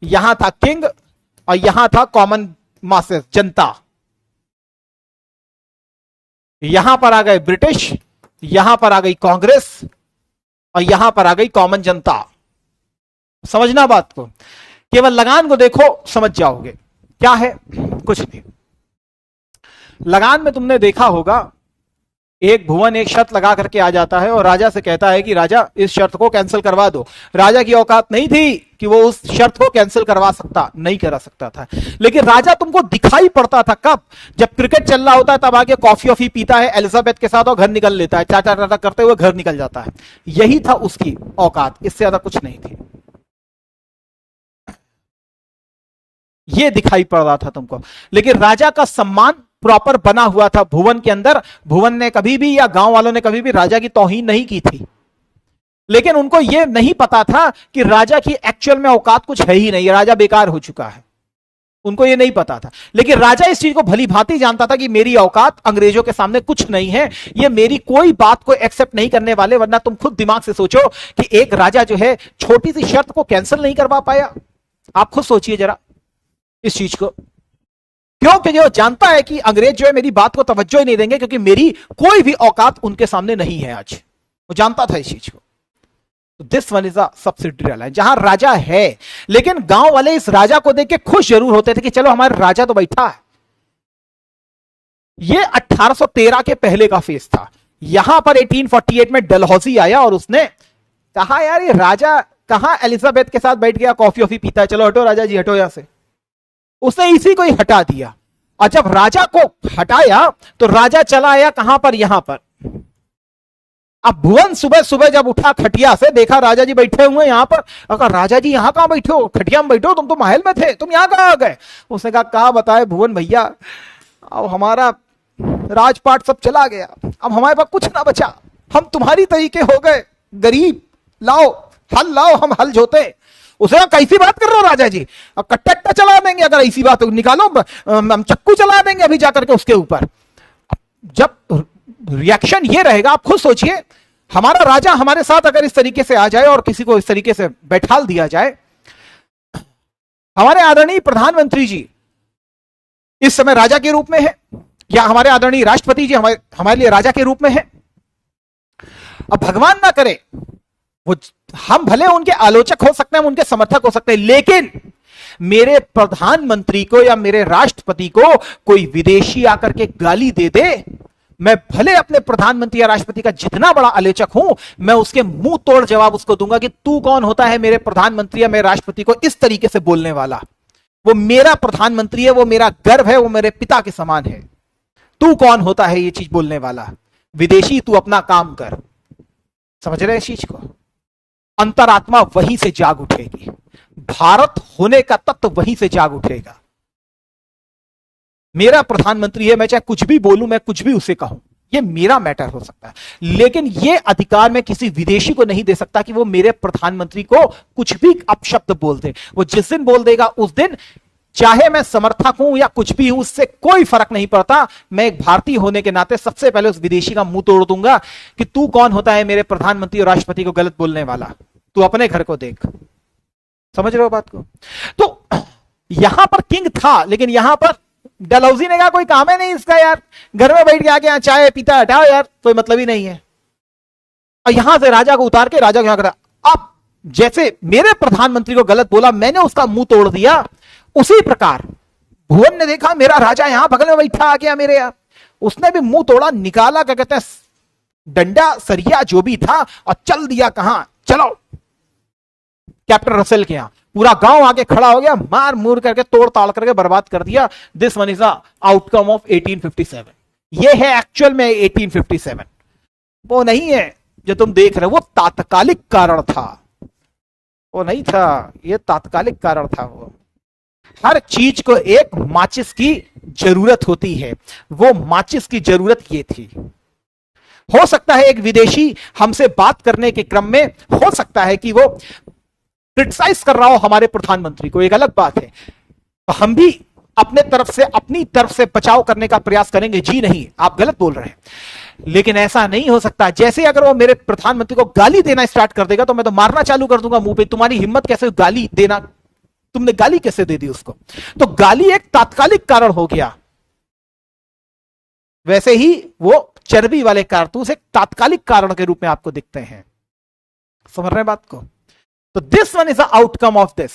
यहां था किंग, और यहां था कॉमन मासेस जनता। यहां पर आ गए ब्रिटिश, यहां पर आ गई कांग्रेस, और यहां पर आ गई कॉमन जनता। समझना बात को, केवल लगान को देखो समझ जाओगे क्या है, कुछ नहीं। लगान में तुमने देखा होगा, एक भुवन एक शर्त लगा करके आ जाता है और राजा से कहता है कि राजा इस शर्त को कैंसिल करवा दो। राजा की औकात नहीं थी कि वो उस शर्त को कैंसिल करवा सकता, नहीं करा सकता था। लेकिन राजा तुमको दिखाई पड़ता था कब, जब क्रिकेट चल रहा होता है तब आके कॉफी ऑफी पीता है एलिजाबेथ के साथ और घर निकल लेता है, चाचा टाटा करते हुए घर निकल जाता है। यही था उसकी औकात, इससे ज्यादा कुछ नहीं थी। ये दिखाई पड़ रहा था तुमको। लेकिन राजा का सम्मान प्रॉपर बना हुआ था भुवन के अंदर। भुवन ने कभी भी या गांव वालों ने कभी भी राजा की तौहीन नहीं की थी। लेकिन उनको यह नहीं पता था कि राजा की एक्चुअल में औकात कुछ है ही नहीं, राजा बेकार हो चुका है। उनको यह नहीं पता था। लेकिन राजा इस चीज को भली भांति जानता था कि मेरी औकात अंग्रेजों के सामने कुछ नहीं है, ये मेरी कोई बात को एक्सेप्ट नहीं करने वाले। वरना तुम खुद दिमाग से सोचो कि एक राजा जो है छोटी सी शर्त को कैंसिल नहीं करवा पाया। आप खुद सोचिए जरा इस चीज को। क्यों? क्योंकि वो जानता है कि अंग्रेज जो है मेरी बात को तवज्जो ही नहीं देंगे, क्योंकि मेरी कोई भी औकात उनके सामने नहीं है आज। वो जानता था इस चीज को। This one is a subsidiary line, जहां राजा है लेकिन गांव वाले इस राजा को देख के खुश जरूर होते थे कि चलो हमारा राजा तो बैठा है। ये 1813 के पहले का फेज था। यहां पर 1848 में डलहौजी आया और उसने कहा यार ये राजा कहां एलिजाबेथ के साथ बैठ गया, कॉफी ऑफी पीता है, चलो हटो राजा जी हटो यहां से। उसने इसी को ही हटा दिया। और जब राजा को हटाया तो राजा चला आया कहां पर, यहां पर। अब भुवन सुबह सुबह जब उठा खटिया से, देखा राजा जी बैठे हुए यहां पर। अगर राजा जी यहां कहां बैठे हो, खटिया में बैठो, तुम तो महल में थे, तुम यहां कहां आ गए। उसने कहा, कहा बताए भुवन भैया, अब हमारा राजपाट सब चला गया, अब हमारे पास कुछ ना बचा, हम तुम्हारी तरीके हो गए गरीब, लाओ हल लाओ, हम हल जोते। उसे कैसी बात कर रहे हो राजा जी, अब कट्टा चला देंगे, अगर ऐसी बात निकालो हम चक्कू चला देंगे अभी जाकर के उसके ऊपर। जब रिएक्शन ये रहेगा, आप खुद सोचिए, हमारा राजा हमारे साथ अगर इस तरीके से आ जाए और किसी को इस तरीके से बैठाल दिया जाए। हमारे आदरणीय प्रधानमंत्री जी इस समय राजा के रूप में है, या हमारे आदरणीय राष्ट्रपति जी हमारे लिए राजा के रूप में है। अब भगवान ना करे, वो हम भले उनके आलोचक हो सकते हैं, उनके समर्थक हो सकते हैं, लेकिन मेरे प्रधानमंत्री को या मेरे राष्ट्रपति को कोई विदेशी आकर के गाली दे दे, मैं भले अपने प्रधानमंत्री या राष्ट्रपति का जितना बड़ा आलोचक हूं, मैं उसके मुंह तोड़ जवाब उसको दूंगा कि तू कौन होता है मेरे प्रधानमंत्री या मेरे राष्ट्रपति को इस तरीके से बोलने वाला। वो मेरा प्रधानमंत्री है, वो मेरा गर्व है, वो मेरे पिता के समान है। तू कौन होता है ये चीज बोलने वाला? विदेशी, तू अपना काम कर। समझ रहे हैं इस चीज को? अंतरात्मा वहीं से जाग उठेगी, भारत होने का तत्व वहीं से जाग उठेगा। मेरा प्रधानमंत्री है, मैं चाहे कुछ भी बोलूं, मैं कुछ भी उसे कहूं, ये मेरा मैटर हो सकता है, लेकिन ये अधिकार मैं किसी विदेशी को नहीं दे सकता कि वो मेरे प्रधानमंत्री को कुछ भी अपशब्द बोल दे। वो जिस दिन बोल देगा उस दिन, चाहे मैं समर्थक हूं या कुछ भी हूं, उससे कोई फर्क नहीं पड़ता। मैं एक भारतीय होने के नाते सबसे पहले उस विदेशी का मुंह तोड़ दूंगा कि तू कौन होता है मेरे प्रधानमंत्री और राष्ट्रपति को गलत बोलने वाला। तू अपने घर को देख। समझ रहे हो बात को? तो यहां पर किंग था, लेकिन यहां पर डलहौजी ने कहा कोई काम है नहीं इसका यार, घर में बैठ के आके यहाँ चाय पीता, हटाओ यार, कोई मतलब ही नहीं है। और यहां से राजा को उतार के राजा को यहां करा। अब जैसे मेरे प्रधानमंत्री को गलत बोला, मैंने उसका मुंह तोड़ दिया, उसी प्रकार भुवन ने देखा मेरा राजा यहां बगल में बैठा आ गया मेरे यार, उसने भी मुंह तोड़ा, निकाला क्या कहते हैं डंडा सरिया जो भी था, और चल दिया कहां, चलो कैप्टन रसेल के यहां। पूरा गांव आके खड़ा हो गया, मार मूर करके तोड़ ताड़ करके बर्बाद कर दिया। This one is the outcome of 1857। ये है एक्चुअल में 1857, वो नहीं है जो तुम देख रहे हो, वो तात्कालिक कारण था, वो नहीं था, ये तात्कालिक कारण था। वो हर चीज को एक माचिस की जरूरत होती है, वो माचिस की जरूरत ये थी। हो सकता है एक विदेशी हमसे बात करने के क्रम में, हो सकता है कि वो क्रिटिसाइज कर रहा हो हमारे प्रधानमंत्री को, एक अलग बात है, तो हम भी अपने तरफ से, अपनी तरफ से बचाव करने का प्रयास करेंगे, जी नहीं आप गलत बोल रहे हैं। लेकिन ऐसा नहीं हो सकता, जैसे अगर वो मेरे प्रधानमंत्री को गाली देना स्टार्ट कर देगा तो मैं तो मारना चालू कर दूंगा मुंह पे। तुम्हारी हिम्मत कैसे गाली देना, तुमने गाली कैसे दे दी उसको? तो गाली एक तात्कालिक कारण हो गया, वैसे ही वो चर्बी वाले कारतूस एक तात्कालिक कारण के रूप में आपको दिखते हैं। समझ रहे हैं बात को? तो this one is the outcome of this.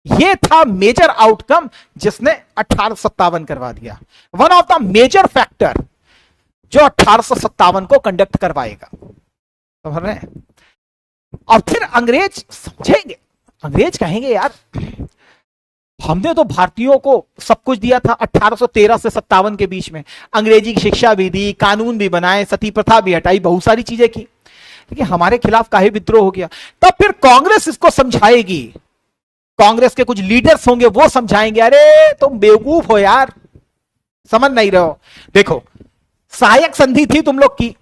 ये था मेजर आउटकम जिसने 1857 करवा दिया, one of the major factor जो 1857 को कंडक्ट करवाएगा। समझ रहे हैं? और फिर अंग्रेज समझेंगे, अंग्रेज कहेंगे यार हमने तो भारतीयों को सब कुछ दिया था 1813 से 57 के बीच में, अंग्रेजी की शिक्षा भी दी, कानून भी बनाए, सती प्रथा भी हटाई, बहुत सारी चीजें की, लेकिन हमारे खिलाफ काहे विद्रोह हो गया? तब फिर कांग्रेस इसको समझाएगी, कांग्रेस के कुछ लीडर्स होंगे वो समझाएंगे, अरे तुम बेवकूफ हो यार, समझ नहीं रहे हो। देखो सहायक संधि थी तुम लोग की,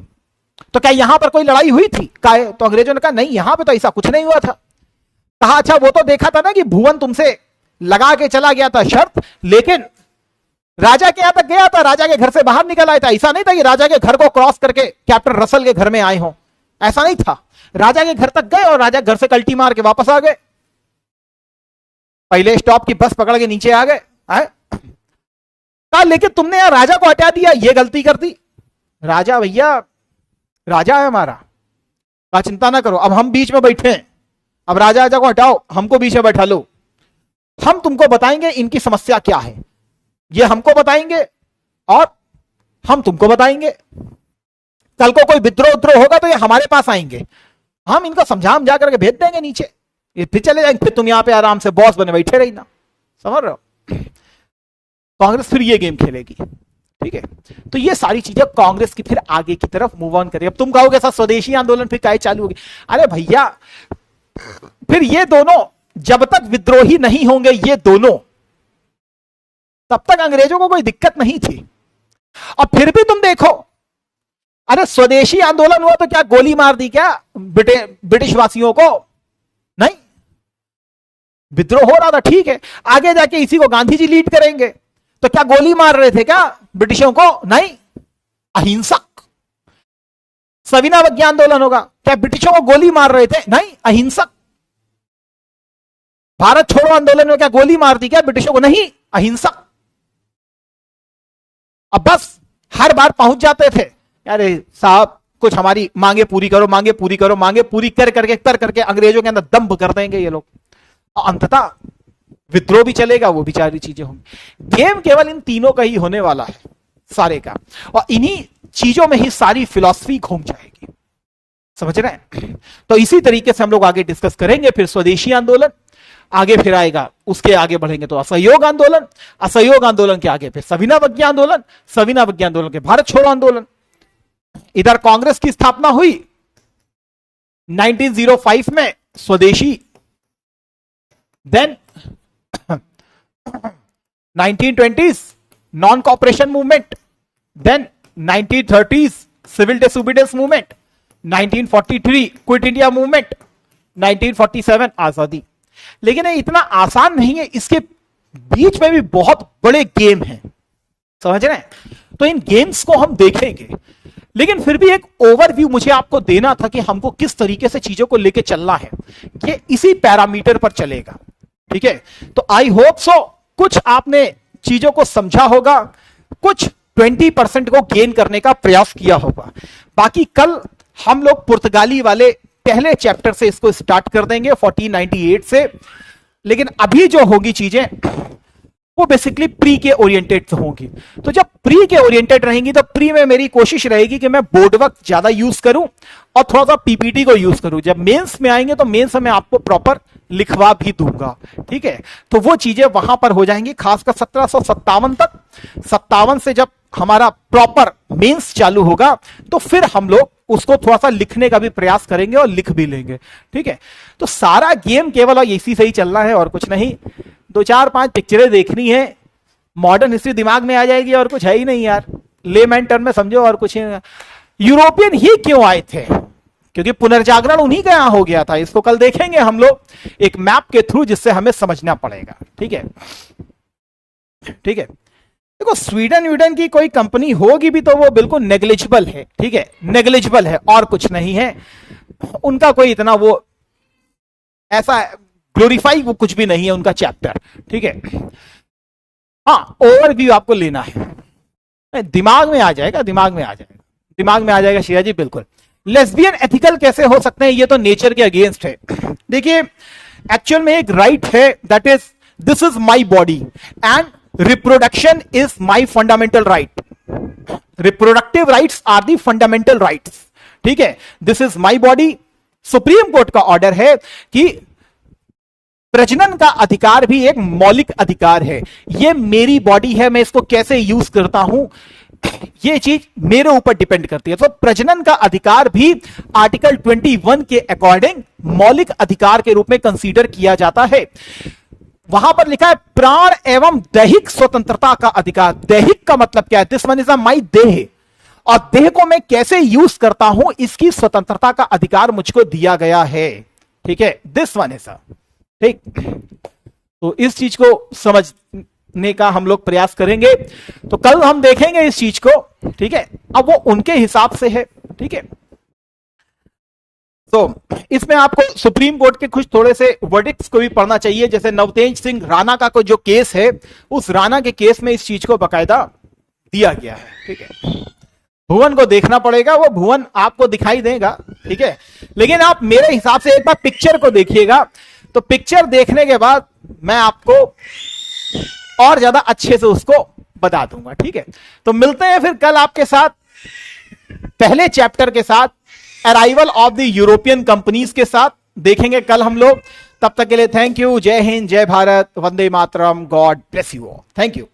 तो क्या यहां पर कोई लड़ाई हुई थी? तो अंग्रेजों ने कहा नहीं, यहां पे तो ऐसा कुछ नहीं हुआ था। कहा अच्छा वो तो देखा था ना कि भुवन तुमसे लगा के चला गया था शर्त, लेकिन राजा के यहां तक गया था, राजा के घर से बाहर निकल आया था। ऐसा नहीं था कि राजा के घर को क्रॉस करके कैप्टन रसल के घर में आए हो, ऐसा नहीं था। राजा के घर तक गए और राजा घर से कल्टी मार के वापस आ गए, पहले स्टॉप की बस पकड़ के नीचे आ गए। कहा लेकिन तुमने यार राजा को हटा दिया, ये गलती कर दी। राजा भैया राजा है हमारा, कहा चिंता ना करो, अब हम बीच में बैठे हैं, अब राजा को हटाओ, हमको बीच में बैठा लो, हम तुमको बताएंगे इनकी समस्या क्या है, ये हमको बताएंगे और हम तुमको बताएंगे। कल को कोई विद्रोह होगा तो ये हमारे पास आएंगे, हम इनको समझा करके भेज देंगे नीचे, ये फिर चले जाएंगे, फिर तुम यहां पे आराम से बॉस बने बैठे रही ना। समझ रहे हो? कांग्रेस फिर ये गेम खेलेगी, ठीक है। तो ये सारी चीजें कांग्रेस की फिर आगे की तरफ मूव ऑन करेगी। अब तुम कहोगे सर स्वदेशी आंदोलन फिर काय चालू होगी? अरे भैया, फिर ये दोनों जब तक विद्रोही नहीं होंगे, ये दोनों, तब तक अंग्रेजों को कोई दिक्कत नहीं थी। और फिर भी तुम देखो, अरे स्वदेशी आंदोलन हुआ तो क्या गोली मार दी क्या ब्रिटिश वासियों को? नहीं, विद्रोह हो रहा था, ठीक है। आगे जाके इसी को गांधी जी लीड करेंगे, तो क्या गोली मार रहे थे क्या ब्रिटिशों को? नहीं, अहिंसक। सविनय आंदोलन होगा, क्या ब्रिटिशों को गोली मार रहे थे? नहीं, अहिंसक। भारत छोड़ो आंदोलन में क्या गोली मार दी क्या ब्रिटिशों को? नहीं, अहिंसक। अब बस हर बार पहुंच जाते थे, अरे साहब कुछ हमारी मांगे पूरी करो, मांगे पूरी करो, मांगे पूरी कर करके अंग्रेजों के अंदर दंभ कर देंगे ये लोग, और अंततः विद्रोह भी चलेगा, वो भी सारी चीजें होंगी। गेम केवल इन तीनों का ही होने वाला है, सारे का, और इन्हीं चीजों में ही सारी फिलॉसफी घूम जाएगी, समझ रहे हैं? तो इसी तरीके से हम लोग आगे डिस्कस करेंगे। फिर स्वदेशी आंदोलन आगे फिर आएगा, उसके आगे बढ़ेंगे तो असहयोग आंदोलन, असहयोग आंदोलन के आगे फिर सविनय आंदोलन, सविनय आंदोलन के भारत छोड़ो आंदोलन। इधर कांग्रेस की स्थापना हुई 1905 में, Swadeshi, then 1920s non cooperation movement, then 1930s civil disobedience movement, 1943 quit India movement, 1947 आजादी। लेकिन ये इतना आसान नहीं है, इसके बीच में भी बहुत बड़े गेम हैं, समझ रहे हैं? तो इन गेम्स को हम देखेंगे, लेकिन फिर भी एक ओवरव्यू मुझे आपको देना था कि हमको किस तरीके से चीजों को लेके चलना है, ये इसी पैरामीटर पर चलेगा, ठीक है? तो आई होप सो कुछ आपने चीजों को समझा होगा, कुछ 20% को गेन करने का प्रयास किया होगा। बाकी कल हम लोग पुर्तगाली वाले पहले चैप्टर से इसको स्टार्ट कर देंगे 1498 से, लेकिन अभी जो होगी चीजें वो बेसिकली प्री के ओरिएंटेड होंगी। तो जब प्री के ओरिएंटेड रहेंगी तो प्री में मेरी कोशिश रहेगी कि मैं बोर्ड वक्त ज्यादा यूज करूं और थोड़ा सा पीपीटी को यूज करूं। जब मेंस में आएंगे तो मेंस में आपको प्रॉपर लिखवा भी दूंगा, ठीक है? तो वो चीजें वहां पर हो जाएंगी, खासकर 1757 तक। 57 से जब हमारा प्रॉपर मेंस चालू होगा तो फिर हम लोग उसको थोड़ा सा लिखने का भी प्रयास करेंगे और लिख भी लेंगे, ठीक है? तो सारा गेम केवल और इसी से ही चलना है और कुछ नहीं। 2-4-5 पिक्चरें देखनी है, मॉडर्न हिस्ट्री दिमाग में आ जाएगी और कुछ है ही नहीं यार, लेमैन टर्म में समझो और कुछ ही। यूरोपियन ही क्यों आए थे? क्योंकि पुनर्जागरण उन्हीं का यहां हो गया था। इसको कल देखेंगे हम लोग एक मैप के थ्रू, जिससे हमें समझना पड़ेगा, ठीक है? ठीक है, देखो स्वीडन की कोई कंपनी होगी भी तो वो बिल्कुल नेग्लिजिबल है, ठीक है? नेग्लिजिबल है और कुछ नहीं है। उनका कोई इतना वो ऐसा ग्लोरीफाई वो कुछ भी नहीं है उनका चैप्टर, ठीक है? हाँ, ओवरव्यू आपको लेना है, दिमाग में आ जाएगा, दिमाग में आ जाएगा, दिमाग में आ जाएगा शिया जी, बिल्कुल। लेस्बियन एथिकल कैसे हो सकते हैं? ये तो नेचर के अगेंस्ट है। देखिए एक्चुअल में एक राइट है, that is this is my body and reproduction is my fundamental right. Reproductive rights are the fundamental rights, ठीक है? This is my body. Supreme court का ऑर्डर है कि प्रजनन का अधिकार भी एक मौलिक अधिकार है। ये मेरी बॉडी है, मैं इसको कैसे यूज करता हूं ये चीज मेरे ऊपर डिपेंड करती है। तो प्रजनन का अधिकार भी आर्टिकल 21 के अकॉर्डिंग मौलिक अधिकार के रूप में कंसीडर किया जाता है। वहां पर लिखा है प्राण एवं दैहिक स्वतंत्रता का अधिकार। दैहिक का मतलब क्या है? दिस वन इज माई देह, और देह को मैं कैसे यूज करता हूं इसकी स्वतंत्रता का अधिकार मुझको दिया गया है, ठीक है? दिस वन इज, ठीक? तो इस चीज को समझने का हम लोग प्रयास करेंगे। तो कल हम देखेंगे इस चीज को, ठीक है? अब वो उनके हिसाब से है, ठीक है? तो इसमें आपको सुप्रीम कोर्ट के कुछ थोड़े से वर्डिक्ट्स को भी पढ़ना चाहिए। जैसे नवतेज सिंह राणा का कोई जो केस है, उस राणा के केस में इस चीज को बकायदा दिया गया है, ठीक है? भुवन को देखना पड़ेगा, वो भुवन आपको दिखाई देगा, ठीक है? लेकिन आप मेरे हिसाब से एक बार पिक्चर को देखिएगा, तो पिक्चर देखने के बाद मैं आपको और ज्यादा अच्छे से उसको बता दूंगा, ठीक है? तो मिलते हैं फिर कल आपके साथ पहले चैप्टर के साथ, arrival of the European companies के साथ देखेंगे कल हम लोग। तब तक के लिए थैंक यू। जय हिंद, जय भारत, वंदे मातरम, God bless you all. Thank you.